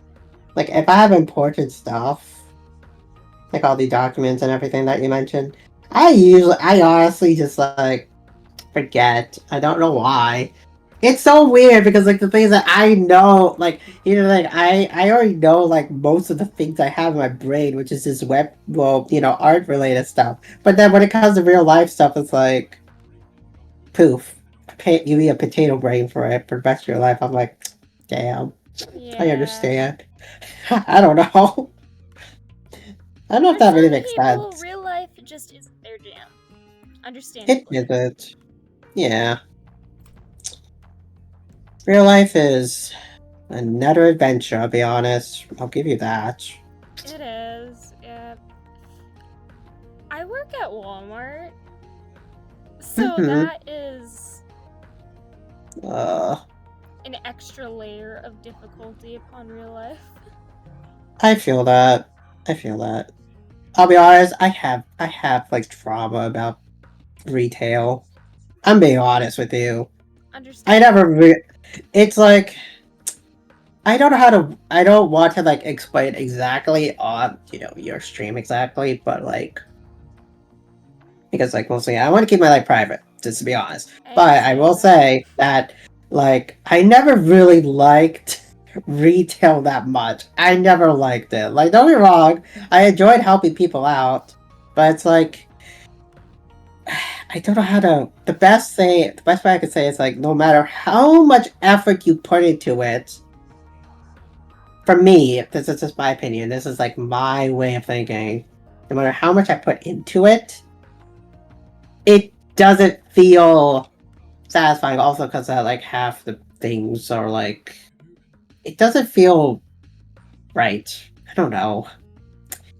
Like, if I have important stuff, like all the documents and everything that you mentioned, I honestly just like forget. I don't know why. It's so weird because like the things that I know, like like I already know like most of the things I have in my brain, which is this art related stuff. But then when it comes to real life stuff, it's like poof, you eat a potato brain for it for the rest of your life. I'm like, damn. Yeah. I understand. I don't know. I don't know if For that really some makes people, sense. real life just isn't their jam. It Understandably. isn't. Yeah. Real life is another adventure, I'll be honest. I'll give you that. It is. Yeah. I work at Walmart, so Mhm. that is Uh, an extra layer of difficulty upon real life. I feel that. I feel that. I'll be honest, I have like trauma about retail. I'm being honest with you. I never it's like I don't know how to I don't want to like explain exactly on, your stream exactly, but like because like mostly I want to keep my life private, just to be honest. But I will say that like I never really liked retail that much. I never liked it. Like don't get me wrong, I enjoyed helping people out, but it's like I don't know how to. The best way I could say is like no matter how much effort you put into it. For me, this is just my opinion. This is like my way of thinking. No matter how much I put into it, it doesn't feel satisfying. Also, because like half the things are like, it doesn't feel right. I don't know.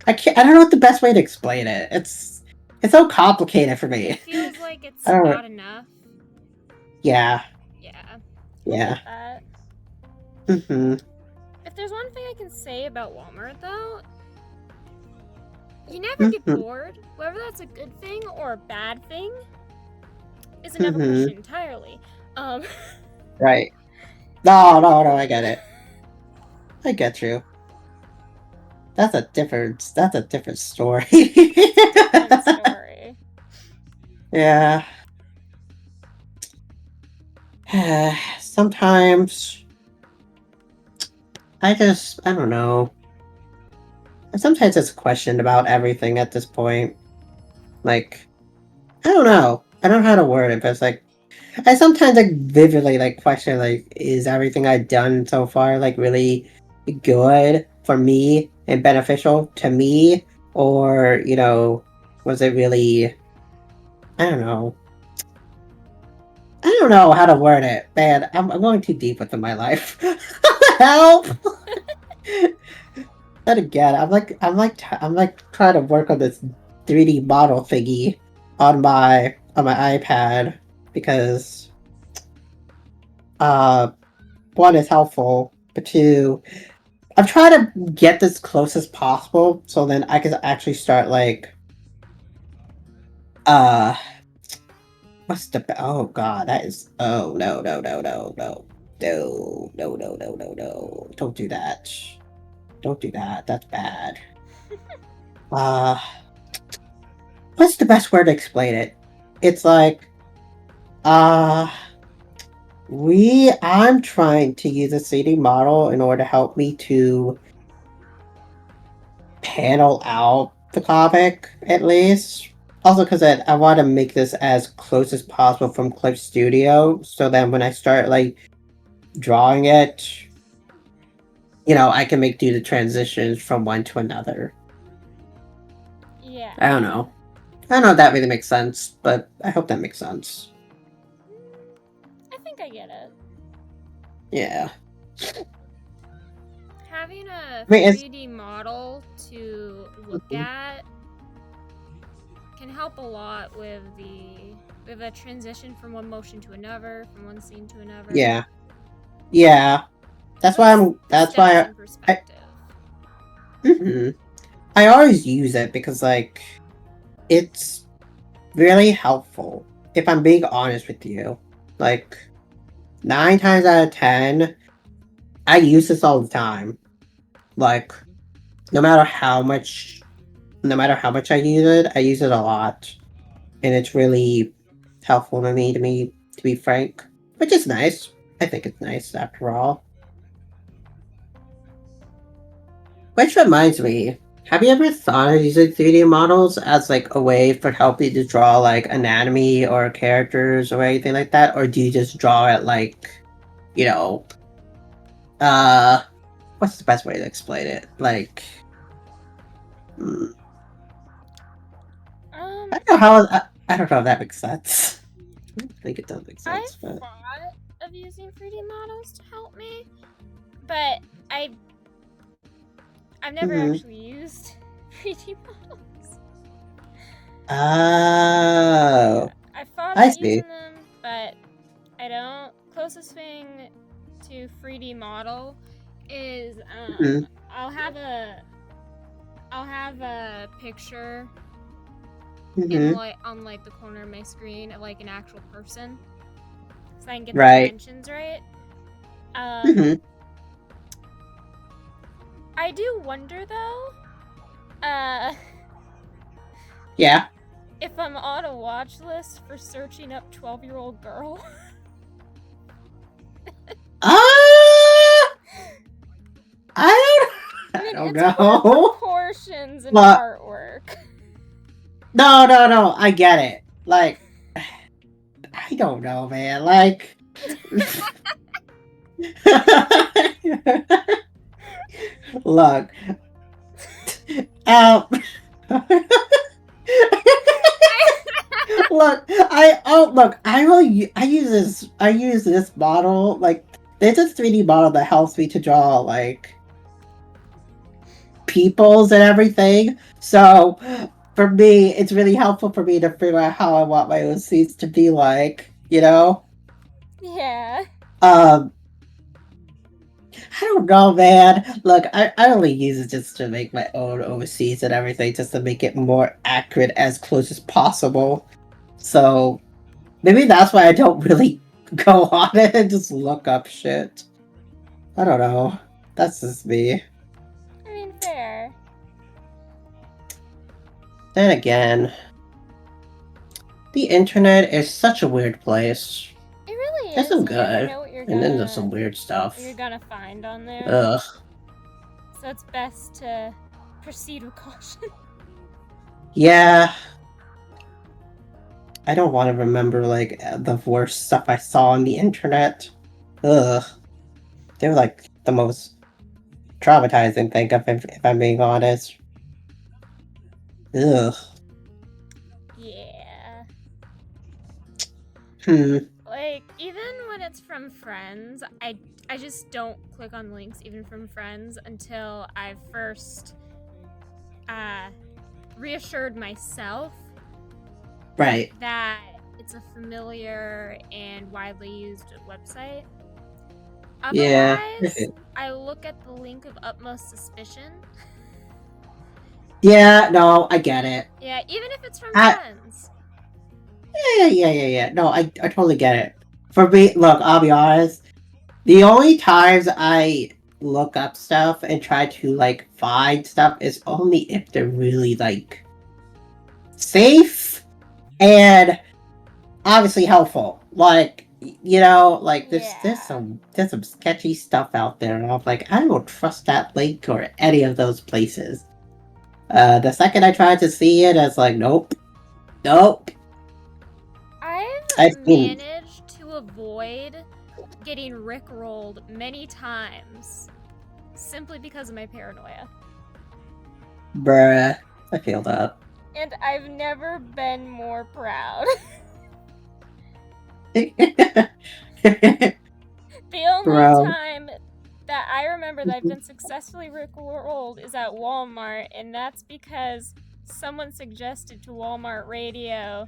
I can't. I don't know what the best way to explain it. It's so complicated for me. It feels like it's I don't know. not enough. Yeah. Yeah. Yeah. Get that. Mm-hmm. If there's one thing I can say about Walmart, though, you never get bored. Whether that's a good thing or a bad thing is another question entirely. Right. No, I get it. I get you. That's a different story. Different story. Yeah. Sometimes I don't know. Sometimes it's a question about everything at this point. Like, I don't know. I don't know how to word it, but it's like I sometimes like vividly like question like is everything I've done so far like really good for me and beneficial to me, or was it really, I don't know. I don't know how to word it, man. I'm going too deep within my life. Help! Then again, I'm like trying to work on this 3D model thingy on my iPad because one is helpful, but two, I'm trying to get this close as possible so then I can actually start like uh what's the oh god that is oh no, don't do that. Don't do that. That's bad. Uh, what's the best word to explain it? It's like, uh, I'm trying to use a 3D model in order to help me to panel out the comic, at least. Also, because I want to make this as close as possible from Clip Studio, so then when I start, like, drawing it, I can do the transitions from one to another. Yeah. I don't know. I don't know if that really makes sense, but I hope that makes sense. I think I get it. Yeah. Having a I mean, 3D model to look at can help a lot with a transition from one motion to another, from one scene to another. Yeah. Yeah. That's why in perspective. I always use it because like it's really helpful. If I'm being honest with you, like 9 times out of 10, I use this all the time. Like no matter how much, I use it a lot, and it's really helpful to me. To be frank, which is nice. I think it's nice after all. Which reminds me, have you ever thought of using 3D models as like a way for helping to draw like anatomy or characters or anything like that? Or do you just draw it like, you know, what's the best way to explain it? Like, mm, I don't know how. I don't know if that makes sense. I don't think it does make I sense, but thought of using 3D models to help me, but I've never actually used 3D models. oh, I thought I of see. using them, but I don't. Closest thing to 3D model is Mhm. I'll have a picture Mhm. on like the corner of my screen of like an actual person, so I can get the Right. dimensions right. Mhm. I do wonder though, Yeah. if I'm on a watch list for searching up 12-year-old girl. I I mean, don't it's for know. proportions and But artwork. no. I get it. Like, I don't know, man. Like, look. Um. Look, I use this model, like there's this 3D model that helps me to draw like peoples and everything. So for me, it's really helpful for me to figure out how I want my OCs to be like, you know? Yeah. Um I don't know, man. Look, I only use it just to make my own OCs and everything, just to make it more accurate as close as possible. So maybe that's why I don't really go on it and just look up shit. I don't know. That's just me. I mean, fair. Then again, the internet is such a weird place. It really There's is. some You never good, know what and then there's some weird stuff. you're gonna find on there. Ugh. So it's best to proceed with caution. Yeah. I don't want to remember, like, the worst stuff I saw on the internet. Ugh. They were, like, the most traumatizing thing, if I'm being honest. Ugh. Yeah. Hmm. Like, even when it's from friends, I just don't click on links even from friends until I've first reassured myself Right. that it's a familiar and widely used website. Yeah. Otherwise, I look at the link of utmost suspicion. Yeah, no, I get it. Yeah, even if it's from I, friends. yeah. No, I totally get it. For me, look, I'll be honest. The only times I look up stuff and try to like find stuff is only if they're really like safe and obviously helpful. Like like there's some sketchy stuff out there, and I'm like, I don't trust that link or any of those places. The second I tried to see it, I was like, nope. I've I've seen, managed to avoid getting rickrolled many times simply because of my paranoia. bruh. I feel that. And I've never been more proud. The only Bro. time that I remember that I've been successfully rickrolled is at Walmart, and that's because someone suggested to Walmart Radio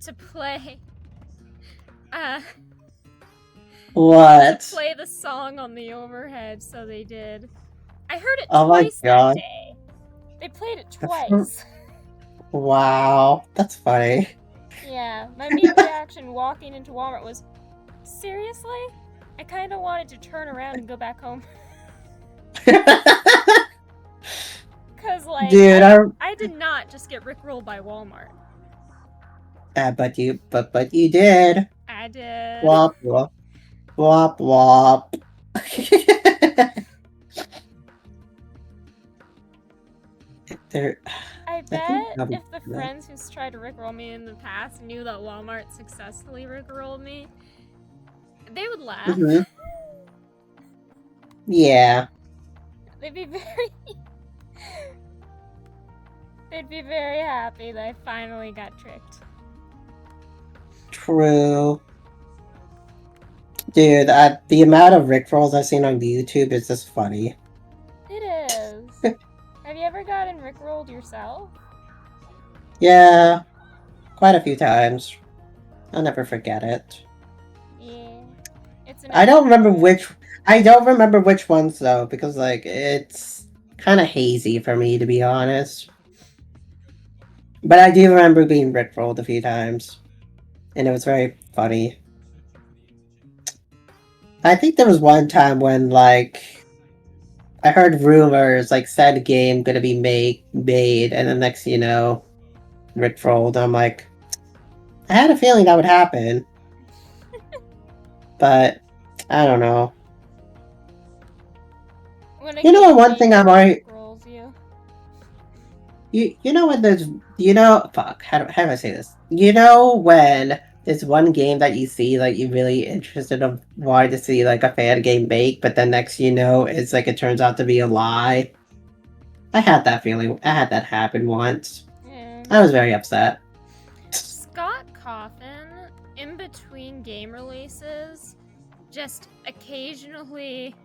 to play What? to play the song on the overhead, so they did. I heard it Oh my twice god. that day. They played it That's twice. Wow, that's funny. Yeah, my immediate reaction walking into Walmart was, seriously? I kind of wanted to turn around and go back home. Cause like, Dude, I did not just get rickrolled by Walmart. but you did. I did. Wop wop wop wop. There, I think bet that'd be if the good. friends who's tried to rickroll me in the past knew that Walmart successfully rickrolled me, they would laugh. Mhm. Yeah. They'd be very they'd be very happy that I finally got tricked. True. Dude, the amount of Rickrolls I've seen on YouTube is just funny. It is. Have you ever gotten rickrolled yourself? Yeah, quite a few times. I'll never forget it. Yeah. It's I don't remember memorable. I don't remember which ones though, because like it's kind of hazy for me to be honest. But I do remember being rickrolled a few times, and it was very funny. I think there was one time when like I heard rumors like said game gonna be made, and the next you know, rickrolled. I'm like, I had a feeling that would happen, but I don't know. When a You know, game one thing I'm maker already rickrolls you. you know when there's fuck how do I say this? You know when there's one game that you see like you're really interested of wanting to see like a fan game make, but then next you know it's like it turns out to be a lie. I had that feeling. I had that happen once. Yeah. I was very upset. Scott Coffin, in between game releases, just occasionally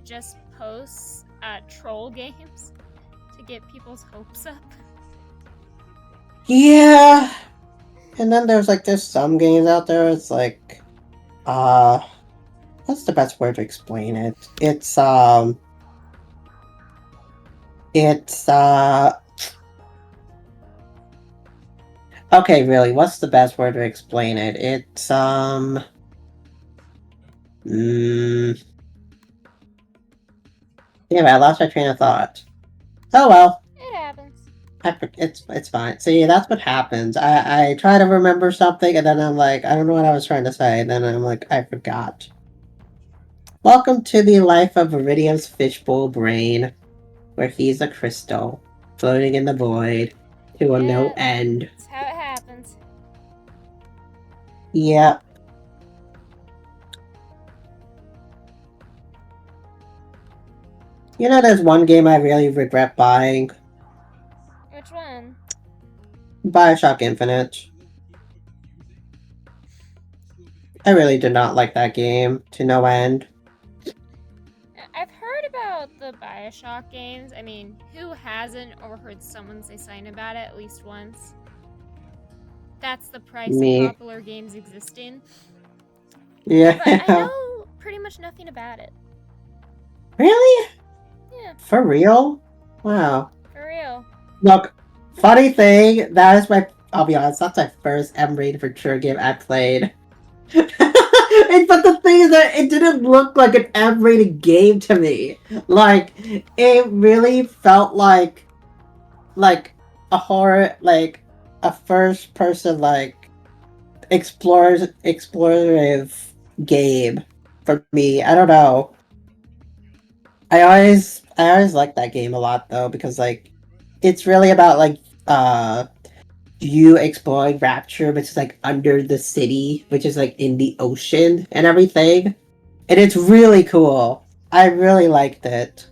just posts troll games to get people's hopes up. Yeah. And then there's some games out there, it's like what's the best word to explain it? It's okay, really, what's the best word to explain it? It's yeah, I lost my train of thought. Oh well. It happens. It's fine. See, that's what happens. I try to remember something and then I'm like, I don't know what I was trying to say, and then I'm like, I forgot. Welcome to the life of Iridium's fishbowl brain, where he's a crystal, floating in the void, to a no end. That's how it happens. Yeah. You know, there's one game I really regret buying. Which one? Bioshock Infinite. I really did not like that game, to no end. I've heard about the Bioshock games. I mean, who hasn't overheard someone say something about it at least once? That's the price Me. of popular games existing. Yeah. But I know pretty much nothing about it. Really? Yeah. For real? Wow. For real. Look, funny thing, I'll be honest, that's my first M-rated mature game I played. But the thing is that it didn't look like an M-rated game to me. Like, it really felt like a horror, like a first-person, like explorative game for me. I don't know. I always liked that game a lot though because like it's really about like you exploring Rapture, which is like under the city, which is like in the ocean and everything. And it's really cool. I really liked it.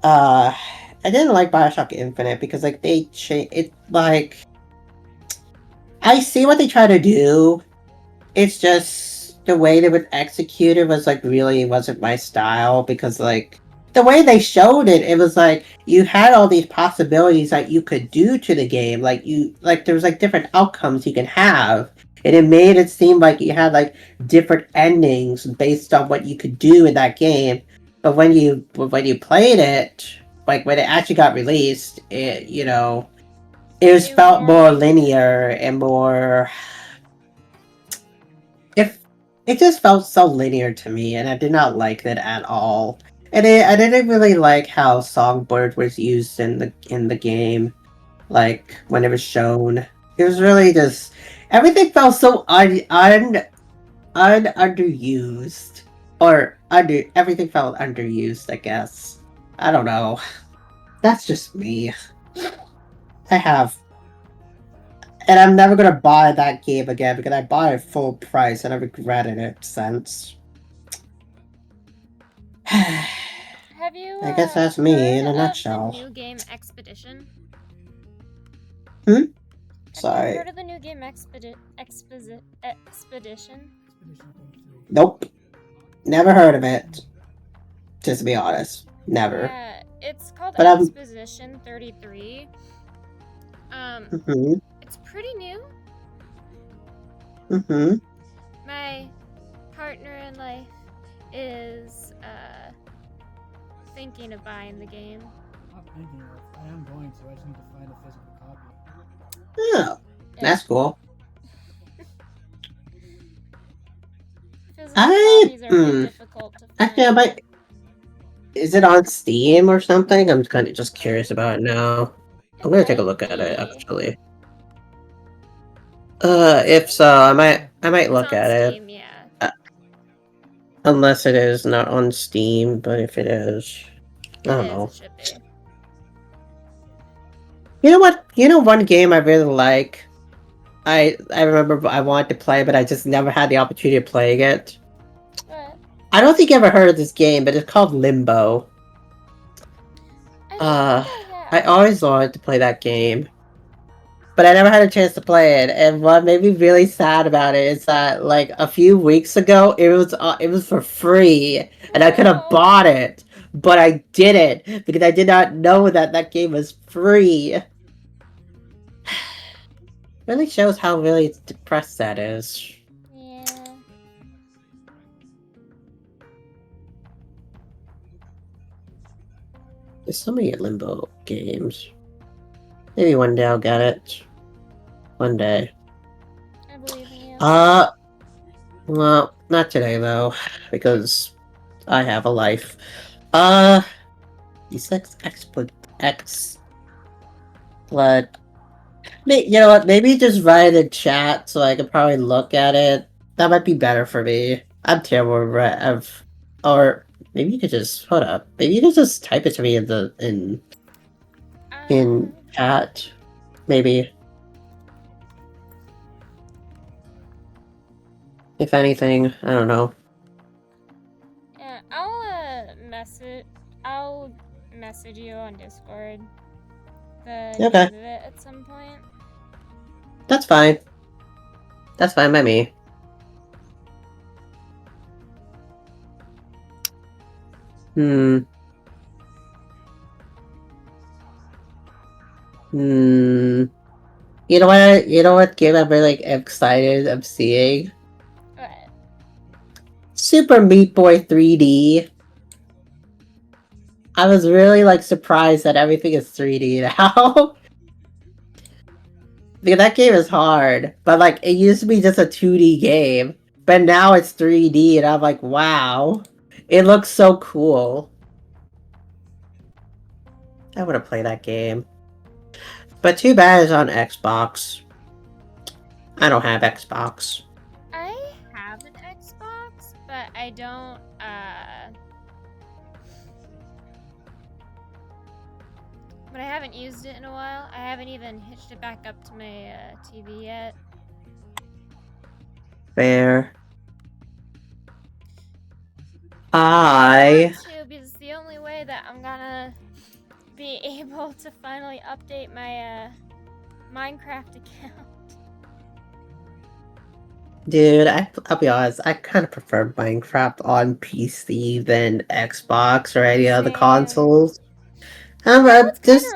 I didn't like Bioshock Infinite because like they it like I see what they try to do. It's just the way they would execute it was like really wasn't my style because like the way they showed it, it was like you had all these possibilities that you could do to the game. Like there was like different outcomes you can have. And it made it seem like you had like different endings based on what you could do in that game. But when you played it, like when it actually got released, it was felt more linear and more if it just felt so linear to me, and I did not like that at all. And I didn't really like how Songbird was used in the game, like when it was shown. It was really just everything felt so underused, or everything felt underused. I guess I don't know. That's just me. I have And I'm never gonna buy that game again because I bought it full price and I regretted it since. Have you I guess that's me in a heard of the nutshell. new game Expedition? Hmm? Have you Sorry. heard of the new game Expedition? Expedition 33. Nope. Never heard of it. Just to be honest. Never. Yeah, it's called But Exposition 33. Mhm. It's pretty new. Mhm. My partner in life is thinking of buying the game. Not thinking of. I am going to. I just need to find a physical copy. Oh, that's cool. Physical copies are a bit Hmm. difficult to find. Actually, I might. Is it on Steam or something? I'm kind of just curious about it now. I'm gonna take a look at it actually. If so, I might look on at Steam, it. yeah. Unless it is not on Steam, but if it is, I don't know. It should be. You know what? You know one game I really like. I remember I wanted to play, but I just never had the opportunity of playing it. What? I don't think you ever heard of this game, but it's called Limbo. I always wanted to play that game, but I never had a chance to play it. And what made me really sad about it is that, like, a few weeks ago, it was for free, and I could have bought it, but I didn't because I did not know that that game was free. Really shows how really depressed that is. Yeah. There's so many Limbo games. Maybe one day I'll get it. One day. I believe in you. Well, not today though, because I have a life. These X blood. You know what? Maybe just write in the chat so I could probably look at it. That might be better for me. I'm terrible at or maybe you could just hold up. Maybe you could just type it to me in chat. Maybe. If anything, I don't know. Yeah, I'll message you on Discord the name of it at some point. That's fine. That's fine by me. You know what? You know what game I'm really excited of seeing? What? Super Meat Boy 3D. I was really surprised that everything is 3D now. Because that game is hard, but it used to be just a 2D game, but now it's 3D, and I'm like, wow, it looks so cool. I want to play that game, but too bad it's on Xbox. I don't have Xbox. I have an Xbox, but I don't, but I haven't used it in a while. I haven't even hitched it back up to my TV yet. Fair. I want to, because it's the only way that I'm gonna be able to finally update my Minecraft account. Dude, I'll be honest, I kind of prefer Minecraft on PC than Xbox or any other consoles. It's kind of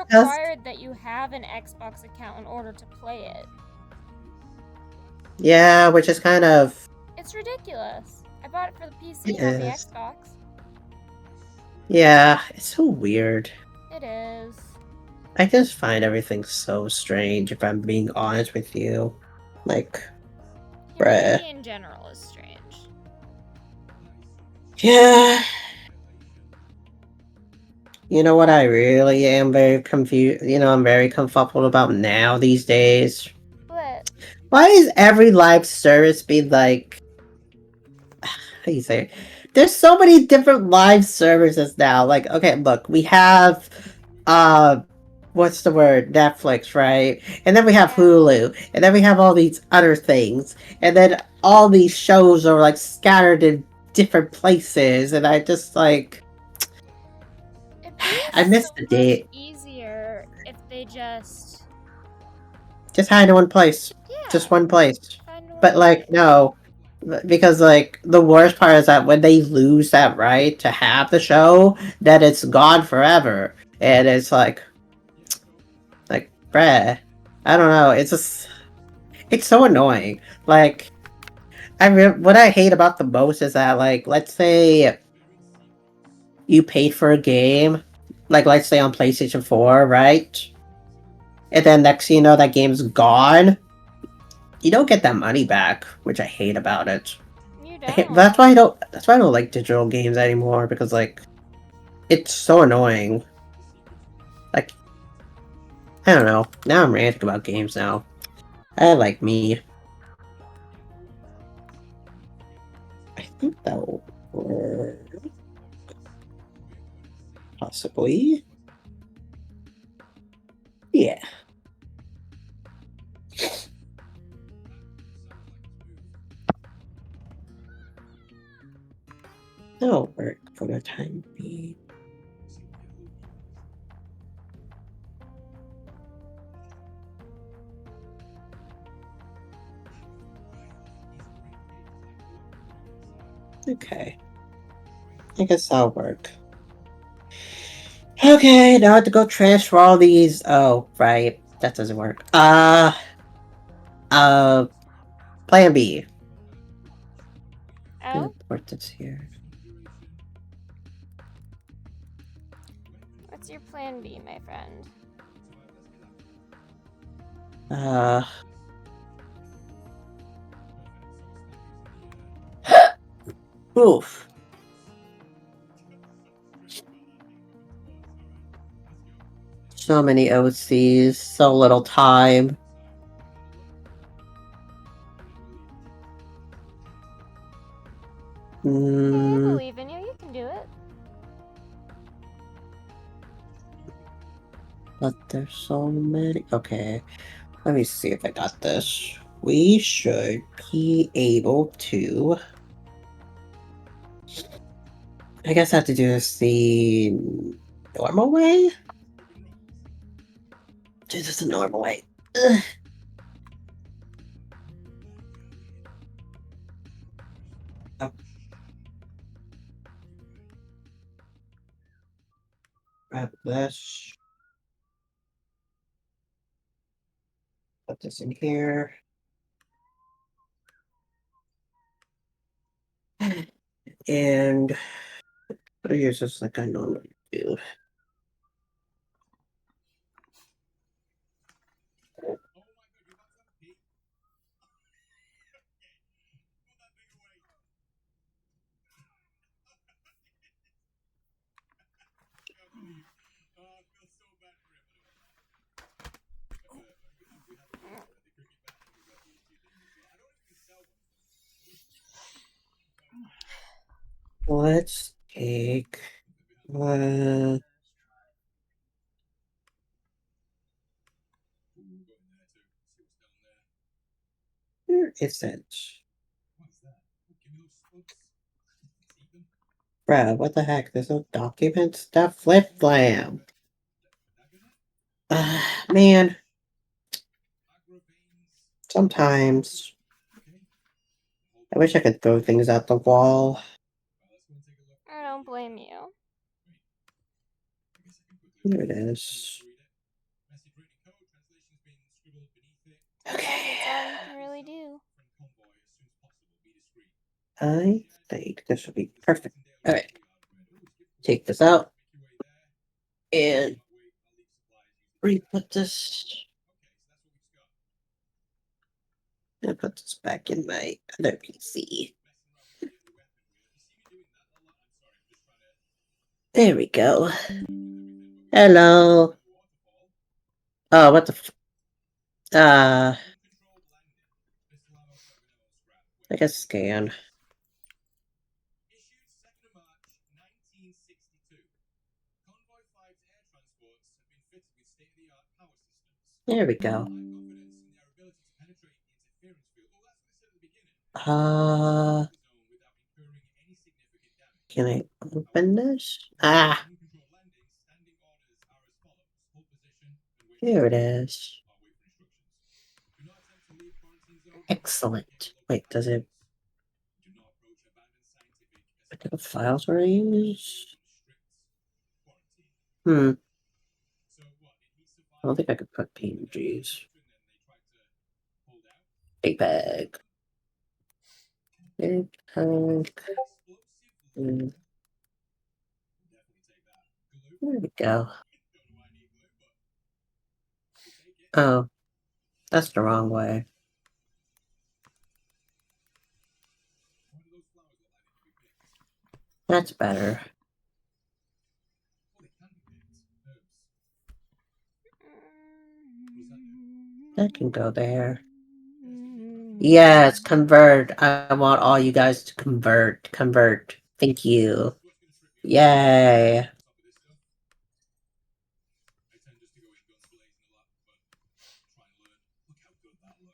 required that you have an Xbox account in order to play it. Yeah, which is kind of... It's ridiculous. I bought it for the PC, not the Xbox. Yeah, it's so weird. It is. I just find everything so strange, if I'm being honest with you. Bruh. Humanity in general is strange. Yeah. You know what I really am very confused, I'm very confuzzled about now these days? What? Why is every live service being how do you say it? There's so many different live services now. Okay, look, we have what's the word? Netflix, right? And then we have Yeah. Hulu, and then we have all these other things, and then all these shows are like scattered in different places, and I just like It'd be I miss so the much day. easier if they just Just hide in one place, just yeah one place. find one But like place. no, because like the worst part is that when they lose that right to have the show, that it's gone forever, and it's like bruh, I don't know. It's just it's so annoying. Like what I hate about the most is that like let's say you paid for a game, like let's say on PlayStation 4, right? And then next thing you know that game's gone. You don't get that money back, which I hate about it. You That's don't. why I don't. That's why I don't like digital games anymore because like it's so annoying. Like I don't know. Now I'm ranting about games now. I like me. I think that will work. Possibly. Yeah. That'll work for the time being. Okay. I guess that'll work. Okay, now I have to go transfer all these. Oh, right. That doesn't work. Uh, Plan B. I'm gonna Oh, put this here. what's your plan B, my friend? Uh, oof. So many OCs, so little time. Hey, I Mm, believe in you. You can do it. but there's so many. Okay, let me see if I got this. We should be able to. I guess I have to do this the normal way? Do this the normal way. Ugh. Oh, grab this. Put this in here. And I'll use this like I normally do. Let's take uh where is it? Bruh, what the heck? There's no documents? That flip flam. Man, sometimes I wish I could throw things at the wall. I don't blame you. Here it is. Okay. That's all you can really do. I think this will be perfect. Alright. Take this out and re-put this and put this back in my other PC. There we go. Hello. Oh, what the I guess scan. There we go. Uh, can I open this? Ah, here it is. Excellent. Wait, does it? What type of files were I use? I don't think I could put PNGs. JPEG. JPEG. There we go. Oh, that's the wrong way. That's better. That can go there. Yes, convert. I want all you guys to convert. Convert. Thank you. Yay.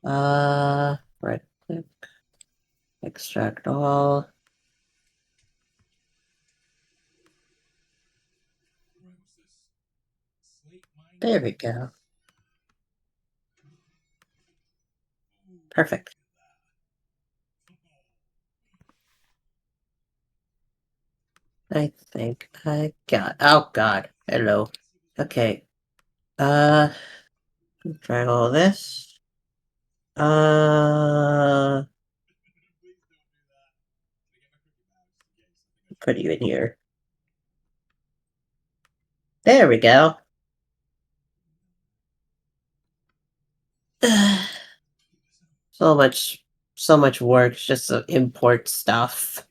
Right click. Extract all. There we go. Perfect. I think I got. Oh God. Hello. Okay. Drag all this. Put you in here. There we go. So much work just to import stuff.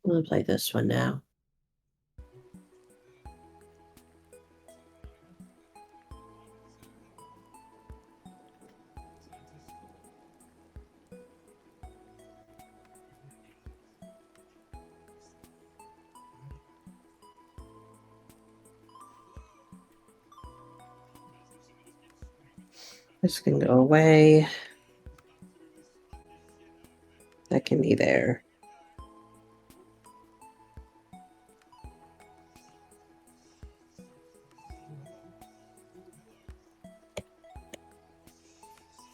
I'm gonna play this one now. This can go away. That can be there.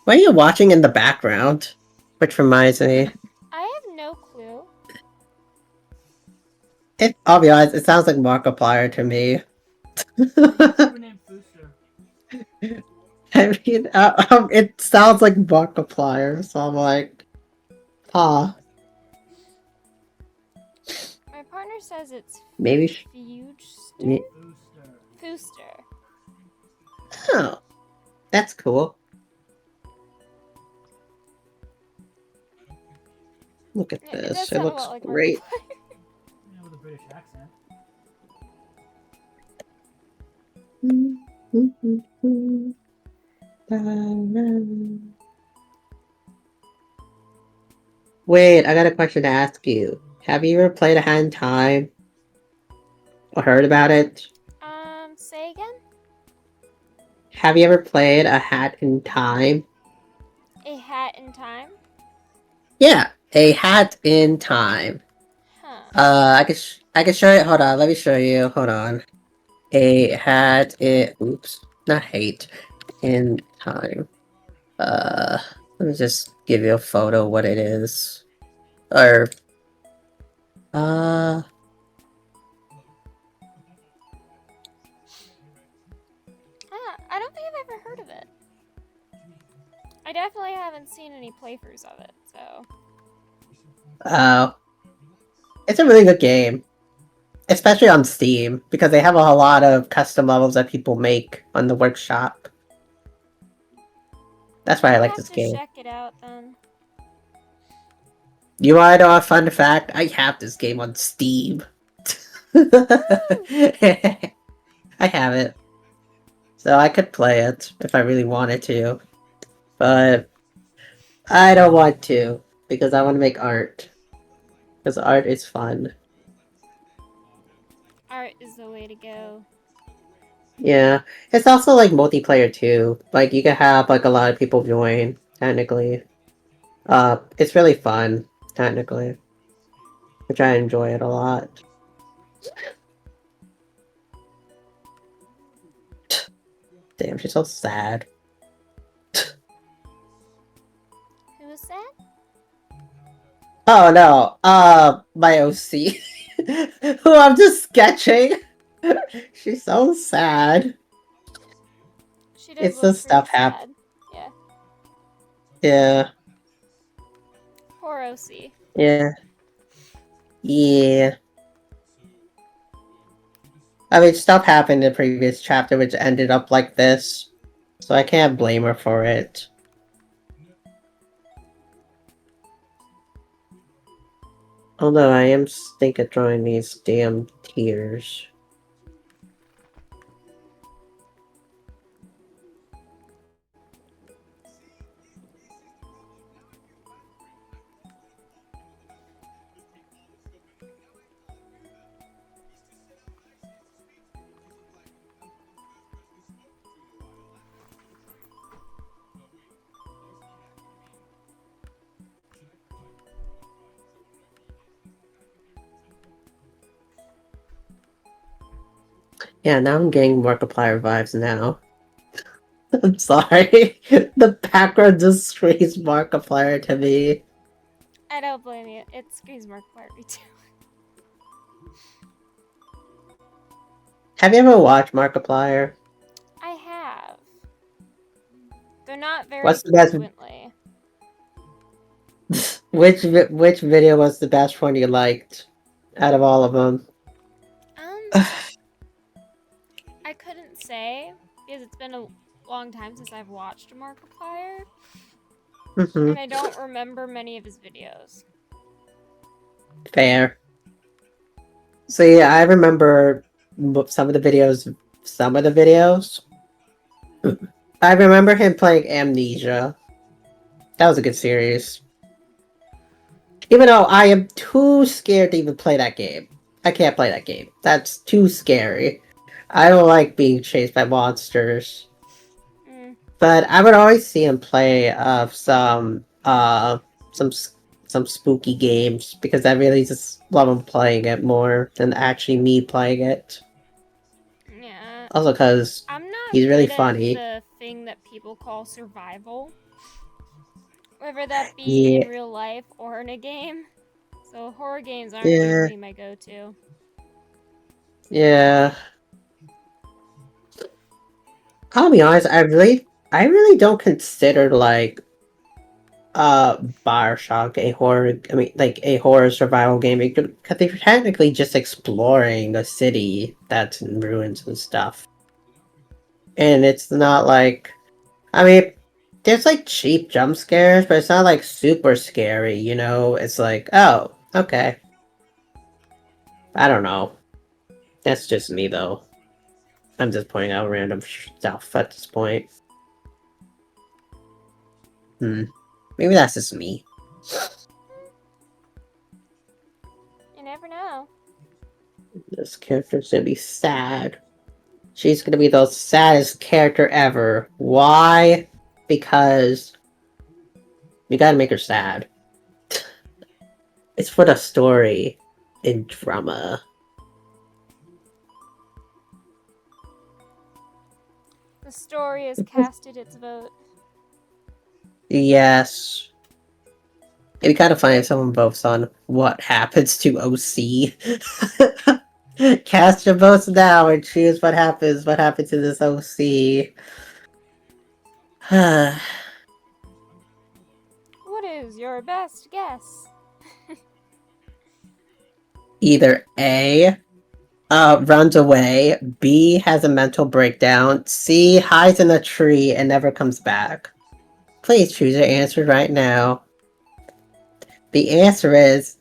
What are you watching in the background? Which reminds me. I have no clue. I'll be honest, it sounds like Markiplier to me. YouTuber named Fooster. I mean, it sounds like Markiplier, so I'm like, huh. My partner says it's Maybe. Fugster? Fooster. Oh, that's cool. Look at It this. does It sound a looks lot like great. Markiplier. Yeah, with a British accent. Wait, I got a question to ask you. Have you ever played A Hat in Time? Or heard about it? Say again? Have you ever played A Hat in Time? A Hat in Time? Yeah, A Hat in Time. Huh. I can show you. Hold on, let me show you. Hold on. A Hat in. Oops, not hate in time. Let me just give you a photo of what it is. Or I don't think I've ever heard of it. I definitely haven't seen any playthroughs of it, so. oh, it's a really good game, especially on Steam because they have a lot of custom levels that people make on the workshop. That's why I I'll like have this to game. check it out then. You want to know a fun fact? I have this game on Steam. I have it. So I could play it if I really wanted to. But I don't want to because I want to make art. Because art is fun. Art is the way to go. Yeah, it's also like multiplayer too. Like you can have like a lot of people join. Technically, it's really fun. Technically, which I enjoy it a lot. Damn, she's so sad. Who was that? Oh no, my OC, who I'm just sketching. She's so sad. She does It's the look pretty stuff happen. sad. Yeah. Yeah, Poor OC. yeah, yeah. I mean, stuff happened in the previous chapter which ended up like this, so I can't blame her for it. Although I am thinking of drawing these damn tears. Yeah, now I'm getting Markiplier vibes now. I'm sorry. The background just screams Markiplier to me. I don't blame you. It screams Markiplier me too. Have you ever watched Markiplier? I have. Though not very What's the best? frequently. Which video was the best one you liked out of all of them? I couldn't say because it's been a long time since I've watched a Markiplier, and I don't remember many of his videos. Fair. So yeah, I remember some of the videos. Some of the videos. I remember him playing Amnesia. That was a good series. Even though I am too scared to even play that game. I can't play that game. That's too scary. I don't like being chased by monsters. But I would always see him play some spooky games because I really just love him playing it more than actually me playing it. Yeah. Also because I'm not he's really good at funny. the thing that people call survival. Whether that be in Yeah. real life or in a game. So horror games aren't Yeah. usually my go-to. Yeah. I'll be honest, I really don't consider like Bioshock a horror, I mean like a horror survival game because they're technically just exploring a city that's in ruins and stuff. And it's not like, I mean, there's like cheap jump scares, but it's not like super scary, you know? It's like, oh, okay. I don't know. That's just me though. I'm just pointing out random stuff at this point. Maybe that's just me. You never know. This character's gonna be sad. She's gonna be the saddest character ever. Why? Because we gotta make her sad. It's for the story and drama. The story has casted its vote. Yes. It'd be kind of funny if someone votes on what happens to OC. Cast your votes now and choose what happens. What happened to this OC? What is your best guess? Either A, runs away, B, has a mental breakdown, C, hides in a tree and never comes back. Please choose your answer right now. The answer is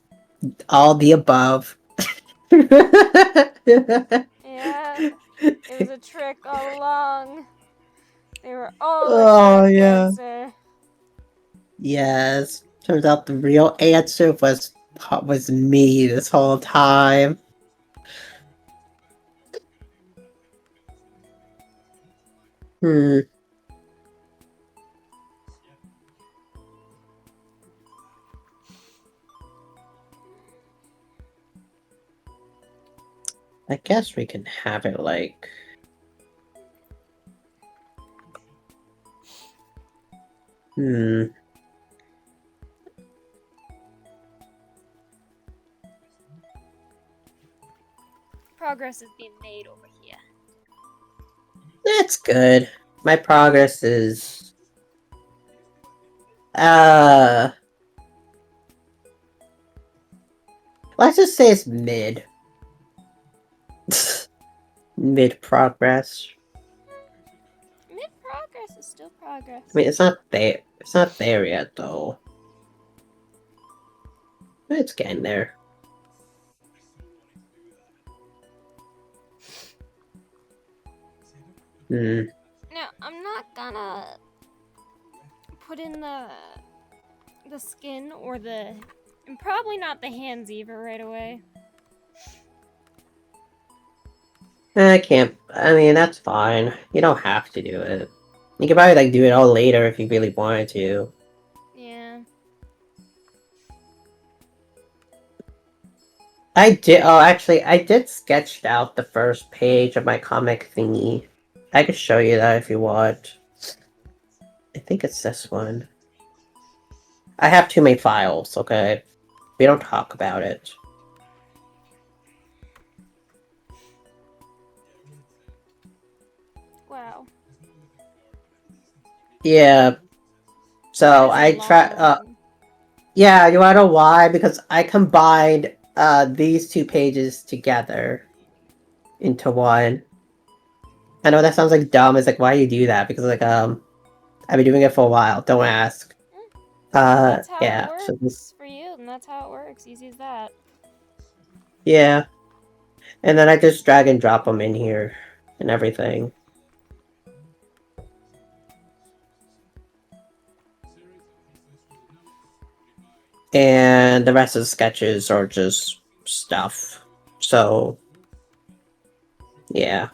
all the above. Yeah, it was a trick all along. They were all the correct answer. Yes. Turns out the real answer was me this whole time. Hmm. I guess we can have it like. Hmm. Progress is being made over here. That's good. My progress is. Let's just say it's mid. Mid progress. Mid progress is still progress. I mean, it's not there. It's not there yet, though. It's getting there. Hmm. Now, I'm not gonna put in the skin or the, and probably not the hands either right away. I can't. I mean, that's fine. You don't have to do it. You could probably like do it all later if you really wanted to. Yeah. I did. Oh, actually, I did sketch out the first page of my comic thingy. I could show you that if you want. I think it's this one. I have too many files. Okay, we don't talk about it. Wow. Yeah. So That is a I try. long. Yeah, you wanna know why? Because I combined these two pages together into one. I know that sounds like dumb. It's like, why do you do that? Because like I've been doing it for a while. Don't ask. That's how Yeah. it So this, works for you, and that's how it works. Easy as that. yeah, and then I just drag and drop them in here and everything. And the rest of the sketches are just stuff. So yeah.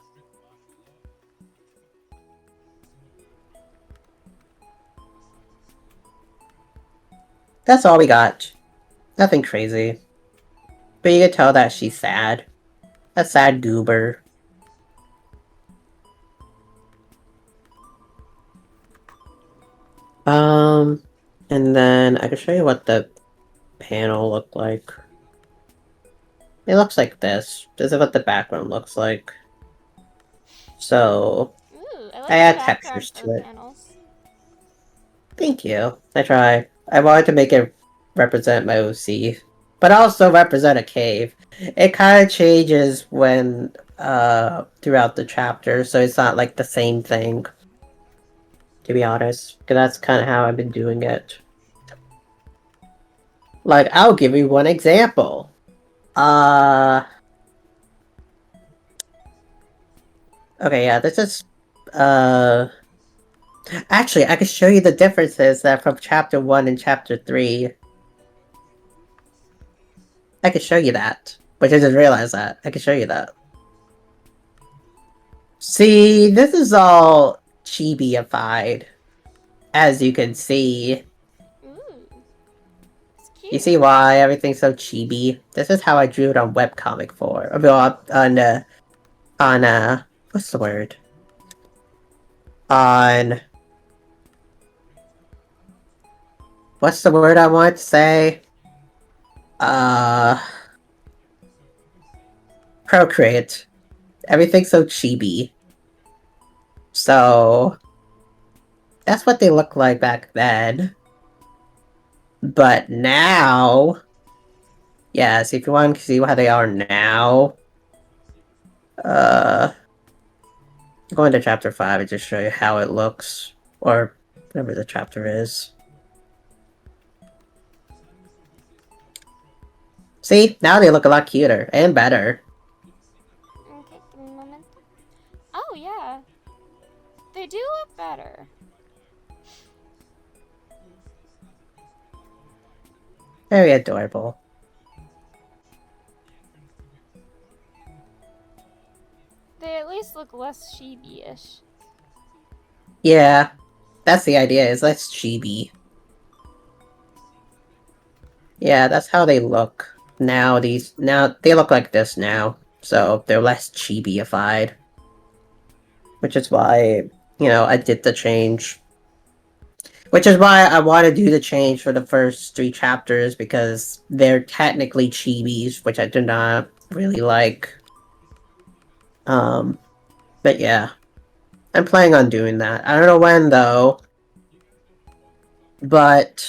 That's all we got. Nothing crazy. But you can tell that she's sad. A sad goober. And then I can show you what the panel looked like. It looks like this. This is what the background looks like. So Ooh, I I like the add background textures for to the it. panels. Thank you. I try. I wanted to make it represent my OC, but also represent a cave. It kind of changes when throughout the chapter, so it's not like the same thing. To be honest, because that's kind of how I've been doing it. Like, I'll give you one example. Okay, yeah, this is actually, I can show you the differences that from chapter 1 and chapter 3. I can show you that. But I just realized that. I can show you that. See, this is all chibi-ified. As you can see. Ooh, it's cute. You see why everything's so chibi? This is how I drew it on webcomic for. Well, on what's the word? On what's the word I want to say? Procreate. Everything's so chibi. So that's what they look like back then. But now, yes, if you want to see how they are now, go into chapter 5 and just show you how it looks, or whatever the chapter is. See, now they look a lot cuter and better. Okay, give me a moment. Oh yeah, they do look better. Very adorable. They at least look less chibi-ish. Yeah, that's the idea, is less chibi. Yeah, that's how they look. Now they look like this now. So they're less chibi-ified. Which is why, I did the change. Which is why I want to do the change for the first 3 chapters, because they're technically chibis, which I do not really like. But yeah. I'm planning on doing that. I don't know when, though. But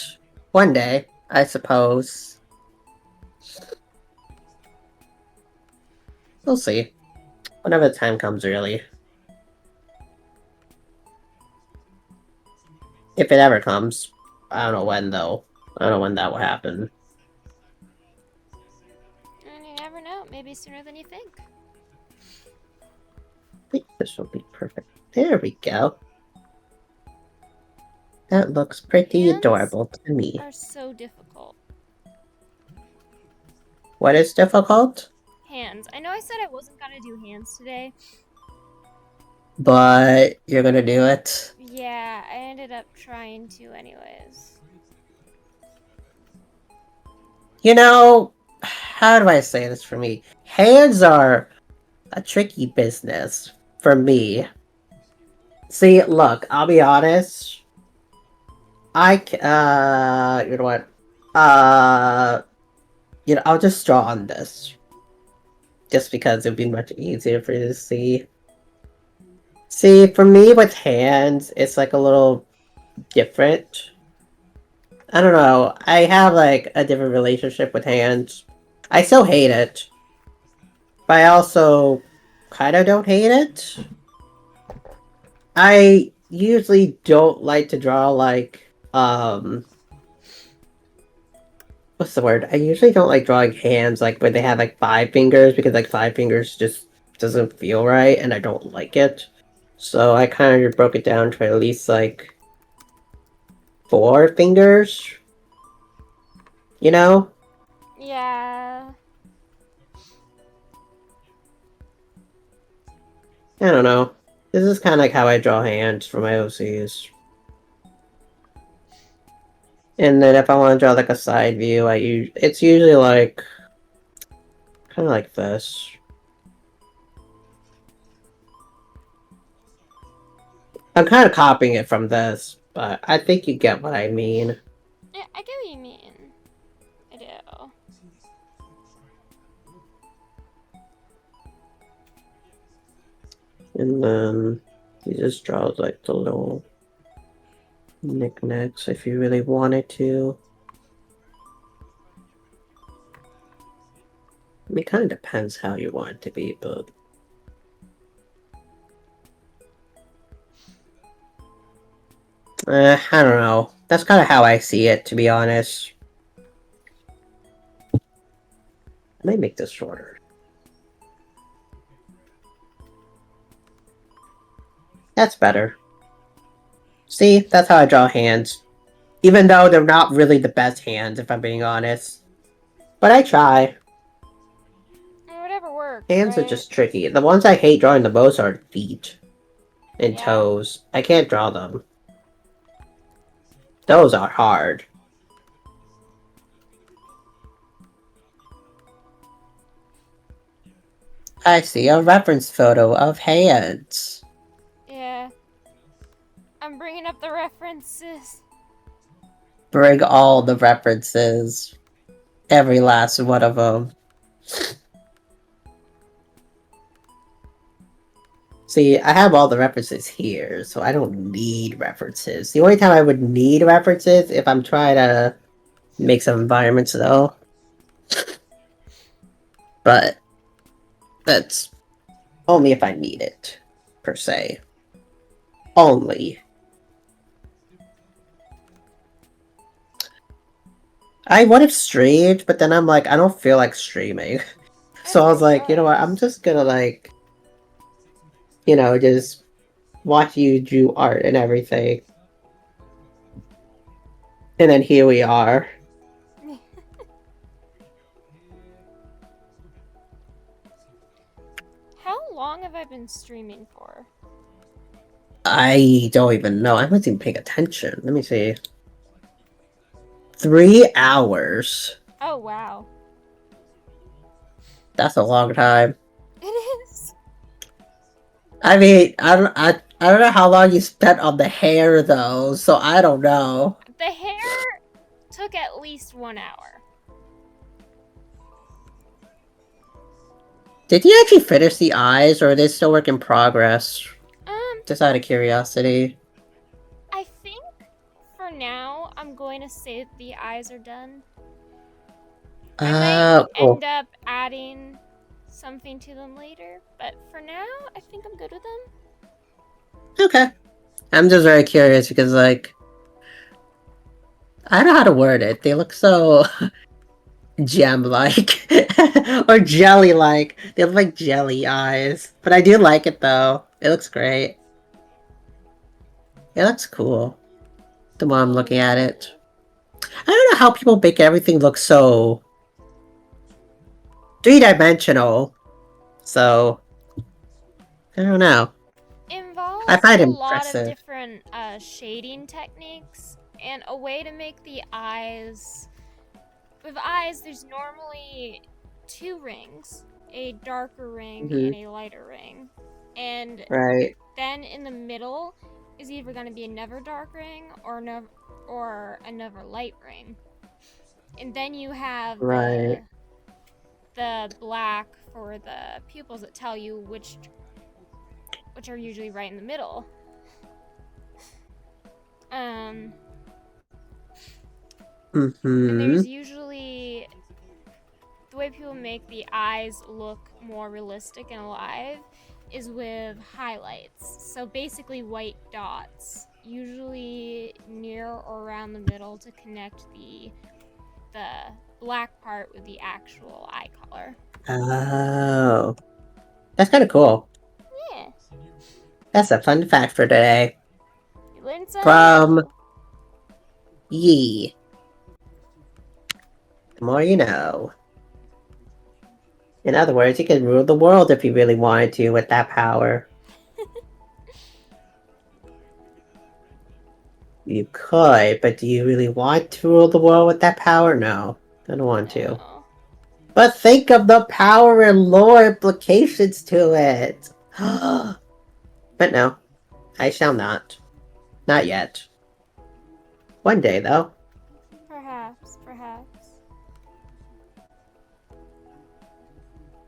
one day, I suppose. We'll see. Whenever the time comes, really. If it ever comes. I don't know when, though. I don't know when that will happen. And you never know, maybe sooner than you think. I think this will be perfect. There we go. That looks pretty Hands adorable to me. are so difficult. What is difficult? Hands. I know I said I wasn't gonna do hands today. But you're gonna do it? Yeah, I ended up trying to anyways. How do I say this for me? Hands are a tricky business for me. See, look, I'll be honest. You know what? I'll just draw on this. Just because it'd be much easier for you to see. See, for me with hands, it's like a little different. I don't know. I have like a different relationship with hands. I still hate it. But I also kind of don't hate it. I usually don't like to draw like, what's the word? I usually don't like drawing hands like where they have like 5 fingers, because like 5 fingers just doesn't feel right and I don't like it. So I kind of broke it down to at least like 4 fingers. You know? Yeah. I don't know. This is kind of like how I draw hands for my OCs. And then if I want to draw like a side view, it's usually like kind of like this. I'm kind of copying it from this, but I think you get what I mean. Yeah, I get what you mean. I do. And then he just draws like the little knickknacks if you really wanted to. I mean, it kind of depends how you want it to be, but I don't know. That's kind of how I see it, to be honest. I might make this shorter. That's better. See, that's how I draw hands. Even though they're not really the best hands, if I'm being honest. But I try. Whatever works, Hands are right? just tricky. The ones I hate drawing the most are feet and Yeah. toes. I can't draw them. Those are hard. I see a reference photo of hands. Yeah. I'm bringing up the references. Bring all the references. Every last one of them. See, I have all the references here, so I don't need references. The only time I would need references if I'm trying to make some environments, though. But that's only if I need it, per se. Only. I would have streamed, but then I'm like, I don't feel like streaming. So That's I your was like, you know what, I'm choice. just gonna like, just watch you do art and everything. And then here we are. How long have I been streaming for? I don't even know. I wasn't even paying attention. Let me see. 3 hours. Oh wow. That's a long time. It is. I mean, I don't know how long you spent on the hair though, so I don't know. The hair took at least 1 hour. Did you actually finish the eyes, or are they still work in progress? Just out of curiosity. I think for now I'm going to say the eyes are done. I might Cool. end up adding something to them later, but for now I think I'm good with them. Okay. I'm just very curious because, like, I don't know how to word it. They look so gem-like. Or jelly-like. They look like jelly eyes. But I do like it, though. It looks great. It looks cool. The more I'm looking at it. I don't know how people make everything look so three-dimensional. So, I don't know. Involves I find a it lot of impressive. different shading techniques and a way to make the eyes. With eyes, there's normally 2 rings, a darker ring and a lighter ring, and Right. then in the middle is either going to be another dark ring or another light ring, and then you have Right. the black for the pupils that tell you which are usually right in the middle. And there's usually the way people make the eyes look more realistic and alive is with highlights. So basically white dots, usually near or around the middle to connect the black part with the actual eye color. Oh. That's kind of cool. Yeah. That's a fun fact for today. You learned something From new. Yee. The more you know. In other words, you could rule the world if you really wanted to with that power. You could, but do you really want to rule the world with that power? No, I don't want to. No. But think of the power and lore implications to it. But no, I shall not. Not yet. One day, though. Perhaps.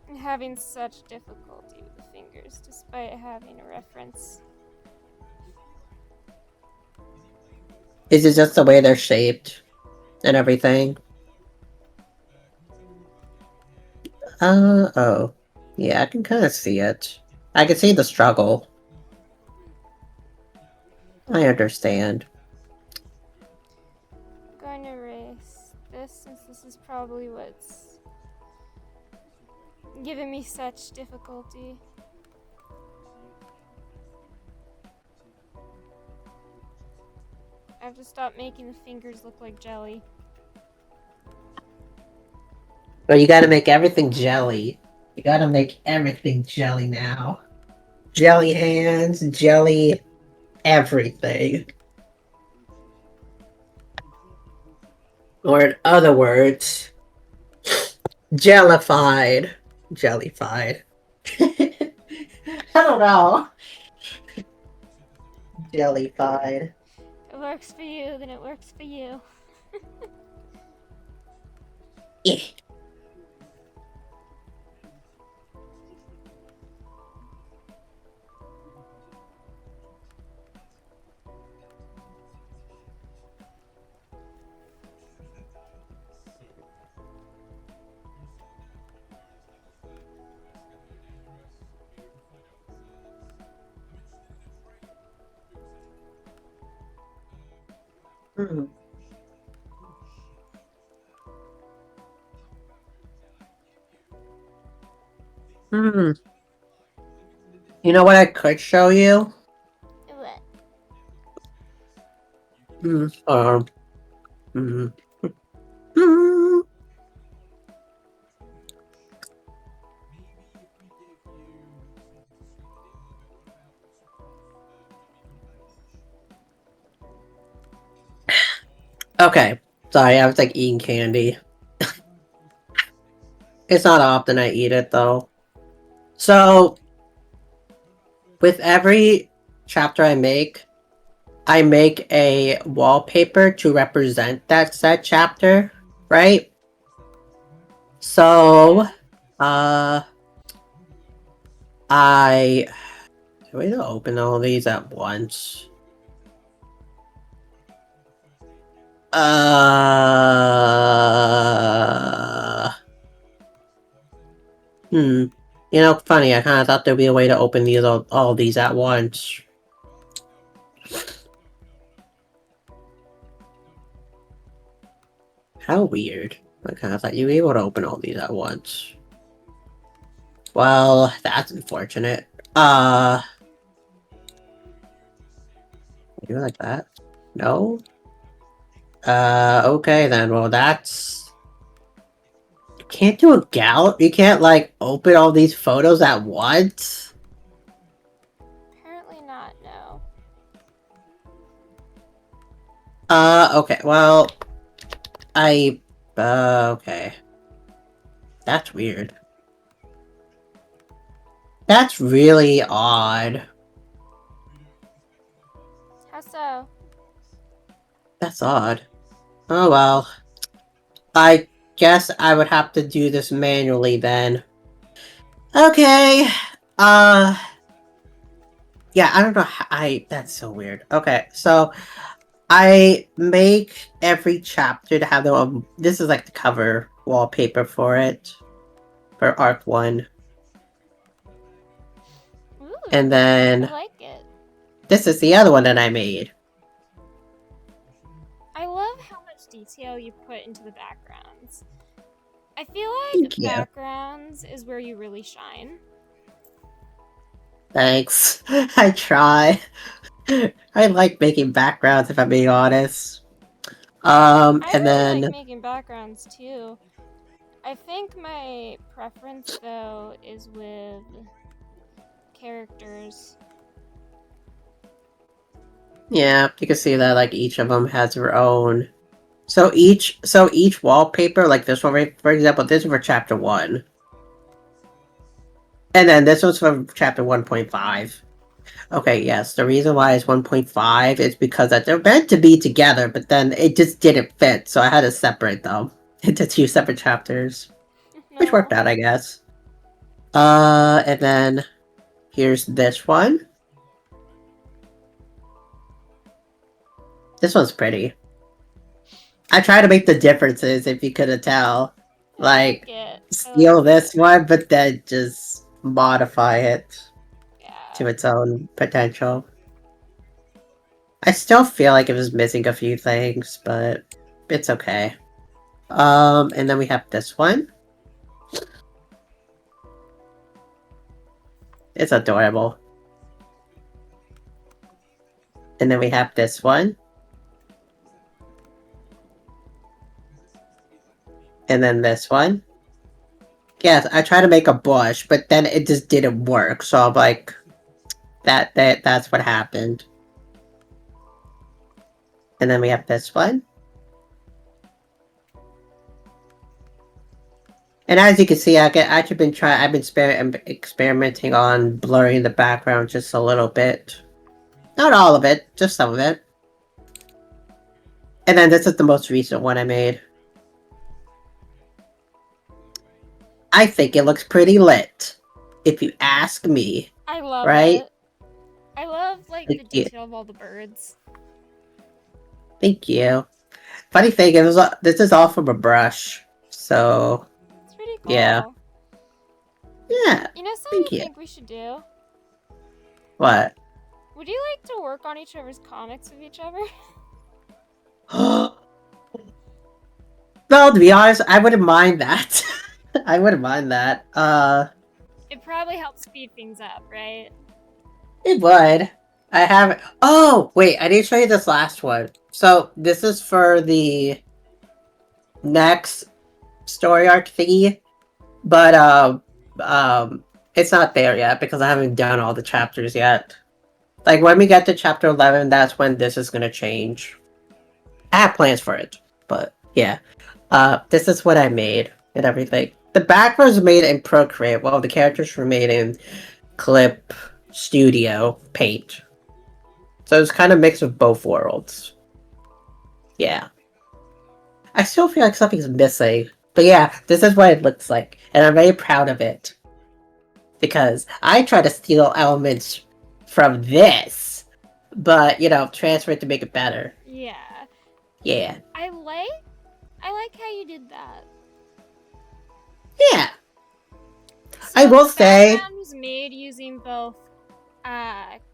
I'm having such difficulty with the fingers despite having a reference. Is it just the way they're shaped and everything? Oh. Yeah, I can kind of see it. I can see the struggle. I understand. I'm going to erase this since this is probably what's giving me such difficulty. I have to stop making the fingers look like jelly. But you gotta make everything jelly. You gotta make everything jelly now. Jelly hands, jelly everything. Or in other words, jellified. Jellified. I don't know. Jellified. If it works for you, then it works for you. Eh. Hmm. Hmm. You know what I could show you? What? Hmm. Hmm. Okay. Sorry, I was like eating candy. It's not often I eat it though. So, with every chapter I make a wallpaper to represent that said chapter, right? So, I way to open all these at once. You know, funny, I kind of thought there'd be a way to open these all these at once. How weird. I kind of thought you'd be able to open all these at once. Well, that's unfortunate. You like that? No? Okay then. Well, that's... You can't do a You can't, like, open all these photos at once? Apparently not, no. Okay, well... okay. That's weird. That's really odd. How so? That's odd. Oh well. I guess I would have to do this manually then. Okay. Yeah, I don't know how that's so weird. Okay, so I make every chapter to have the this is like the cover wallpaper for it. For Arc 1. Ooh, And then I like it. this is the other one that I made. I love how much detail you put into the backgrounds. I feel like Thank you. backgrounds is where you really shine. Thanks. I try. I like making backgrounds if I'm being honest. I And really then like making backgrounds too. I think my preference though is with characters. yeah, you can see that like each of them has their own. So each wallpaper, like this one, right, for example, this is for chapter 1. And then this one's for chapter 1.5. Okay, yes, the reason why it's 1.5 is because that they're meant to be together, but then it just didn't fit, so I had to separate them into 2 separate chapters. Which worked No. out, I guess. And then here's this one. This one's pretty. I try to make the differences, if you couldn't tell. Like, it. steal this one, but then just modify it to Yeah. its own potential. I still feel like it was missing a few things, but it's okay. And then we have this one. It's adorable. And then we have this one. And then this one. Yes, I tried to make a bush, but then it just didn't work. So I'm like, that's what happened. And then we have this one. And as you can see, I've been experimenting on blurring the background just a little bit. Not all of it, just some of it. And then this is the most recent one I made. I think it looks pretty lit, if you ask me. I love right? it. I love like Thank the you. detail of all the birds. Thank you. Funny thing, this is all from a brush, so It's pretty cool. yeah. Yeah, You know something thank I you. think we should do? What? Would you like to work on each other's comics with each other? Well, to be honest, I wouldn't mind that. I wouldn't mind that. It probably helps speed things up, right? It would. I haven't. Oh, wait, I need to show you this last one. So, this is for the next story arc thingy, but, it's not there yet because I haven't done all the chapters yet. Like, when we get to chapter 11, that's when this is gonna change. I have plans for it, but yeah. This is what I made and everything. The backgrounds were made in Procreate, while the characters were made in Clip Studio Paint. So it's kind of mixed with both worlds. Yeah. I still feel like something's missing. But yeah, this is what it looks like. And I'm very proud of it. Because I try to steal elements from this. But, transfer it to make it better. Yeah. Yeah. I like how you did that. Yeah. So I will the say... background was made using both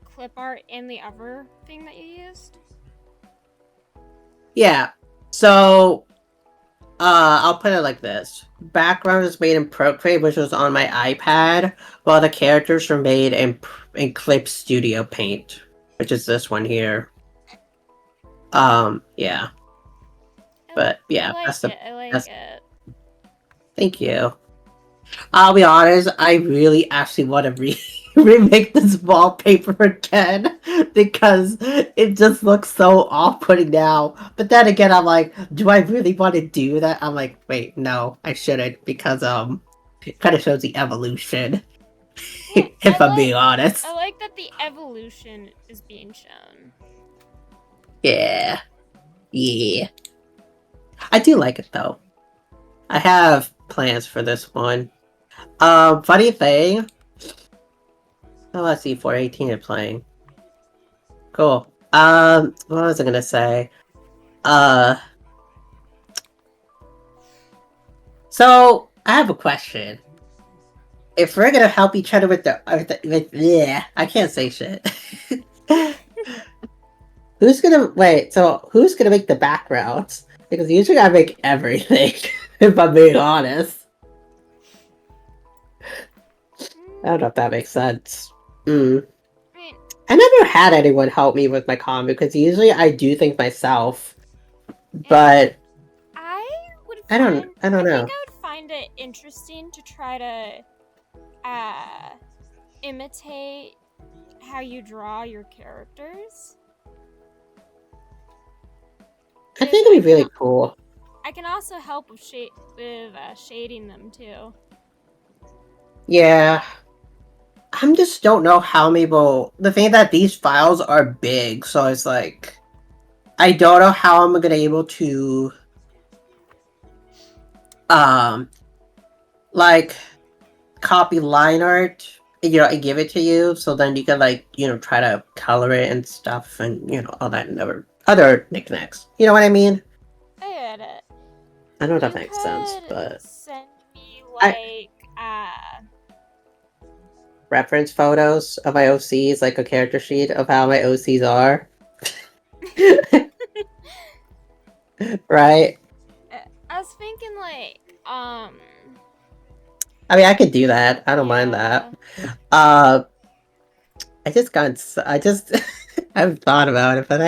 clip art and the other thing that you used? Yeah. So... I'll put it like this. Background is made in Procreate, which was on my iPad, while the characters were made in Clip Studio Paint, which is this one here. Yeah. But yeah, I like it. Thank you. I'll be honest, I really actually want to remake this wallpaper again because it just looks so off-putting now. But then again, I'm like, do I really want to do that? I'm like, wait, no, I shouldn't because it kind of shows the evolution. Yeah, if I'm being honest. I like that the evolution is being shown. Yeah. Yeah. I do like it though. I have plans for this one. Funny thing. Oh, let's see, 418 are playing. Cool. What was I gonna say? So I have a question. If we're gonna help each other with yeah, I can't say shit. Who's gonna make the backgrounds? Because usually I make everything, if I'm being honest. I don't know if that makes sense. I never had anyone help me with my comic because usually I do things myself. But I don't know. I think I would find it interesting to try to imitate how you draw your characters. I think it'd be really cool. I can also help with shading them too. Yeah. I just don't know how many will... The thing that these files are big, so it's like... I don't know how I'm gonna be able to... like... copy line art, and give it to you, so then you can, try to color it and stuff, and, all that and other knickknacks. You know what I mean? I get it. I know that makes sense, but... Send me, reference photos of my OCs, like a character sheet of how my OCs are. Right? I was thinking, I mean, I could do that. I don't mind that. I haven't thought about it, but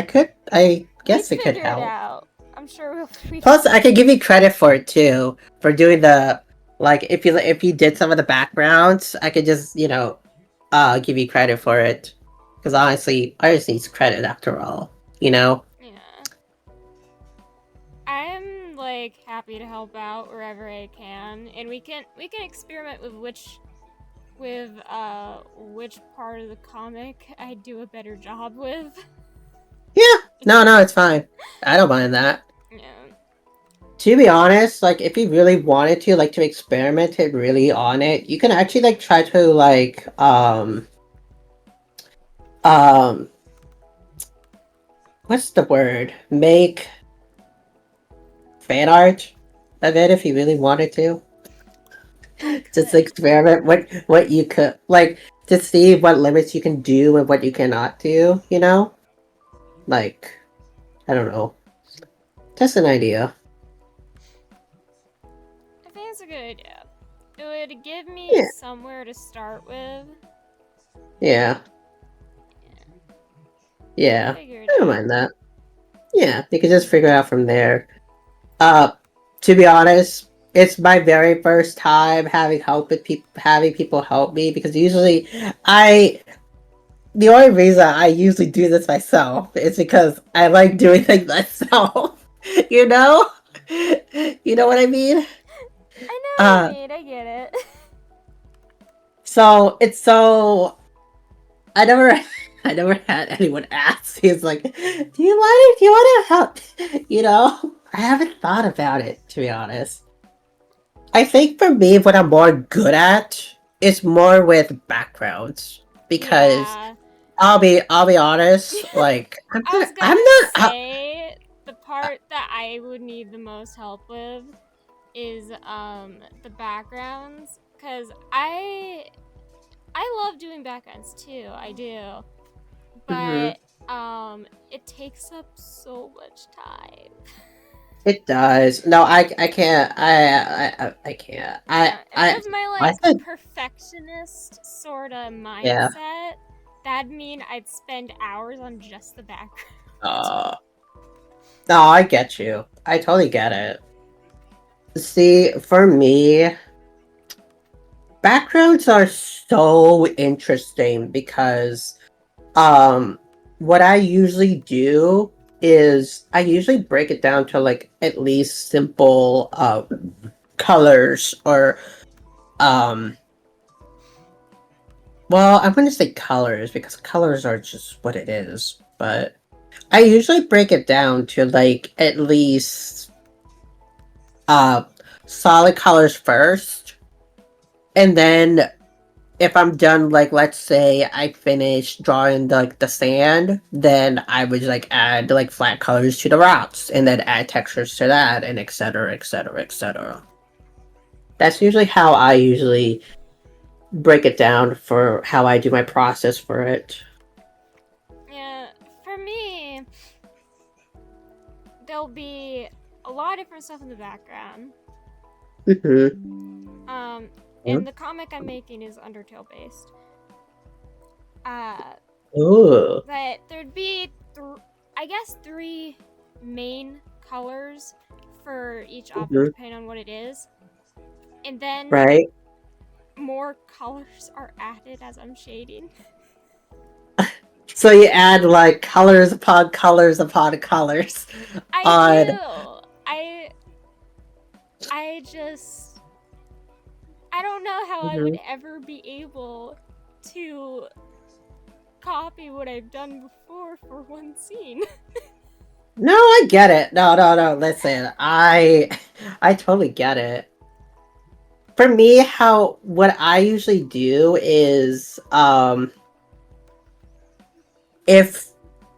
I guess it could help. Out. I'm sure we'll Plus, I could give you credit for it, too. For doing the... if you did some of the backgrounds, I could just, give you credit for it. Because honestly, I just need credit after all, Yeah. I'm, happy to help out wherever I can. And we can experiment with which part of the comic I do a better job with. Yeah. No, it's fine. I don't mind that. Yeah. To be honest, if you really wanted to, to experiment it really on it, you can actually, try to, what's the word? Make fan art of it if you really wanted to. Just experiment what you could, to see what limits you can do and what you cannot do, I don't know. Just an idea. I think it's a good idea. It would give me somewhere to start with. Yeah. Yeah. I don't mind that. Yeah, you can just figure it out from there. To be honest, it's my very first time having people help me, because usually the only reason I usually do this myself is because I like doing things myself. You know? You know what I mean? I know what Uh you mean. I get it. so it's so I never I never had anyone ask. He's like, do you want to help? You know? I haven't thought about it, to be honest. I think for me, what I'm more good at is more with backgrounds because Yeah. I'll be honest, like I was I'm gonna not say the part that I would need the most help with is the backgrounds, cuz I love doing backgrounds too. I do. Mhm. But it takes up so much time. It does. No, I can't. I can't. With my I like said perfectionist sort of yeah. mindset, that'd mean I'd spend hours on just the background. Uh, no, I get you. I totally get it. See, for me, backgrounds are so interesting because what I usually do is I usually break it down to like at least simple colors or um well, I'm gonna say colors because colors are just what it is, but I usually break it down to like at least uh solid colors first, and then if I'm done, like let's say I finish drawing the sand, then I would like add like flat colors to the rocks, and then add textures to that, and etc. etc. etc. That's usually how I usually break it down for how I do my process for it. Yeah, for me, there'll be a lot of different stuff in the background. Mm-hmm. And the comic I'm making is Undertale based. Uh, Ooh. but there'd be, I guess, three main colors for each object, Mm-hmm. depending on what it is. And then Right. more colors are added as I'm shading. So you add like colors upon colors upon colors I on. do. I just I don't know how I would Mhm. ever be able to copy what I've done before for one scene. No, I get it. No, no, no. Listen, I totally get it. For me, how what I usually do is, if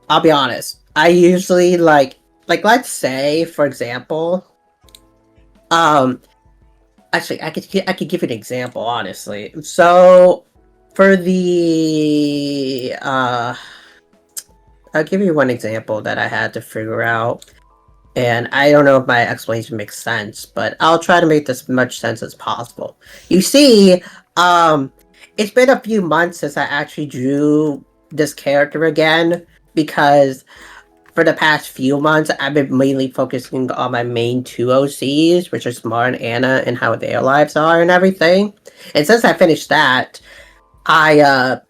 I'll be honest, I usually like let's say, for example, um, actually, I could give you an example, honestly. So, for the I'll give you one example that I had to figure out. And I don't know if my explanation makes sense, but I'll try to make this much sense as possible. You see, it's been a few months since I actually drew this character again because for the past few months I've been mainly focusing on my main two OCs, which are Smart and Anna, and how their lives are and everything. And since I finished that, I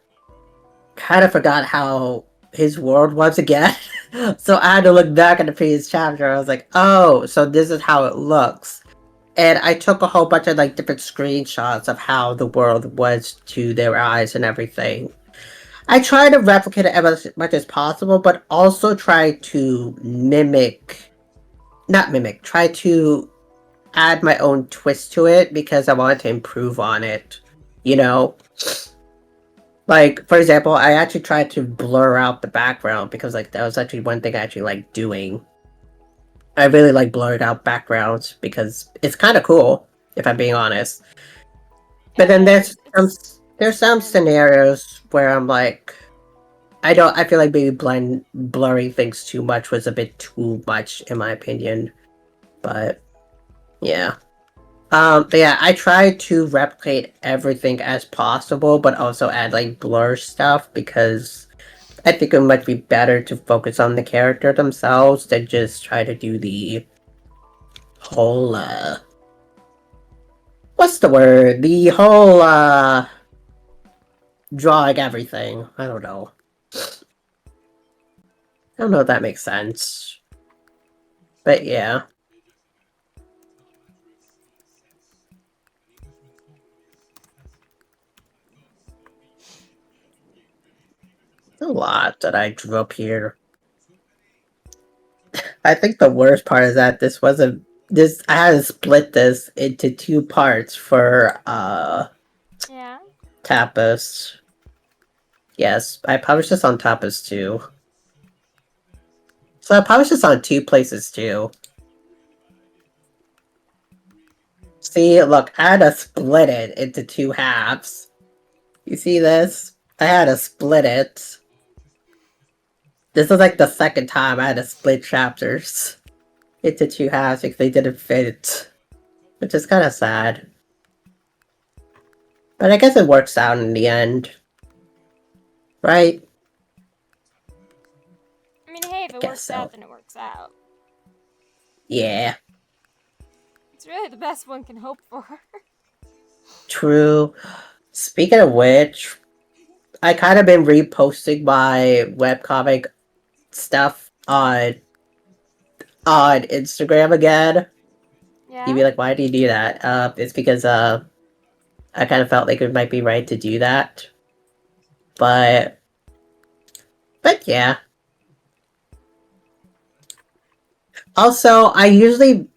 kind of forgot how his world was again. So I had to look back at the previous chapter. I was like, oh, so this is how it looks. And I took a whole bunch of like different screenshots of how the world was to their eyes and everything. I try to replicate it as much as possible, but also try to not mimic, try to add my own twist to it because I wanted to improve on it. You know? Like, for example, I actually tried to blur out the background because, like, that was actually one thing I actually like doing. I really like blurred out backgrounds because it's kind of cool, if I'm being honest. But then Yeah, it's there's some fun. scenarios where I'm like, I feel like maybe blurring things too much was a bit too much in my opinion. But yeah. But yeah, I try to replicate everything as possible, but also add like blur stuff because I think it might be better to focus on the character themselves than just try to do the whole what's the word? The whole drawing everything. I don't know. I don't know if that makes sense. But yeah. A lot that I drew up here. I think the worst part is that this wasn't this I had to split this into 2 parts for Yeah. Tapas. Yes, I published this on Tapas too. So I published this on 2 places too. See, look, I had to split it into 2 halves. You see this? I had to split it. This is like the second time I had to split chapters into 2 halves because they didn't fit. Which is kind of sad. But I guess it works out in the end. Right? I mean, hey, if I it guess works so. out, then it works out. Yeah. It's really the best one can hope for. True. Speaking of which, I kind of been reposting my webcomic stuff on Instagram again. Yeah. You'd be like, why do you do that? It's because I kind of felt like it might be right to do that. But yeah. Also, I usually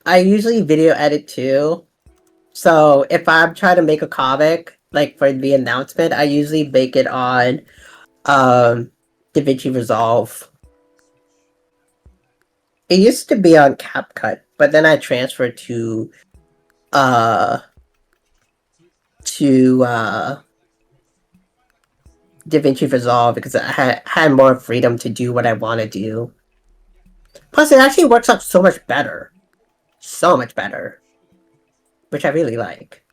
video edit too. So if I'm trying to make a comic, like for the announcement, I usually make it on DaVinci Resolve. It used to be on CapCut, but then I transferred uh to DaVinci Resolve because I had more freedom to do what I want to do. Plus, it actually works out so much better. So much better. Which I really like.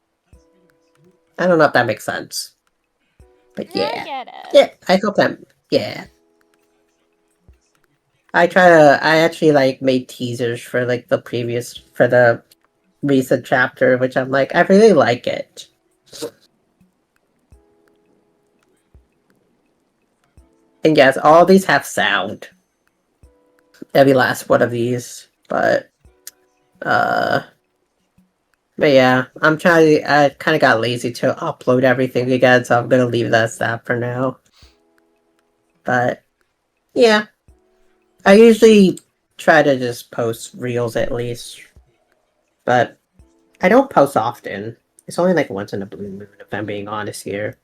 I don't know if that makes sense. But I yeah. get it. Yeah, I hope that. Yeah. I actually like made teasers for like for the recent chapter, which I'm like, I really like it. And yes, all these have sound. Every last one of these. Uh, but yeah, I kind of got lazy to upload everything again, so I'm gonna leave that as that for now. But yeah, I usually try to just post reels at least, but I don't post often. It's only like once in a blue moon, if I'm being honest here.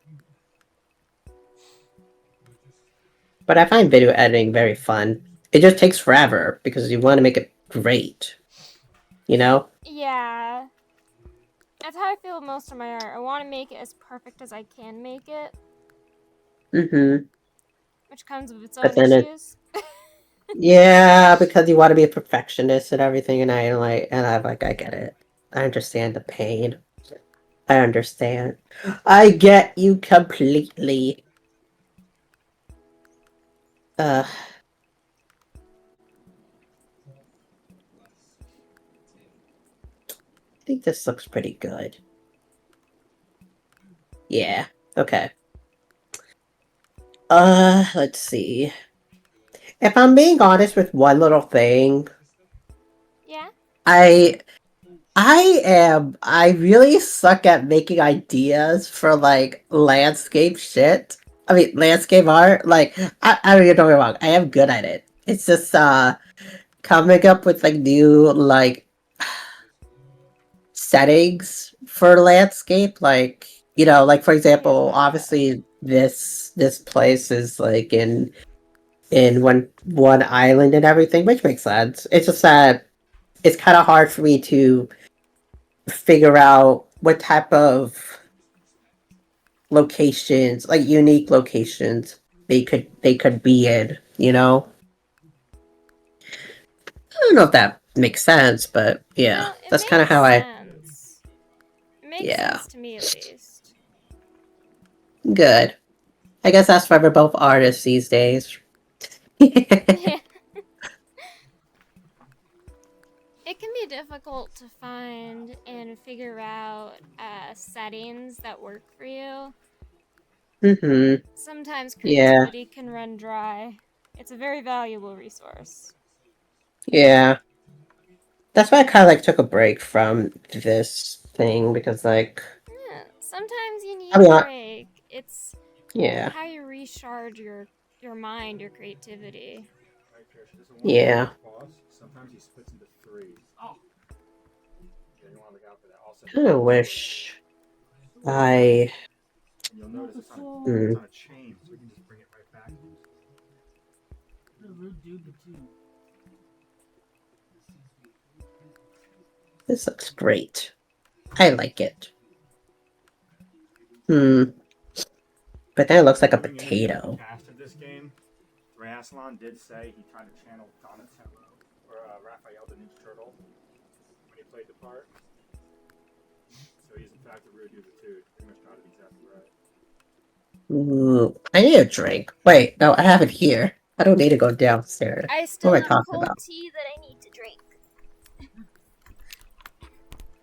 But I find video editing very fun. It just takes forever because you want to make it great. You know? Yeah. That's how I feel with most of my art. I want to make it as perfect as I can make it, Mm-hmm. which comes with its But own then issues. yeah, because you want to be a perfectionist and everything, and I get it. I understand the pain. I understand. I get you completely. I think this looks pretty good. Yeah. Okay. Let's see. If I'm being honest with one little thing, Yeah. I I really suck at making ideas for like landscape shit. I mean landscape art. Like I mean, don't get me wrong, I am good at it. It's just coming up with like new like settings for landscape. Like, like for I get example, that. obviously this place is like in one island and everything, which makes sense. It's just that it's kind of hard for me to figure out what type of locations, like unique locations, they could be in. I don't know if that makes sense, but yeah, No, it that's kind of makes how I. sense. It makes Yeah, sense to me at least. good. I guess that's why we're both artists these days. Yeah. It can be difficult to find and figure out settings that work for you. Mm-hmm. Sometimes Yeah. creativity can run dry. It's a very valuable resource. Yeah. That's why I kind of like took a break from this thing because like Yeah, sometimes you I need mean a I, break. It's yeah how you recharge your mind, your creativity. Right, Trish. There's a one yeah boss. Sometimes he splits into three. Oh. Yeah, you want to look out for that. Also, kind of wish I and you'll notice it's hmm, on a chain, so we can just bring it right back to him. What a rude dude to two. this looks great. I like it. Hmm. But then it looks like a Moving into the potato. cast of this game, Rayasalon did say he tried to channel Donatello or Raphael the Ninja Turtle when he played the part. So he's in fact a real dude too. Pretty much got it exactly right. Ooh, I need a drink. Wait, no, I have it here. I don't need to go downstairs. I What still am I have talking cold about? tea that I need to drink.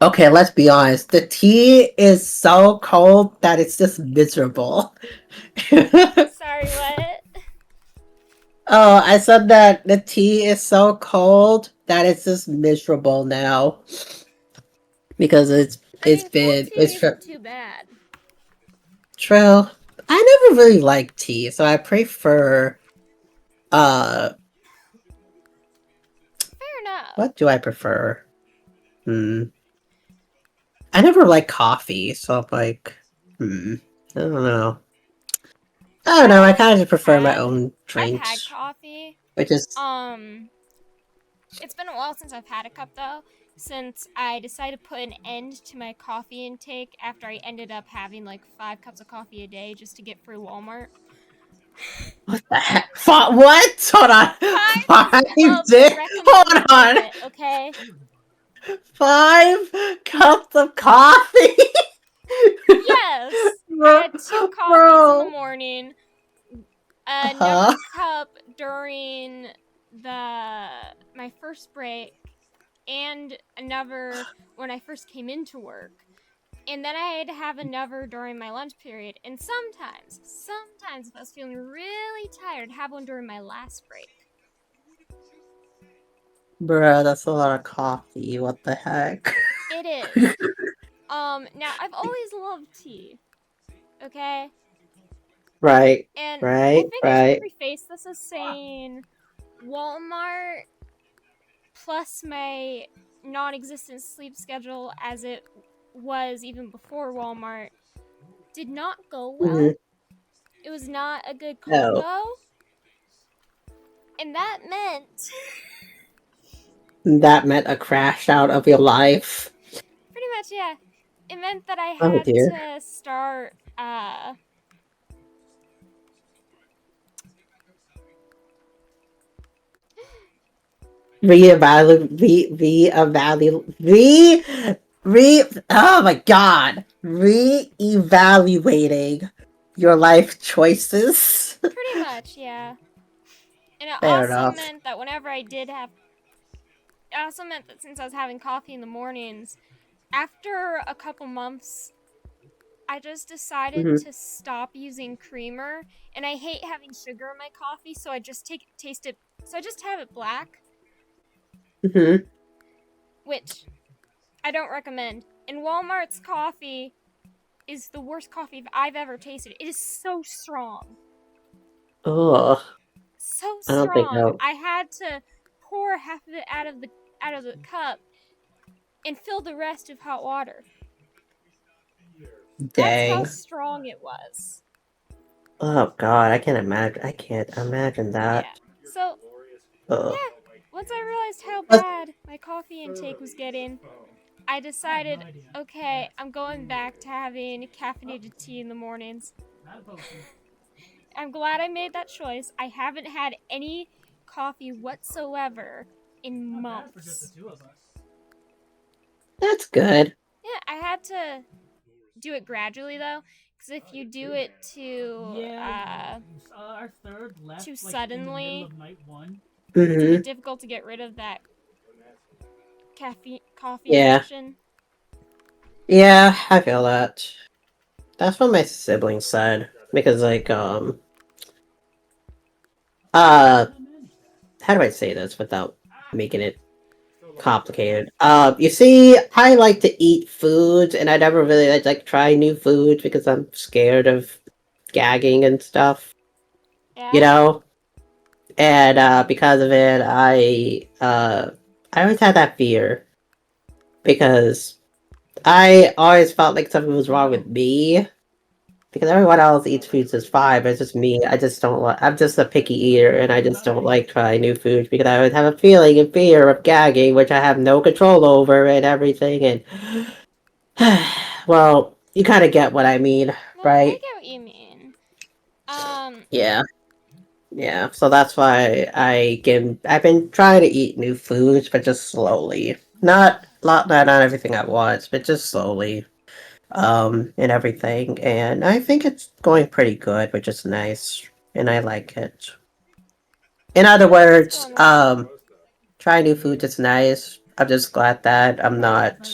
Okay, let's be honest. The tea is so cold that it's just miserable. Sorry, what? Oh, I said that the tea is so cold that it's just miserable now because I mean, cold tea it's isn't too bad. true. I never really liked tea, so I prefer uh Fair enough. what do I prefer? Hmm. I never liked coffee, so I'm like I don't know. I don't know, I kinda just prefer my own I've had drinks. coffee. Which is It's been a while since I've had a cup though, since I decided to put an end to my coffee intake after I ended up having like 5 cups of coffee a day just to get through Walmart. what the heck? What? Hold on. Times 5 of the days? Hold recommended on. limit, okay? 5 cups of coffee? Yes! I bro, had 2 coffees in the bro. morning, Uh-huh. another cup during my first break, and another when I first came into work. And then I had to have another during my lunch period. And sometimes if I was feeling really tired, have one during my last break. Bro, that's a lot of coffee. What the heck? It is. Now I've always loved tea. Okay? Right, And I right, think I should right. preface this as saying Walmart plus my non existent sleep schedule as it was even before Walmart did not go well. Mhm. It was not a good No, combo. And that meant that meant a crash out of your life. pretty much, yeah. It meant that I Oh had dear. to start Oh my god. Re-evaluating your life choices. pretty much, yeah. And it Fair also enough. meant that whenever I did have it also meant that since I was having coffee in the mornings, after a couple months I just decided Hmm. to stop using creamer, and I hate having sugar in my coffee, so I just taste it. So I just have it black, Hmm. which I don't recommend. And Walmart's coffee is the worst coffee I've ever tasted. It is so strong, Ugh. so I don't think strong. I'll. I had to pour half of it out of the cup and fill the rest with hot water. That's how Dang. strong it was. Oh god, I can't imagine. I can't imagine Yeah. that. So Ugh. yeah, once I realized how But bad my coffee intake was getting, I decided, okay, I'm going back to having caffeinated tea in the mornings. I'm glad I made that choice. I haven't had any coffee whatsoever in months. that's good. Yeah, I had to do it gradually though, because if you do it Our third left too like in the suddenly, middle of night one. it's a Hmm. bit difficult to get rid of that coffee Yeah. addiction. Yeah, I feel that. That's what my siblings said. Because like uh how do I say this without making it complicated. You see, I like to eat foods, and I never really like try new foods because I'm scared of gagging and stuff. Yeah. You know, and because of it, I always had that fear because I always felt like something was wrong with me. Because everyone else eats foods just fine, but it's just me. I just don't like. I'm just a picky eater, and I just don't like trying new foods because I would have a feeling and fear of gagging, which I have no control over, and everything. And well, you kind of get what I mean, No, I right? get what you mean. Yeah, yeah. So that's why I've been trying to eat new foods, but just slowly. Not everything at once, but just slowly. And everything, and I think it's going pretty good, which is nice, and I like it. In other It's words, going well. trying new foods is nice. I'm just glad that I'm not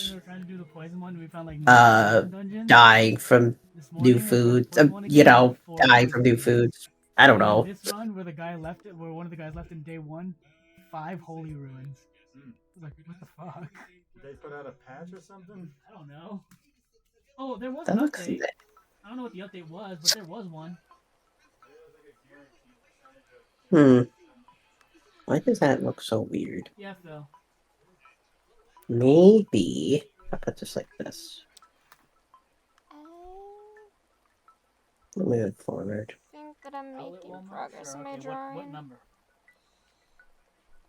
uh dying from new foods. Dying from new foods. I don't know. This run where the guy left it, where one of the guys left in day one, 5 holy ruins. I was like, what the fuck? Did they put out a patch or something? I don't know. Oh, there was That an looks update. I don't know what the update was, but there was one. hmm. Why does that look so weird? Yeah, Phil. Maybe I'll put this like this. Move forward. I think that I'm making progress in my What drawing. number?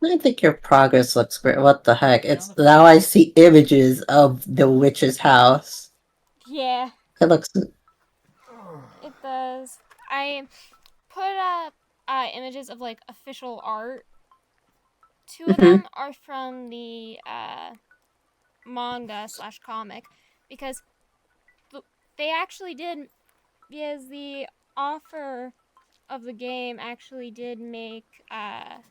I think your progress looks great. What the heck? It's now I see images of the witch's house. Yeah, It looks it does. I put up images of like official art. Two of Mhm. them are from the manga slash comic because they actually did, because the author of the game actually did make a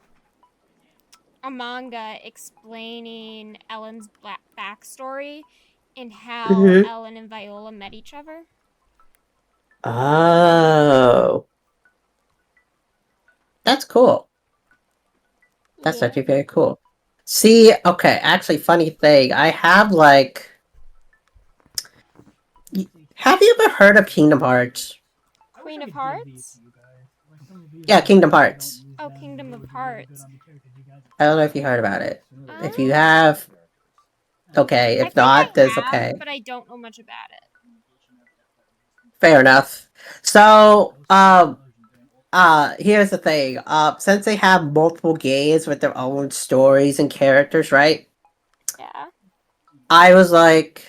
manga explaining Ellen's backstory and how Mhm. Ellen and Viola met each other. Oh, that's cool. That's Yeah. actually very cool. See, okay, actually, funny thing. I have like, have you ever heard of Kingdom Hearts? Queen of Hearts? Yeah, Kingdom Hearts. Oh, Kingdom of Hearts. I don't know if you heard about it. If you Um, have, okay. I If think not, I that's have, okay. but I don't know much about it. Fair enough. So, here's the thing. Since they have multiple games with their own stories and characters, right? Yeah. I was like,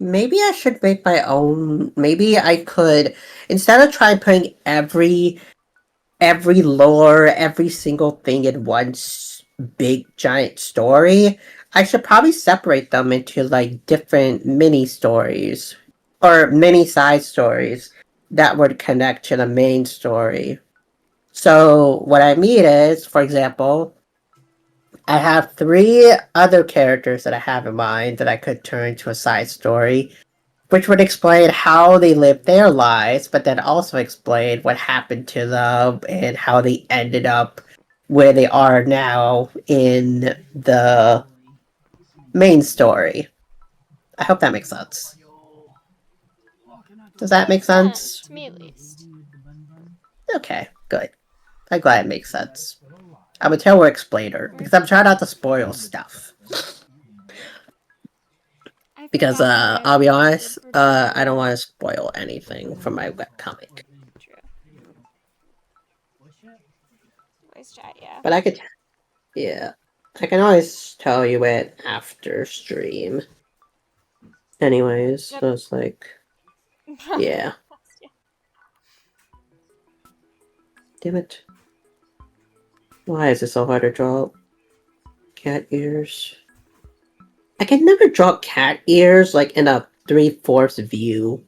maybe I should make my own. Maybe I could, instead of trying putting every lore, every single thing in one big giant story, I should probably separate them into like different mini stories or mini side stories that would connect to the main story. So what I mean is, for example, I have 3 other characters that I have in mind that I could turn to a side story, which would explain how they lived their lives, but then also explain what happened to them and how they ended up where they are now in the main story. I hope that makes sense. Does that make Makes sense, sense? to me at least. Okay, good. I'm glad it makes sense. I'm a terrible explainer because I'm trying not to spoil stuff. I Because forgot that I I'll be posted honest, for I don't Discord. want to spoil anything from my webcomic. True. Voice chat, yeah. But I could, yeah, I can always tell you it after stream. Anyways, Yep. so it's like, yeah. Damn it. Why is it so hard to draw cat ears? I can never draw cat ears like in a 3/4 view.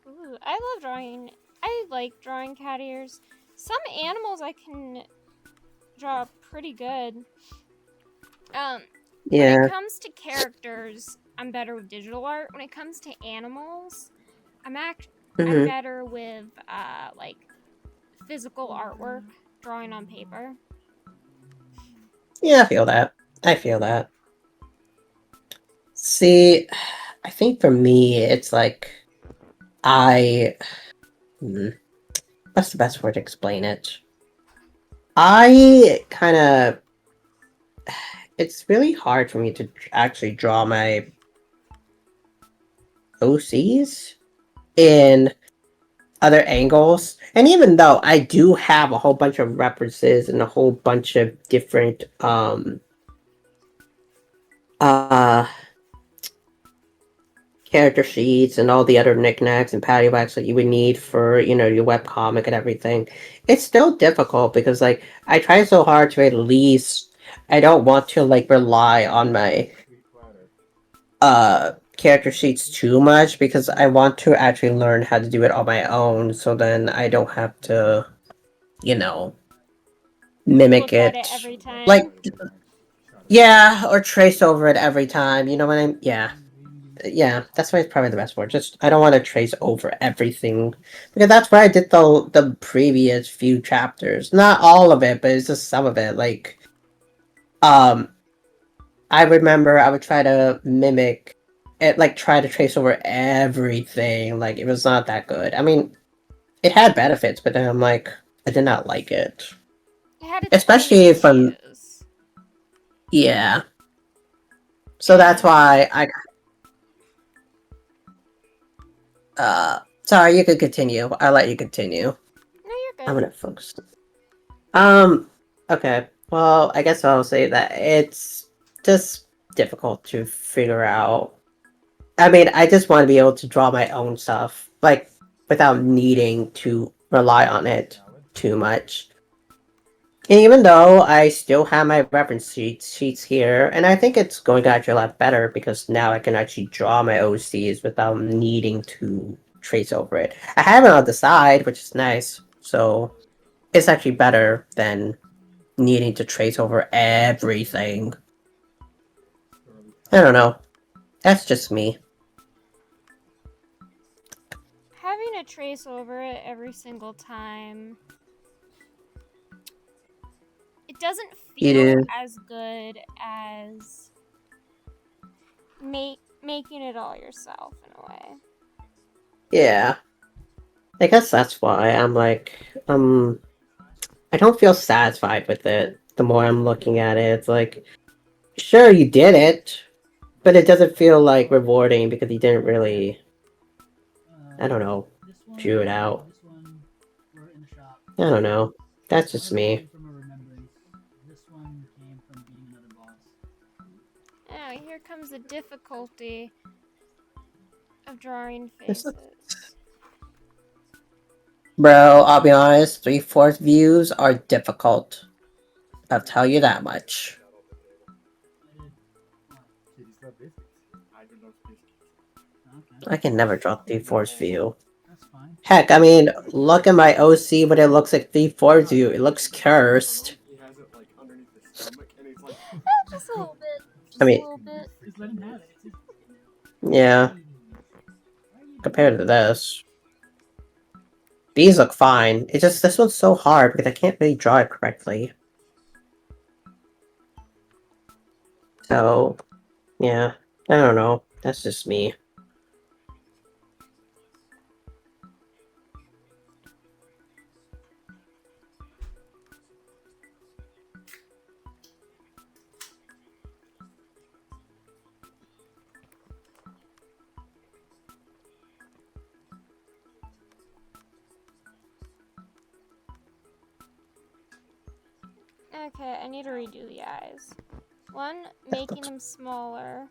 Ooh, I love drawing. I like drawing cat ears. Some animals I can draw pretty good. When it Yeah. comes to characters, I'm better with digital art. When it comes to animals, I'm Mm-hmm. better with like physical artwork, drawing on paper. Yeah, I feel that. I feel that. See, I think for me, it's like I. Hmm, what's the best word to explain it? I kind of. It's really hard for me to actually draw my OCs in other angles. And even though I do have a whole bunch of references and a whole bunch of different uh character sheets and all the other knickknacks and paddywhacks that you would need for, your webcomic and everything, it's still difficult because like I try so hard to at least I don't want to like rely on my character sheets too much because I want to actually learn how to do it on my own so then I don't have to, you know, mimic Look at it it. every Like, time. yeah, or trace over it every time. You know what I'm? Yeah, yeah. That's why it's probably the best word. Just I don't want to trace over everything because that's where I did the previous few chapters. Not all of it, but it's just some of it. Like, um, I remember I would try to mimic it, like try to trace over everything. Like, it was not that good. I mean, it had benefits, but then I'm like, I did not like it, It had its own especially if I'm issues. yeah. So that's And why sorry, you could continue. I'll let you continue. no, you're I'm good. gonna focus. Um, okay. Well, I guess I'll say that it's just difficult to figure out. I mean, I just want to be able to draw my own stuff, like, without needing to rely on it too much. And even though I still have my reference sheets here, and I think it's going to actually a lot better because now I can actually draw my OCs without needing to trace over it. I have it on the side, which is nice, so it's actually better than needing to trace over everything. I don't know. That's just me. Having to trace over it every single time, it doesn't You feel do? as good as making it all yourself in a way. Yeah. I guess that's why I'm like, I don't feel satisfied with it. The more I'm looking at it, it's like, sure, you did it, but it doesn't feel like rewarding because you didn't really, I don't know, This one drew it and out. this one were in the shop. I don't know. That's One just of them me. came from a remembrance. This one came from beating another boss. Oh, here comes the difficulty of drawing This is- faces. Bro, I'll be honest, 3/4 views are difficult. I'll tell you that much. I did what? Kitties love biscuits. I don't know biscuits. Okay, I can never draw 3/4 view. that's fine. Heck, I mean, look at my OC, but it looks like 3/4 view. It looks cursed. He has it like underneath his stomach, and he's like, Just a little bit. I Just a mean, little bit. Just let him have it. It's his... yeah, Hey, why are you compared doing to this. These look fine. It's just this one's so hard because I can't really draw it correctly. So, yeah, I don't know. That's just me. Okay, I need to redo the eyes. One, making them smaller.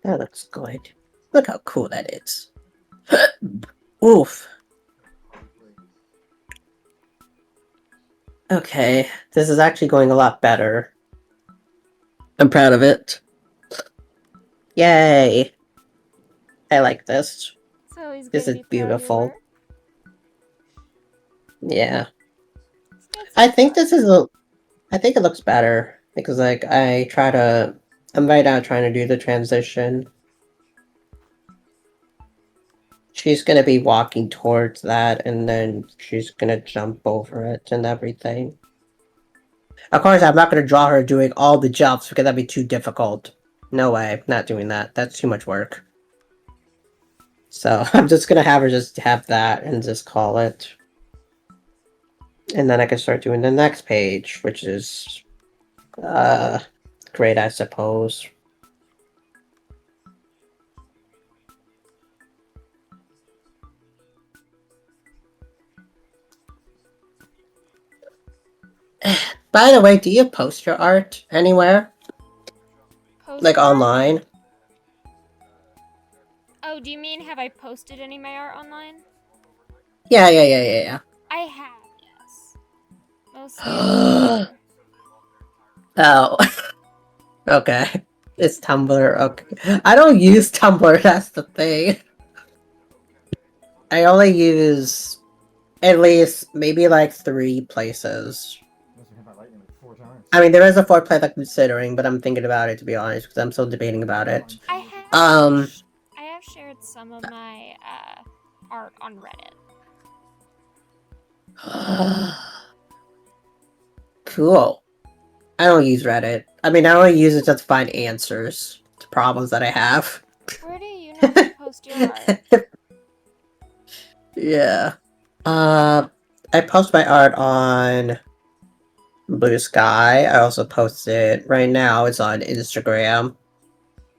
That looks good. Look how cool that is. Oof. Okay, this is actually going a lot better. I'm proud of it. Yay! I like this. So he's This gonna is be proud of your beautiful. work. Yeah. It's good so I think far. this is a I think it looks better because like I'm right now trying to do the transition. She's gonna be walking towards that and then she's gonna jump over it and everything. Of course, I'm not going to draw her doing all the jumps because that'd be too difficult. No way, not doing that. That's too much work. So I'm just going to have her just have that and just call it. And then I can start doing the next page, which is great, I suppose. By the way, do you post your art anywhere? Like Poster art? online? Oh, do you mean have I posted any of my art online? Yeah. I have, yes. Mostly on Tumblr. Oh. Okay. It's Tumblr. Okay. I don't use Tumblr, that's the thing. I only use at least maybe like 3 places. Must have hit my lightning like 4 times. I mean, there is a 4th place I'm considering, but I'm thinking about it to be honest, because I'm still debating about it. I have shared some of my art on Reddit. Cool. I don't use Reddit. I mean, I only use it just to find answers to problems that I have. Where do you normally post your art? Yeah. I post my art on Blue Sky. I also post it right now. It's on Instagram.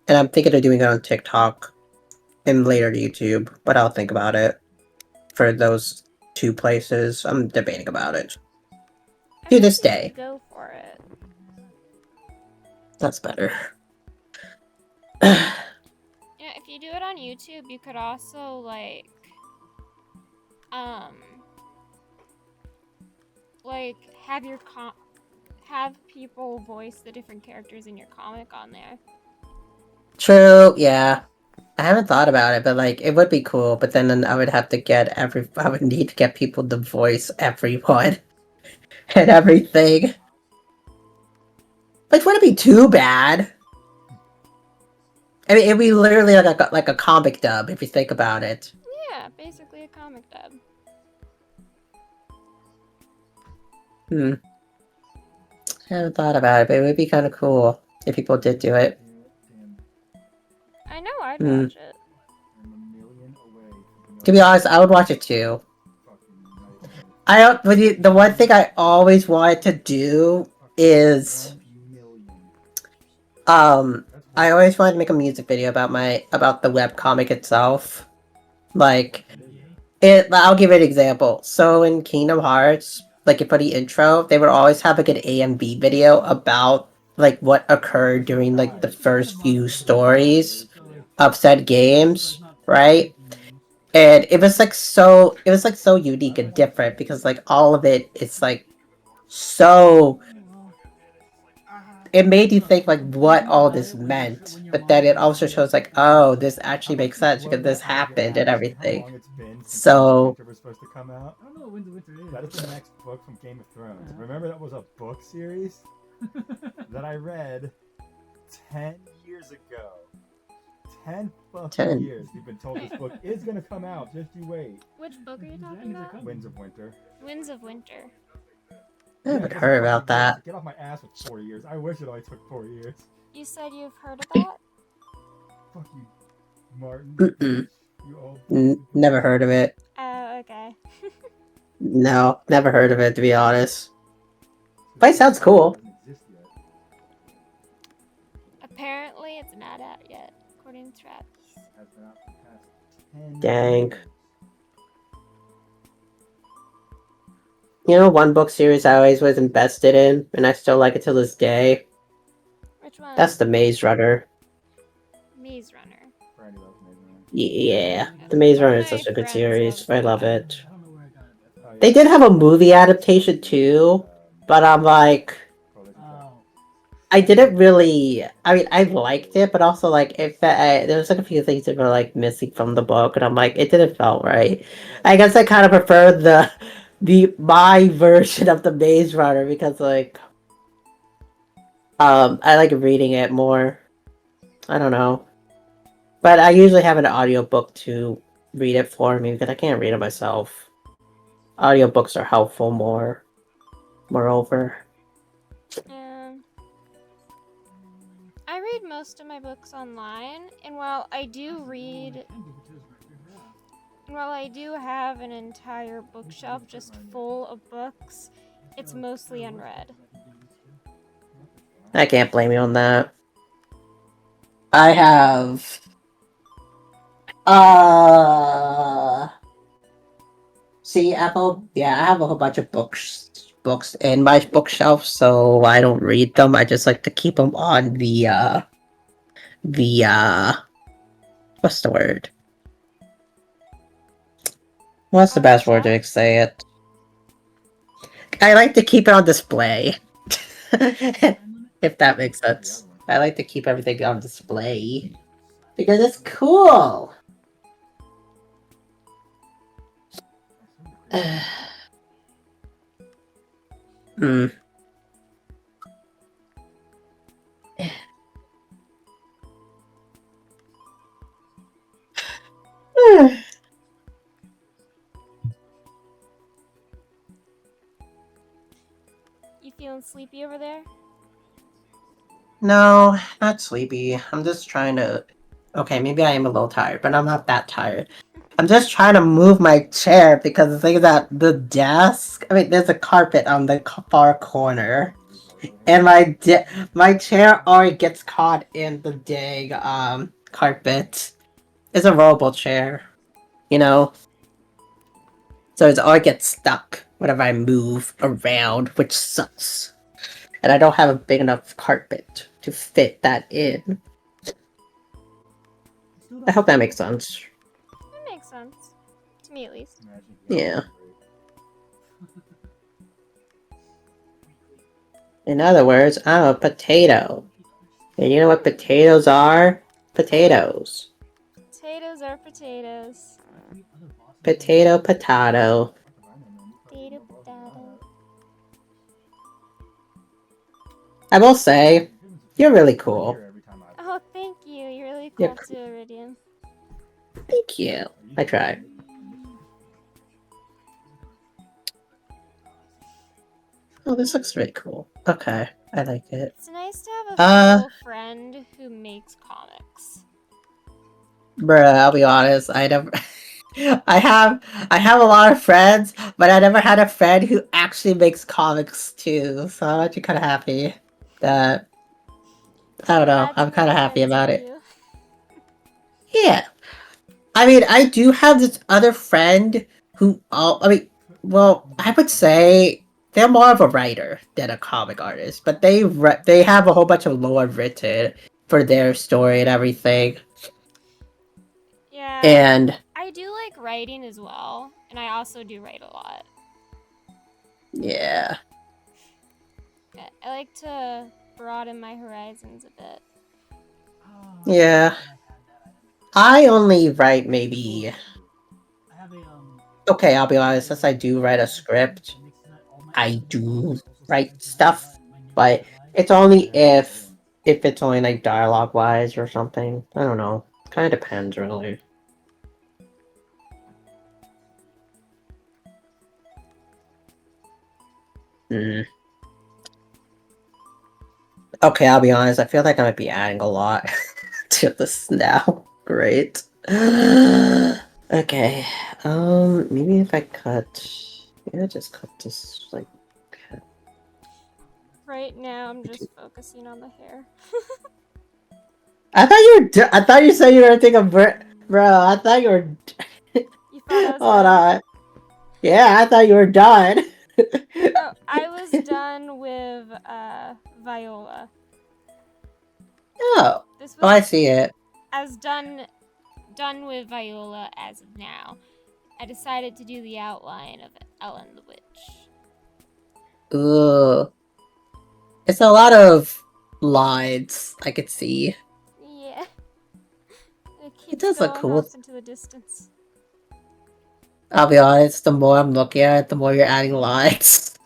And I'm thinking of doing it on TikTok and later YouTube, but I'll think about it for those 2 places. I'm debating about it. To this day. Go for it. That's better. Yeah, if you do it on YouTube, you could also like have people voice the different characters in your comic on there. True, yeah. I haven't thought about it, but like it would be cool, but then I would have to get I would need to get people to voice everyone and everything. Which wouldn't be too bad. I mean, it'd be literally like a comic dub if you think about it. Yeah, basically a comic dub. I haven't thought about it, but it would be kind of cool if people did do it. I know I'd watch it. To be honest, I would watch it too. I don't. The one thing I always wanted to do is, I always wanted to make a music video about the webcomic itself. Like, I'll give it an example. So in Kingdom Hearts, like for the intro, they would always have like an A and B video about like what occurred during like the first few stories of said games, right? And it was like so unique and different because like all of it is like so it made you think like what all this meant, but then it also shows like, oh, this actually makes sense because this happened and everything. How long it's been since So Winter was supposed to come out? I don't know when the winter is. That is the next book from Game of Thrones. Remember that was a book series that I read 10 years ago. 10 fucking 10. years we've been told this book is gonna come out. Just you wait. Which book are you talking about? Winds of Winter. Winds of Winter. I haven't heard about that. Get off my ass with 4 years. I wish it only took 4 years. You said you've heard of that? Fuck you, Martin. Mm-mm. You old. Never heard of it. Oh, okay. No, never heard of it to be honest. But it sounds cool. Apparently, it's not out yet, according to Travis. Dang. You know, one book series I always was invested in, and I still like it to this day. Which one? That's the Maze Runner. Maze Runner. Yeah, the Maze Runner is such a good series. I love it. They did have a movie adaptation too, but I'm like, I didn't really. I mean, I liked it, but also like, if there was like a few things that were like missing from the book, and I'm like, it didn't felt right. I guess I kind of prefer my version of the Maze Runner because like, I like reading it more. I don't know, but I usually have an audiobook to read it for me because I can't read it myself. Audiobooks are helpful moreover. Yeah. I read most of my books online, and while I do read, and while I do have an entire bookshelf just full of books, it's mostly unread. I can't blame you on that. I have see Apple, yeah, I have a whole bunch of books in my bookshelf, so I don't read them. I just like to keep them on the what's the word? What's the On the best word shelf? to say it? I like to keep it on display. If that makes sense. I like to keep everything on display. Because it's cool. Hmm. You feeling sleepy over there? No, not sleepy. I'm just trying to. Okay, maybe I am a little tired, but I'm not that tired. I'm just trying to move my chair because the thing is that the desk. I mean, there's a carpet on the far corner, and my chair already gets caught in the dang carpet. It's a rollable chair, you know, so it always gets stuck whenever I move around, which sucks. And I don't have a big enough carpet to fit that in. I hope that makes sense. It makes sense. To me, at least. Yeah. In other words, I'm a potato. And you know what potatoes are? Potatoes. Potatoes are potatoes. Potato, potato. Potato, potato. I will say, you're really cool. Oh, thank you. You're really You're cool too, Iridium. Thank you. I tried. Oh, this looks really cool. Okay, I like it. It's nice to have a full friend who makes comics. Bruh, I'll be honest, I never I have a lot of friends, but I never had a friend who actually makes comics too. So I'm actually kinda happy that I don't know, Glad to I'm make kinda happy friends about with it. you. Yeah. I mean, I do have this other friend who I mean, well, I would say they're more of a writer than a comic artist, but they have a whole bunch of lore written for their story and everything. Yeah, And I do like writing as well, and I also do write a lot. yeah. I like to broaden my horizons a bit. Yeah. I only write maybe. Okay, I'll be honest, since I do write a script, I do write stuff, but it's only if it's only like dialogue wise or something. I don't know. Kind of depends, really. Mm. Okay, I'll be honest. I feel like I might be adding a lot to this now. Great. Okay. Maybe if I cut. Maybe I just cut this like. Right now, I'm just focusing on the hair. I thought you were. I thought you said you were thinking, bro. I thought you were. You thought I was Hold done? on. Yeah, I thought you were done. Oh, I was done with Viola. Oh. This Oh, was I see it. as done with Viola as of now. I decided to do the outline of Ellen the Witch. Ooh. It's a lot of lines I could see. Yeah. It It keeps does look going cool. off into the distance. I'll be honest, the more I'm looking at it, the more you're adding lines.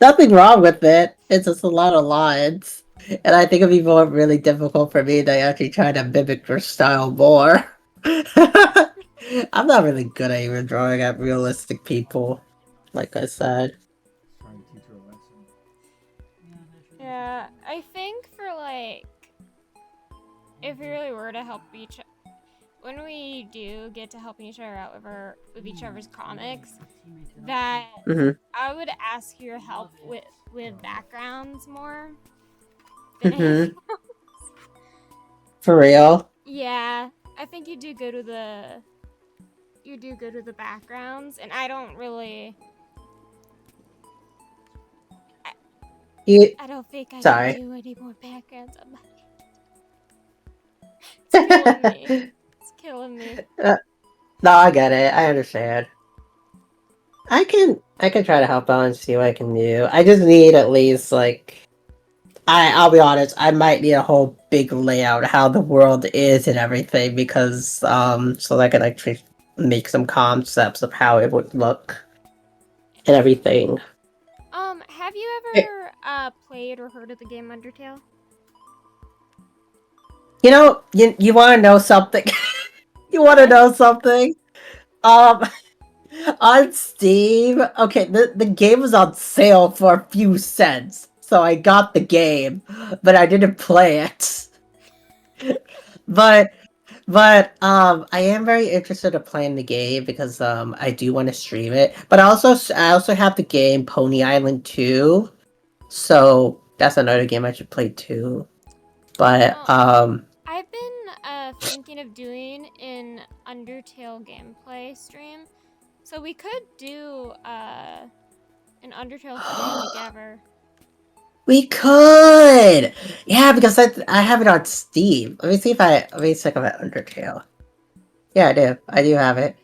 Nothing wrong with it. It's just a lot of lines. And I think it'd be more really difficult for me to actually try to mimic your style more. I'm not really good at even drawing at realistic people, like I said. Trying to teach her a lesson. Yeah, I think for like, if we really were to help when we do get to helping each other out with each other's comics, that Hmm. I would ask your help with backgrounds more than Hmm. anything. For real? Yeah, I think you do go to the backgrounds, and I don't really. You I don't think I can sorry. do any more backgrounds on my. It's killing me. It's killing me. No, I get it. I understand. I can try to help out and see what I can do. I just need at least like I'll be honest, I might need a whole big layout how the world is and everything because so that I can actually make some concepts of how it would look and everything. Have you Eh, ever played or heard of the game Undertale? You know, you want to know something? You want to What? know something? Um, on Steam, okay, the game was on sale for a few cents, so I got the game, but I didn't play it. But I am very interested in playing the game because I do want to stream it. But I also have the game Pony Island 2, so that's another game I should play too. But I've been thinking of doing an Undertale gameplay stream, so we could do an Undertale stream together. we could, yeah, because I have it on Steam. Let me check about Undertale. Yeah, I do have it.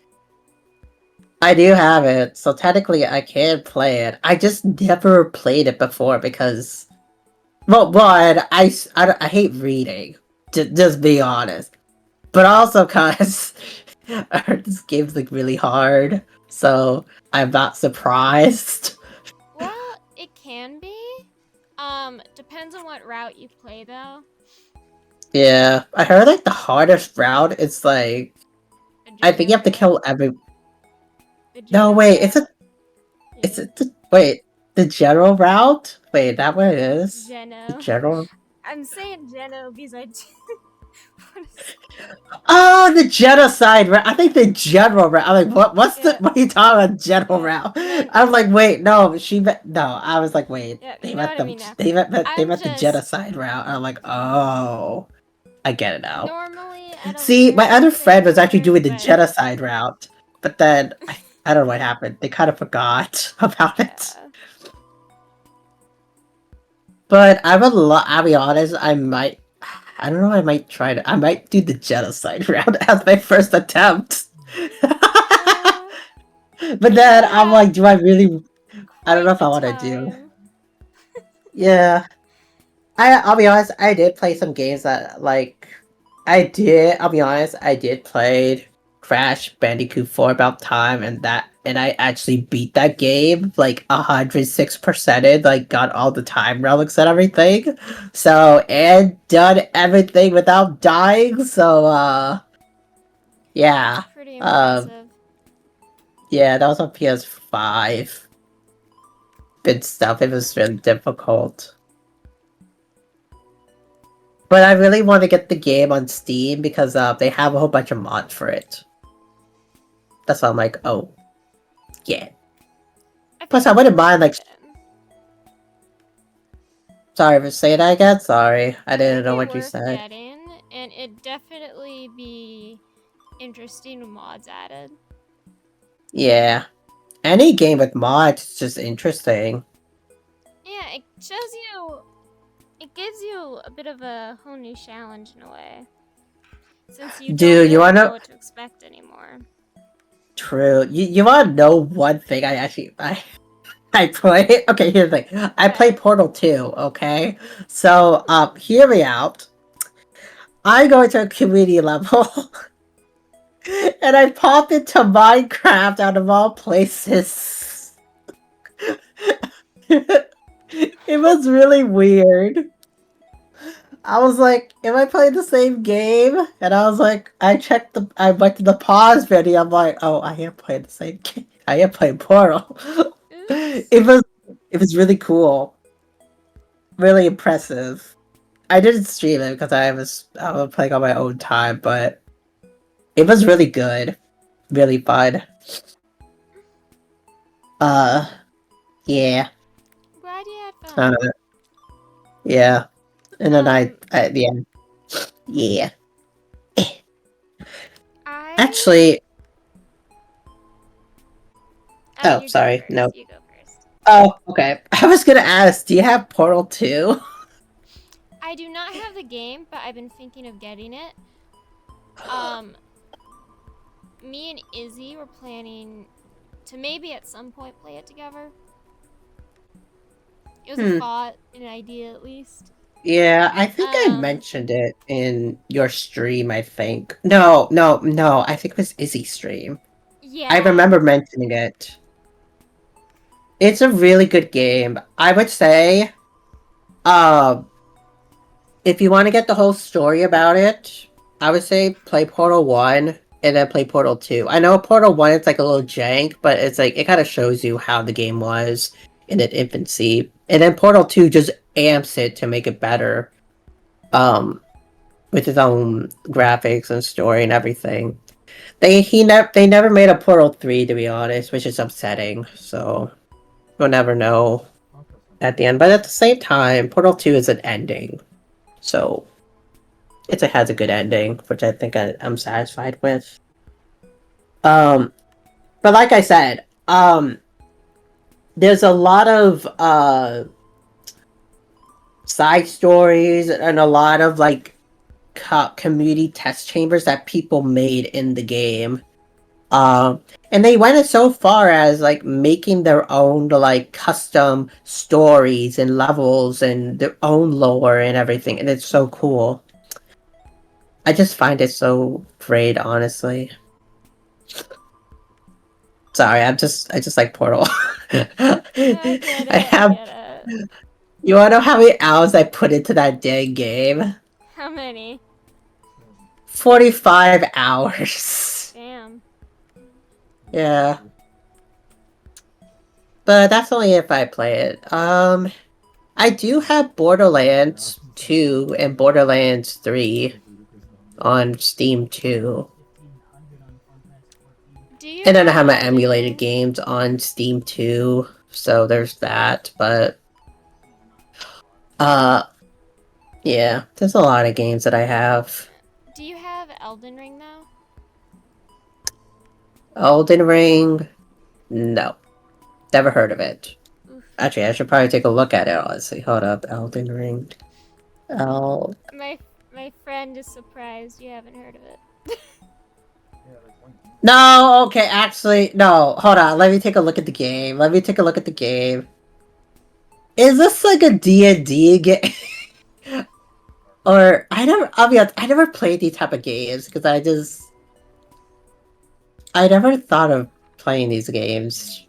I do have it, so technically I can play it. I just never played it before because, well, one, I hate reading. Just be honest. But also cause I heard this game's like really hard, so I'm not surprised. Well, it can be. Depends on what route you play though. Yeah, I heard like the hardest route is like The I think you Geno have to route. kill every. The No, Geno wait, route. it's Yeah. wait, the general route? Wait, that what it is? The Geno. general. I'm saying Geno because I. What is- Oh, the genocide route. I think the general route. I'm like, yeah. what are you talking about, general Yeah. route? I meant. I was like, wait, no, no. I was like, wait, Yeah. You know what I mean now. they I'm meant the just genocide route. I'm like, oh, I get it now. normally I don't See, care my about other saying friend was actually words, doing the but genocide route, but then I don't know what happened. They kind of forgot about it. yeah. But I'll be honest, I don't know, I might do the genocide route as my first attempt. Uh, But you then would I'm have like, do I really, I don't know quite if the I want to do. time. Yeah. I'll be honest, I did play some games that, like, I'll be honest, I did play Crash Bandicoot for about time, and I actually beat that game, like, 106%ed, like, got all the time relics and everything, so, and done everything without dying, so, That's yeah, pretty um, impressive. yeah, that was on PS5, and stuff, it was really difficult. But I really want to get the game on Steam because they have a whole bunch of mods for it. That's why I'm like, oh, yeah. I Plus, think I it's wouldn't worth mind, like, it. sorry, for say that again? Sorry, I I didn't think know it'd be what you worth said. getting, and it'd definitely be interesting with mods added. Yeah. Any game with mods is just interesting. Yeah, it shows you. It gives you a bit of a whole new challenge in a way, since you don't Dude, you really know wanna... what to expect anymore. True. You wanna know one thing I play? Okay, here's the thing. I play What? Portal 2, okay? So, hear me out. I go into a community level... and I pop into Minecraft out of all places. It was really weird. I was like, am I playing the same game? And I was like, I went to the pause video. I'm like, oh, I am playing the same game. I am playing Portal. Oops. It was really cool. really impressive. I didn't stream it because I was playing on my own time, but it was really good, really fun. Yeah, Glad you had uh, fun. yeah, and then yeah, yeah. I Actually, oh, you go sorry, first. no. You go first. Oh, okay. I was gonna ask, do you have Portal 2? I do not have the game, but I've been thinking of getting it. Um, me and Izzy were planning to maybe at some point play it together. It was a thought, an idea at least. Yeah, I think I mentioned it in your stream, I think. No, I think it was Izzy's stream. Yeah. I remember mentioning it. It's a really good game. I would say, if you want to get the whole story about it, I would say play Portal 1 and then play Portal 2. I know Portal 1 it's like a little jank, but it's like it kind of shows you how the game was in its infancy. And then Portal 2 just amps it to make it better. With its own graphics and story and everything. They never made a Portal 3 to be honest, which is upsetting. So we'll never know at the end. But at the same time, Portal 2 is an ending. So it has a good ending, which I think I'm satisfied with. But like I said, there's a lot of side stories and a lot of like community test chambers that people made in the game. And they went so far as like making their own like custom stories and levels and their own lore and everything, and it's so cool. I just find it so great, honestly. Sorry, I just like Portal. I get it. I have. I get it. You wanna know how many hours I put into that dang game? How many? 45 hours. Damn. Yeah. But that's only if I play it. I do have Borderlands 2 and Borderlands 3 on Steam too. 1500 on Fun 14. Do you And then I have have my Elden emulated Ring? games on Steam too. So there's that. But uh yeah, there's a lot of games that I have. Do you have Elden Ring though? Elden Ring? No. Never heard of it. Oof. Actually, I should probably take a look at it. Let's see. Hold up. Elden Ring. My friend is surprised you haven't heard of it. No, okay, actually, no. Hold on. Let me take a look at the game. Let me take a look at the game. Is this like a D&D game? Or I'll be honest, I never played these type of games because I never thought of playing these games.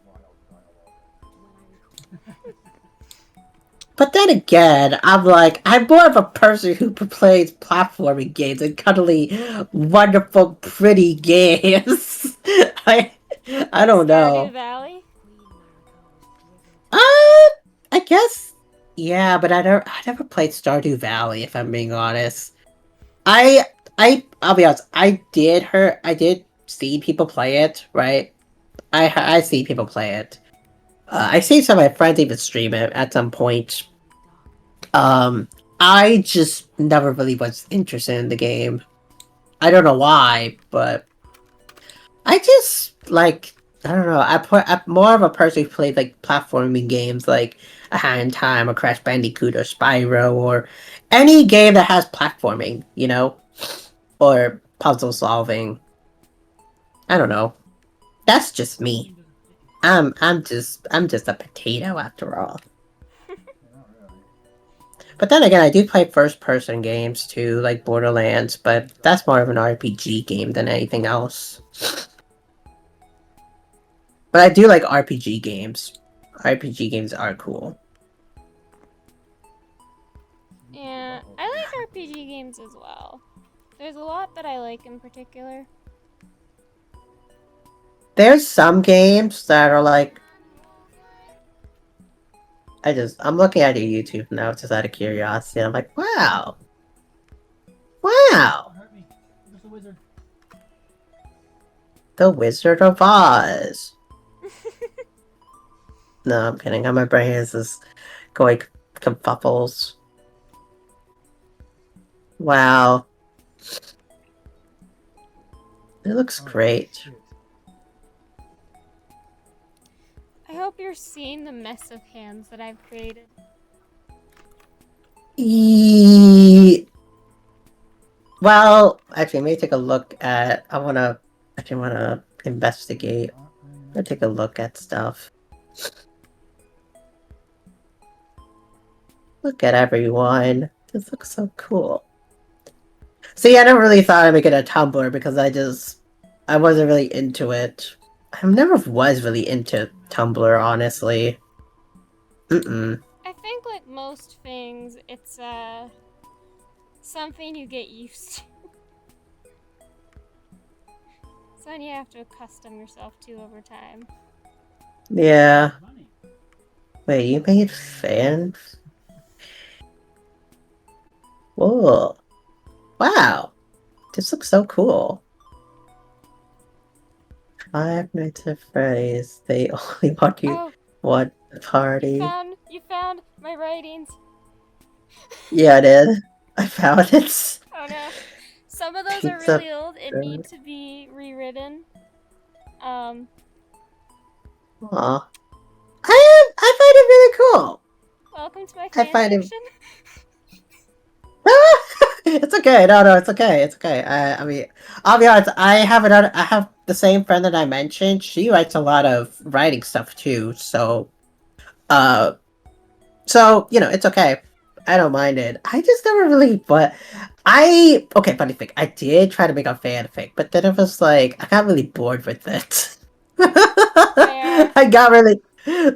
But then again, I'm more of a person who plays platforming games and cuddly, wonderful, pretty games. I don't know. Stardew Valley? I guess, yeah, but I never played Stardew Valley, if I'm being honest. I'll be honest, I did see people play it, right? I see people play it. I see some of my friends even stream it at some point. I just never really was interested in the game. I don't know why, but I just like I don't know. I'm more of a person who played like platforming games like a Hand in Time or Crash Bandicoot or Spyro or any game that has platforming, or puzzle solving. I don't know. That's just me. I'm just a potato after all. But then again, I do play first-person games too, like Borderlands, but that's more of an RPG game than anything else. But I do like RPG games. RPG games are cool. Yeah, I like RPG games as well. There's a lot that I like in particular. There's some games that are like I'm looking at your YouTube now just out of curiosity. I'm like, wow. Wow. Don't hurt me. There's a wizard. The Wizard of Oz. No, I'm kidding. My brain is just going kerfuffles. Wow. It looks Oh, great. shit. I hope you're seeing the mess of hands that I've created. Well, actually, let me take a look at. I wanna investigate. Not very I'll nice. take a look at stuff. Look at everyone. This looks so cool. See, I never really thought I'd make it a Tumblr because I wasn't really into it. I never was really into Tumblr, honestly. Mm-mm. I think, like most things, it's something you get used to. Something you have to accustom yourself to over time. Yeah. Money. Wait, you made fans? Whoa. Wow. This looks so cool. Five Nights at Freddy's. They only want you Oh, one party. you found my writings. Yeah, I did. I found it. Oh no. Some of those are Pizza. really old and need to be rewritten. Aw. I find it really cool. Welcome to my I fan find it. fiction. It's okay. No, it's okay. It's okay. I mean, I'll be honest. I have the same friend that I mentioned. She writes a lot of writing stuff too. Uh, so it's okay. I don't mind it. I just never really. But okay. Funny thing, I did try to make a fanfic, but then it was like I got really bored with it. Fair. I got really.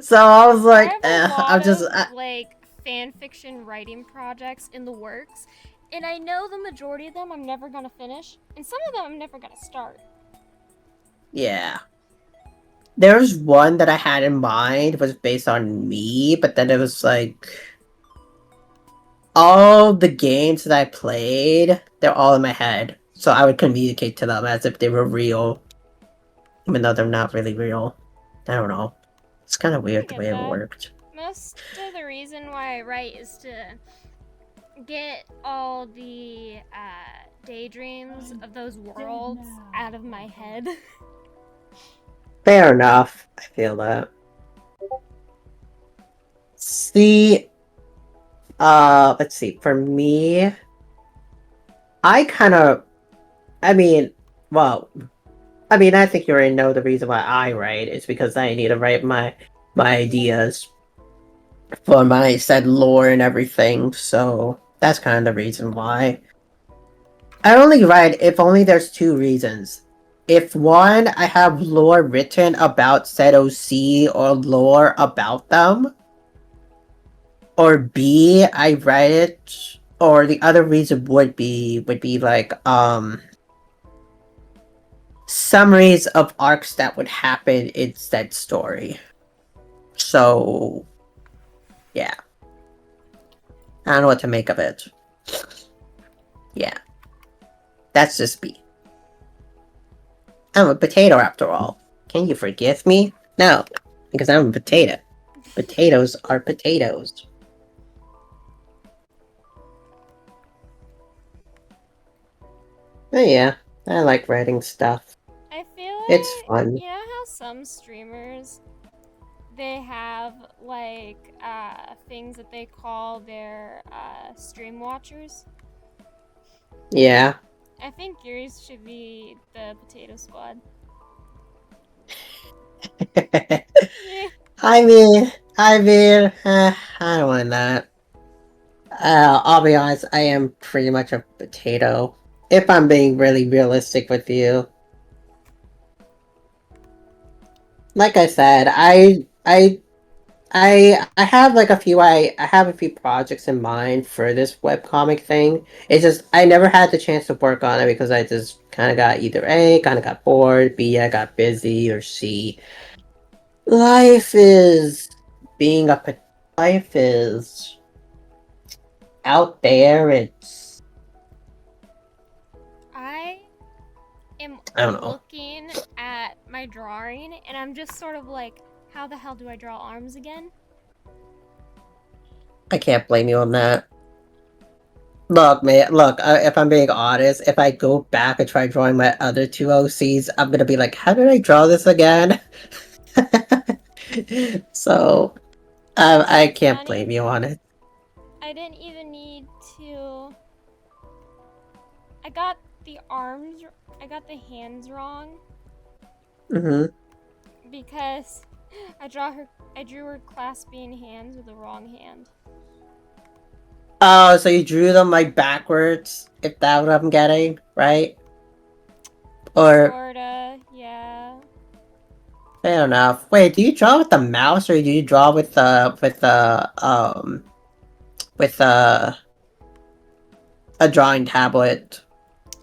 So I was I like, have a I'm lot just. of like fan fiction writing projects in the works, and I know the majority of them I'm never gonna finish, and some of them I'm never gonna start. Yeah. There's one that I had in mind was based on me, but then it was like all the games that I played, they're all in my head. So I would communicate to them as if they were real, even though they're not really real. I don't know. It's kind of I weird the get way it that. worked. Most of the reason why I write is to get all the daydreams of those worlds out of my head. Fair enough. I feel that. See, let's see. For me, I kind of, I mean, well, I think you already know the reason why I write is because I need to write my ideas for my said lore and everything. So that's kind of the reason why. I only write if only there's two reasons. If one, I have lore written about said OC or lore about them, or B, I write it, or the other reason would be like summaries of arcs that would happen in said story. So yeah. I don't know what to make of it. Yeah. That's just me. I'm a potato after all. Can you forgive me? No, because I'm a potato. Potatoes are potatoes. But yeah, I like writing stuff. I feel like, It's fun. you know how some streamers, they have like things that they call their stream watchers? Yeah. I think yours should be the Potato Squad. Yeah. I don't want that. I'll be honest, I am pretty much a potato. If I'm being really realistic with you. Like I said, I have like I have a few projects in mind for this webcomic thing. It's just I never had the chance to work on it because I just kind of got either A, kind of got bored, B, I got busy, or C, life is being a life is out there. I don't know. Looking at my drawing, and I'm just sort of like, how the hell do I draw arms again? I can't blame you on that. Look, man, look, if I'm being honest, if I go back and try drawing my other two OCs, I'm gonna be like, how did I draw this again? So, I can't blame you on it. I didn't even need to. I got the arms, I got the hands wrong. Mm-hmm. Because I drew her clasping hands with the wrong hand. Oh, so you drew them like backwards, if that's what I'm getting, right? Or Sorta, yeah. fair enough. Wait, do you draw with the mouse or do you draw with a drawing tablet?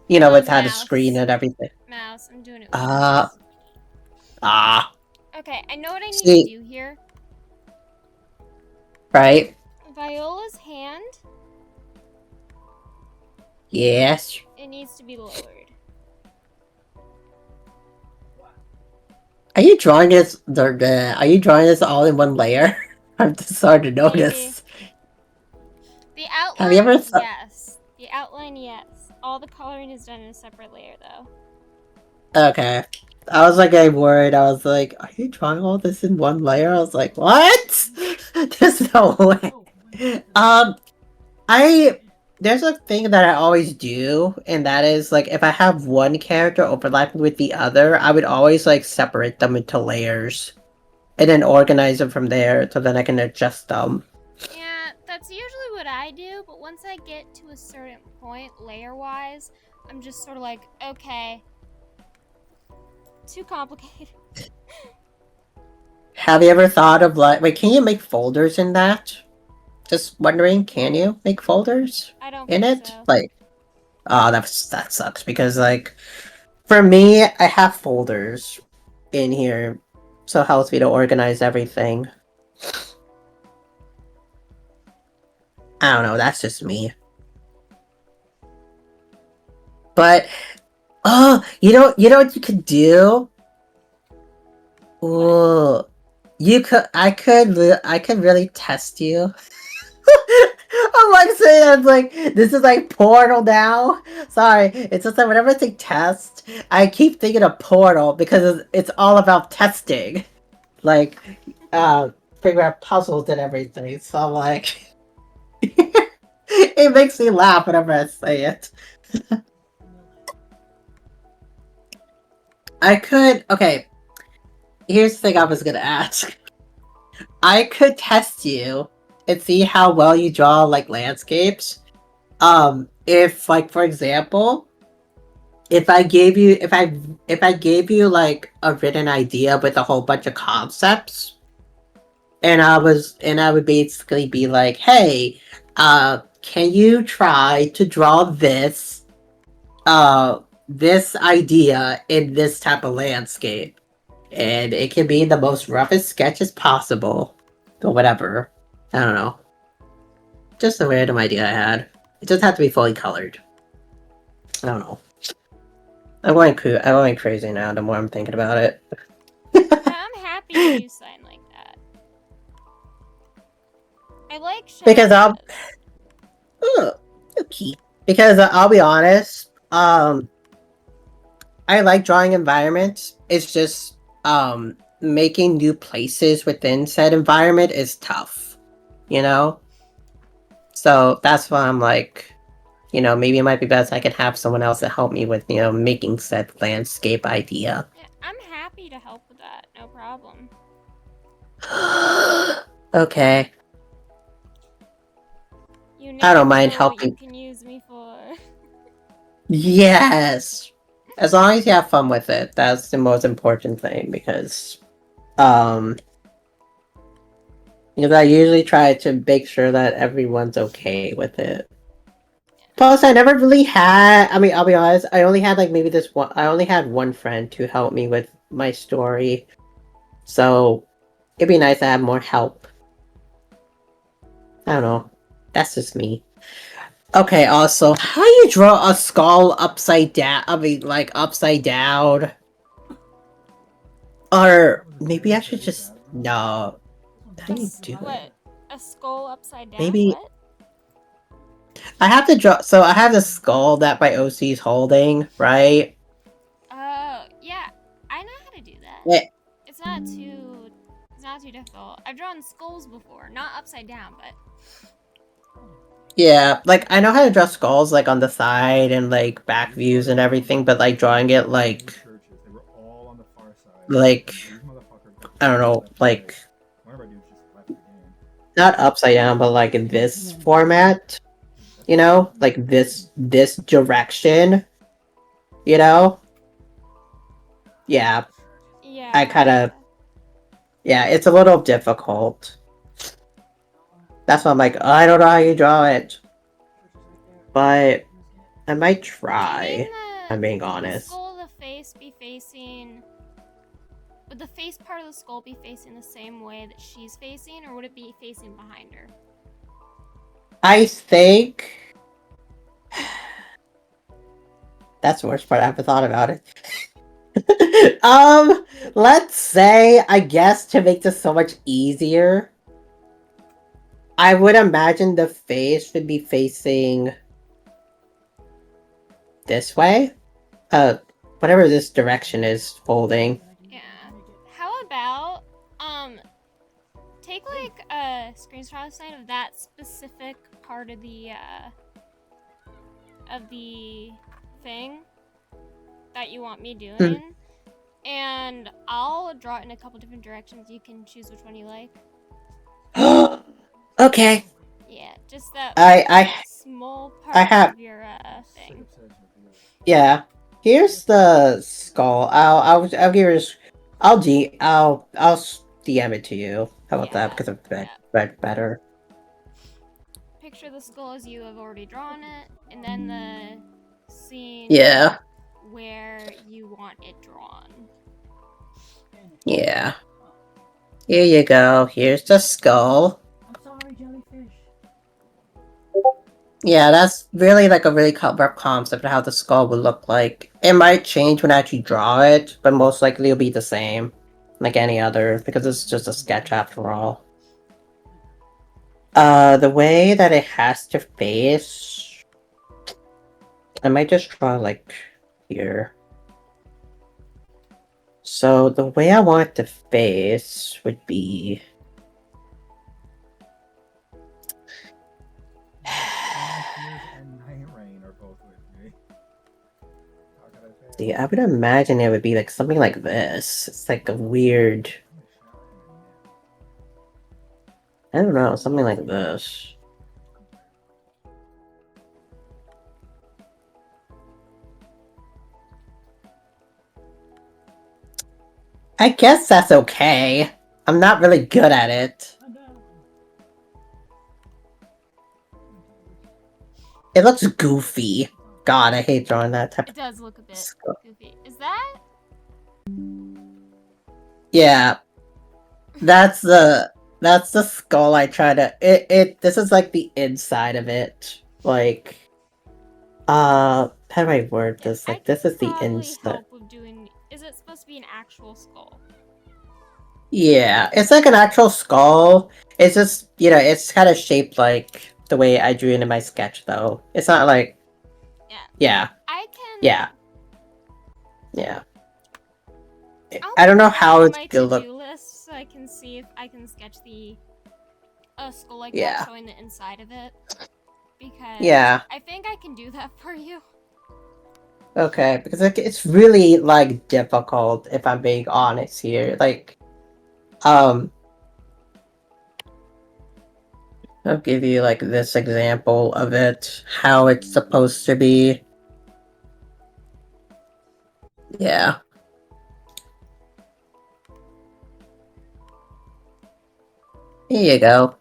You know, with how the screen and everything. Mouse. I'm doing it with mouse. Okay, I know what I need to do here. Right? Viola's hand. Yes. It needs to be lowered. Are you drawing this? Are you drawing this all in one layer? I'm just starting to notice. The outline, Have you ever yes. The outline, yes. All the coloring is done in a separate layer, though. Okay. I was like getting worried. I was like, are you drawing all this in one layer? I was like, what? There's no way. There's a thing that I always do, and that is like if I have one character overlapping with the other, I would always like separate them into layers and then organize them from there so then I can adjust them. Yeah, that's usually what I do, but once I get to a certain point, layer-wise, I'm just sort of like, okay, too complicated. Have you ever thought of like, wait, can you make folders in that? Just wondering, can you make folders in it? So. Like, oh, that sucks because like, for me, I have folders in here, so it helps me to organize everything. I don't know, that's just me. But, oh, you know what you could do? Ooh, I could really test you. I'm like saying, I'm like, this is like Portal now. Sorry, it's just that whenever I say test, I keep thinking of Portal because it's all about testing, like, figure out puzzles and everything. So I'm like, it makes me laugh whenever I say it. I could, okay. Here's the thing I was gonna ask. I could test you and see how well you draw like landscapes. If like for example, if I gave you like a written idea with a whole bunch of concepts, and I would basically be like, hey, can you try to draw this idea in this type of landscape? And it can be the most roughest sketches possible, or whatever. I don't know. Just a random idea I had. It doesn't have to be fully colored. I don't know. I'm going crazy now the more I'm thinking about it. I'm happy to do something like that. I like shadows. Because I'll be honest, I like drawing environments. It's just making new places within said environment is tough, you know? So that's why I'm like, maybe it might be best I could have someone else to help me with, making said landscape idea. Yeah, I'm happy to help with that, no problem. Okay. I don't mind helping. What you can use me for. Yes! As long as you have fun with it, that's the most important thing, because I usually try to make sure that everyone's okay with it. Plus, I never really had, I'll be honest, I only had I only had one friend to help me with my story. So, it'd be nice to have more help. I don't know. That's just me. Okay, also, how do you draw a skull upside down? I mean, like, upside down? Or maybe I should just... No. How do you do What? it? A skull upside down? Maybe... What? I have to draw... So, I have the skull that my OC's holding, right? Oh, yeah. I know how to do that. Yeah. It's not too difficult. I've drawn skulls before, not upside down, but Yeah, like, I know how to draw skulls, like, on the side and, like, back views and everything, but, like, drawing it, like... They were all on the far side. Like... These motherfuckers got I don't know, left like... right. Whatever I do is just left the game. Not upside down, but, like, in this format. You know? Like, this direction. You know? Yeah, yeah. I kinda... Yeah, it's a little difficult. That's why I'm like, I don't know how you draw it. But... I might try. I'm being Would the honest. skull, the face be facing... Would the face part of the skull be facing the same way that she's facing, or would it be facing behind her? I think... That's the worst part. I haven't thought about it. Let's say, I guess to make this so much easier, I would imagine the face would be facing this way. Whatever this direction is holding. Yeah. How about, take like a screenshot of that specific part of the thing that you want me doing, and I'll draw it in a couple different directions. You can choose which one you like. Okay. Yeah, just that small part I have... of your thing. Yeah. Here's the skull. I'll give you... I'll DM it to you. How about that? Because it's better. Picture the skull as you have already drawn it, and then the scene where you want it drawn. Yeah. Here you go. Here's the skull. I'm sorry, jellyfish. Yeah, that's really like a really rough concept of how the skull would look like. It might change when I actually draw it, but most likely it'll be the same. Like any other, because it's just a sketch after all. The way that it has to face... I might just draw, like, here. So, the way I want it to face would be... See, I would imagine it would be like something like this. It's like a weird... I don't know, something like this. I guess that's okay. I'm not really good at it. It looks goofy. God, I hate drawing that type of... It does look a bit goofy. Is that? Yeah. That's the skull I try to... This is like the inside of it. Like... how do I word this? Like, this is the inside. Help with doing... Is it supposed to be an actual skull? Yeah, it's like an actual skull. It's just, you know, it's kind of shaped like the way I drew it in my sketch, though. It's not like... Yeah. I can... Yeah. Yeah. I don't know how it's gonna look. List so I can see if I can sketch the skull like that, showing the inside of it. Because I think I can do that for you. Okay, because like, it's really like difficult if I'm being honest here. Like, I'll give you like this example of it, how it's supposed to be. Yeah. Here you go.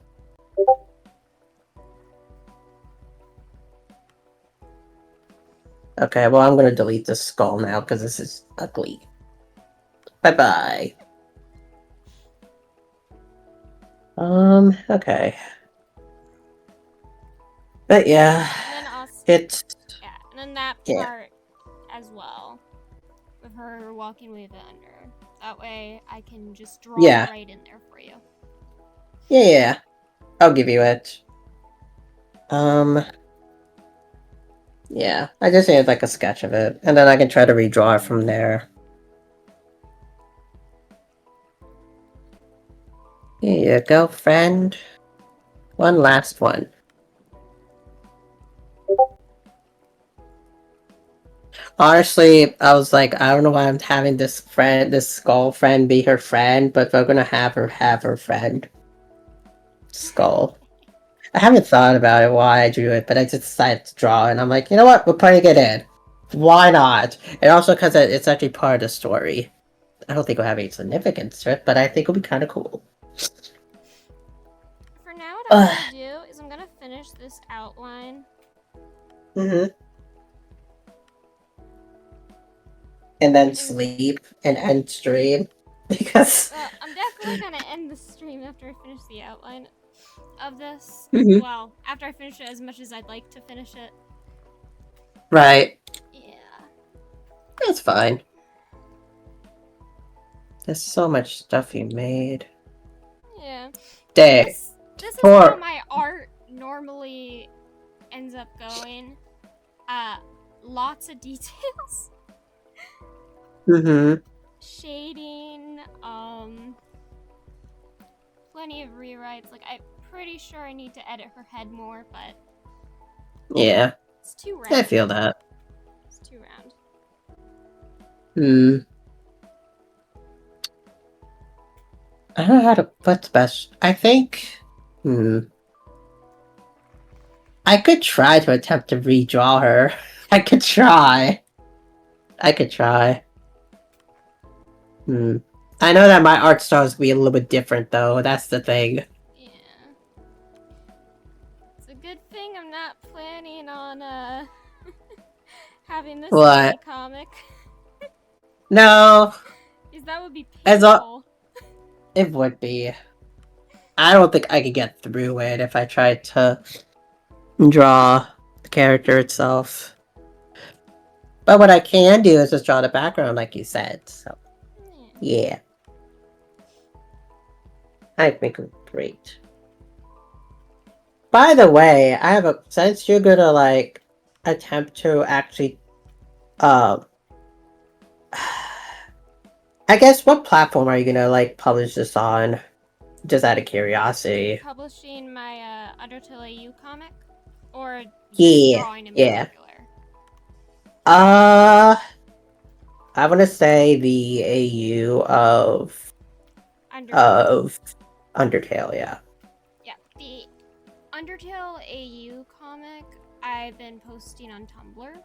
Okay, well, I'm gonna delete this skull now because this is ugly. Bye-bye. Okay. But yeah, And then also, it's yeah, and then that yeah. part as well, with her walking with it under. That way, I can just draw Yeah. it right in there for you. Yeah. I'll give you it. Yeah, I just need like a sketch of it, and then I can try to redraw it from there. Here you go, friend. One last one. Honestly, I was like, I don't know why I'm having this skull friend be her friend, but we're gonna have her friend. Skull. I haven't thought about it why I drew it, but I just decided to draw it, and I'm like, you know what? We're putting it in. Why not? And also because it's actually part of the story. I don't think it'll have any significance to it, but I think it'll be kind of cool. For now, what I'm gonna do is I'm gonna finish this outline. And then sleep and end stream. Because I'm definitely gonna end the stream after I finish the outline of this. Well, after I finish it as much as I'd like to finish it. Right. Yeah. That's fine. There's so much stuff you made. Yeah. Dang. This is how my art normally ends up going. Lots of details. Shading, plenty of rewrites. Like, I'm pretty sure I need to edit her head more, but yeah, it's too round. I feel that. It's too round. I don't know how to put the best. I think. I could try to attempt to redraw her. I could try. I know that my art styles will be a little bit different, though. That's the thing. Yeah. It's a good thing I'm not planning on having this be comic. No. Because that would be painful. It would be. I don't think I could get through it if I tried to draw the character itself. But what I can do is just draw the background, like you said. So, yeah. I think it's great. By the way, I have since you're gonna like attempt to actually, I guess what platform are you gonna like publish this on? Just out of curiosity. Publishing my Undertale AU comic, or just drawing in particular. I want to say the AU of Undertale, yeah. Yeah, the Undertale AU comic I've been posting on Tumblr.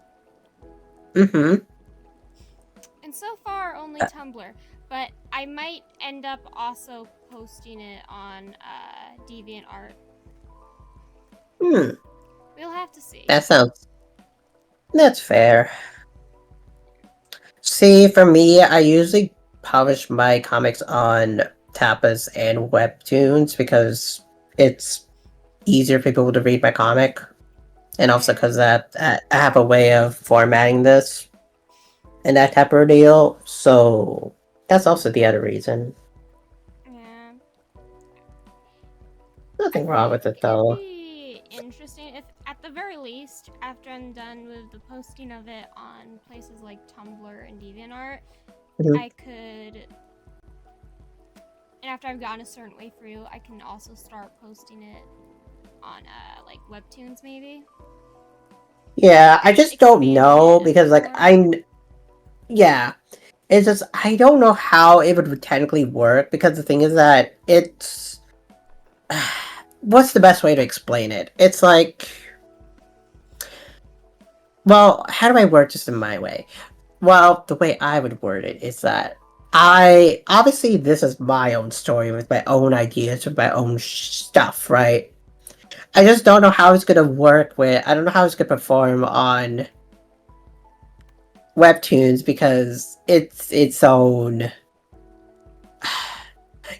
And so far only Tumblr, but I might end up also posting it on DeviantArt. We'll have to see. That's fair. See, for me, I usually publish my comics on Tapas and Webtoons because it's easier for people to read my comic. And also because I have a way of formatting this and that type of deal. So that's also the other reason. Yeah. Nothing wrong with it, though. It'd be interesting if, at the very least, after I'm done with the posting of it on places like Tumblr and DeviantArt, I could, and after I've gotten a certain way through, I can also start posting it on like Webtoons, maybe. Yeah, I just don't know because like yeah, it's just I don't know how it would technically work because the thing is that it's what's the best way to explain it? It's like, well, how do I word this in my way? Well, the way I would word it is that obviously this is my own story with my own ideas, with my own stuff, right? I just don't know how it's gonna work I don't know how it's gonna perform on Webtoons because it's its own.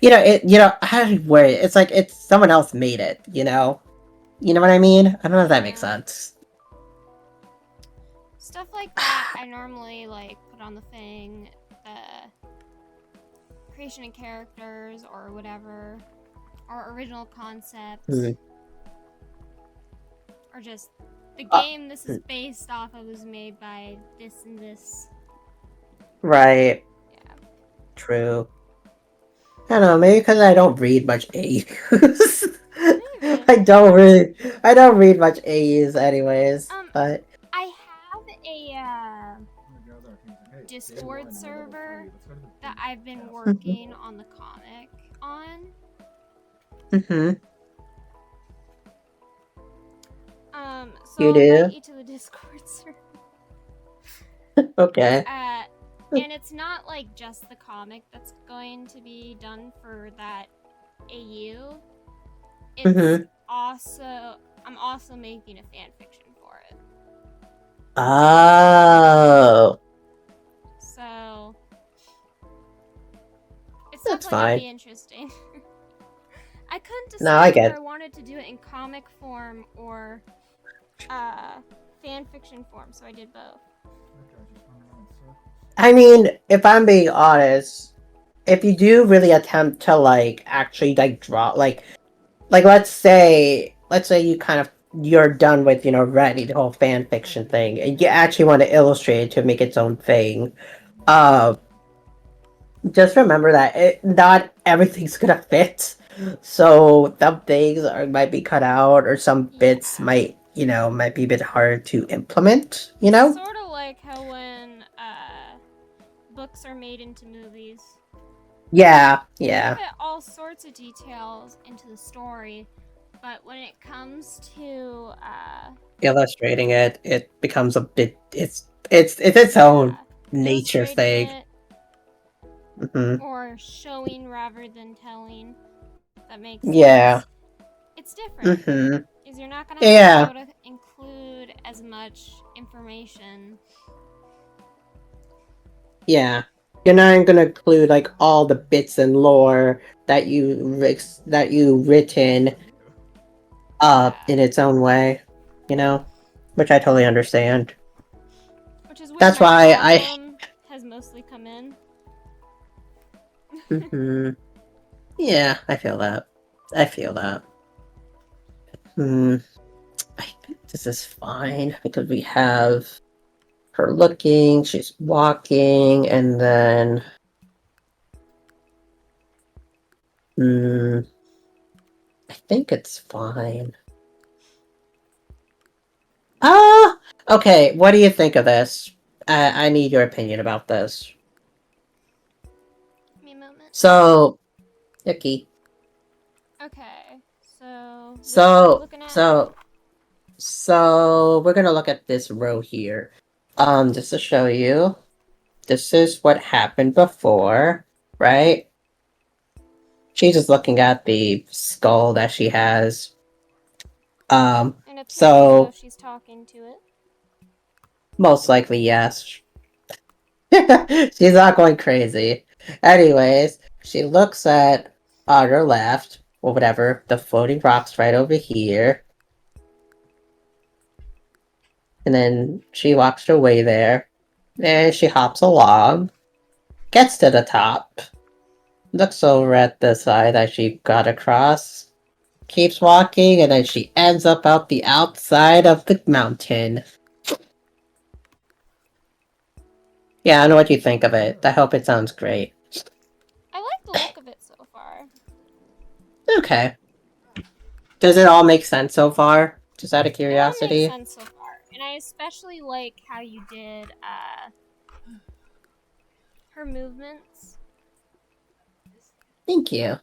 How do you word it? It's like it's someone else made it, you know? You know what I mean? I don't know if that makes Yeah. sense. Stuff like that, I normally like put on the thing, the creation of characters or whatever, or original concept, Hmm. or just the Uh, game this is based off of was made by this and this. Right. Yeah. True. I don't know, maybe because I don't read much AUs. Maybe. I don't read much AUs anyways, but I have a Discord server that I've been working on the comic on. So You I'll invite do? you to the Discord server. Okay. And it's not like just the comic that's going to be done for that AU. It's also I'm also making a fan fiction for it. Oh. So it's That's definitely gonna fine. be interesting. I couldn't No, I decide get whether I wanted to do it in comic form or fan fiction form, so I did both. I mean, if I'm being honest, if you do really attempt to like actually like draw like let's say you kind of you're done with writing the whole fan fiction thing and you actually want to illustrate it to make its own thing, just remember that not everything's gonna fit, so some things might be cut out or some bits might be a bit hard to implement. Sort of like how when books are made into movies. Yeah. You can fit all sorts of details into the story, but when it comes to Illustrating it becomes a bit it's its own nature illustrating thing. it or showing rather than telling, that makes Yeah. sense. It's different. Is you're not gonna be able to include as much information. Yeah. You're not gonna include like all the bits and lore that you written in its own way, which I totally understand. Which is where That's my why problem has mostly come in. Yeah, I feel that. I think this is fine because we have her looking, she's walking, and then I think it's fine. Okay, what do you think of this? I need your opinion about this. Give me a moment. So, Yuki. Okay, so which one are we looking at? So we're gonna look at this row here. Just to show you, this is what happened before, right? She's just looking at the skull that she has. And appears So as though she's talking to it. most likely yes. She's not going crazy. Anyways, she looks at on her left, or whatever, the floating rocks right over here. And then she walks her way there. And she hops along. Gets to the top. Looks over at the side that she got across. Keeps walking, and then she ends up out the outside of the mountain. Yeah, I don't know what you think of it. I hope it sounds great. I like the look of it so far. Okay. Does it all make sense so far? Just out of It all curiosity? makes sense so far. And I especially like how you did her movements. Thank you.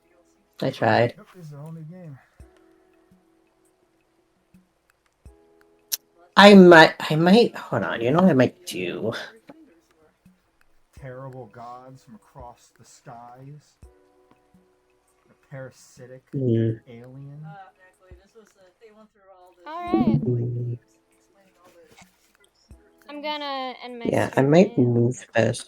I tried. Yep, this is the only game. I might, hold on, you know what I might do? Terrible gods from across the skies. A parasitic alien. Alright. I'm gonna end my Yeah, I stream might now. move this.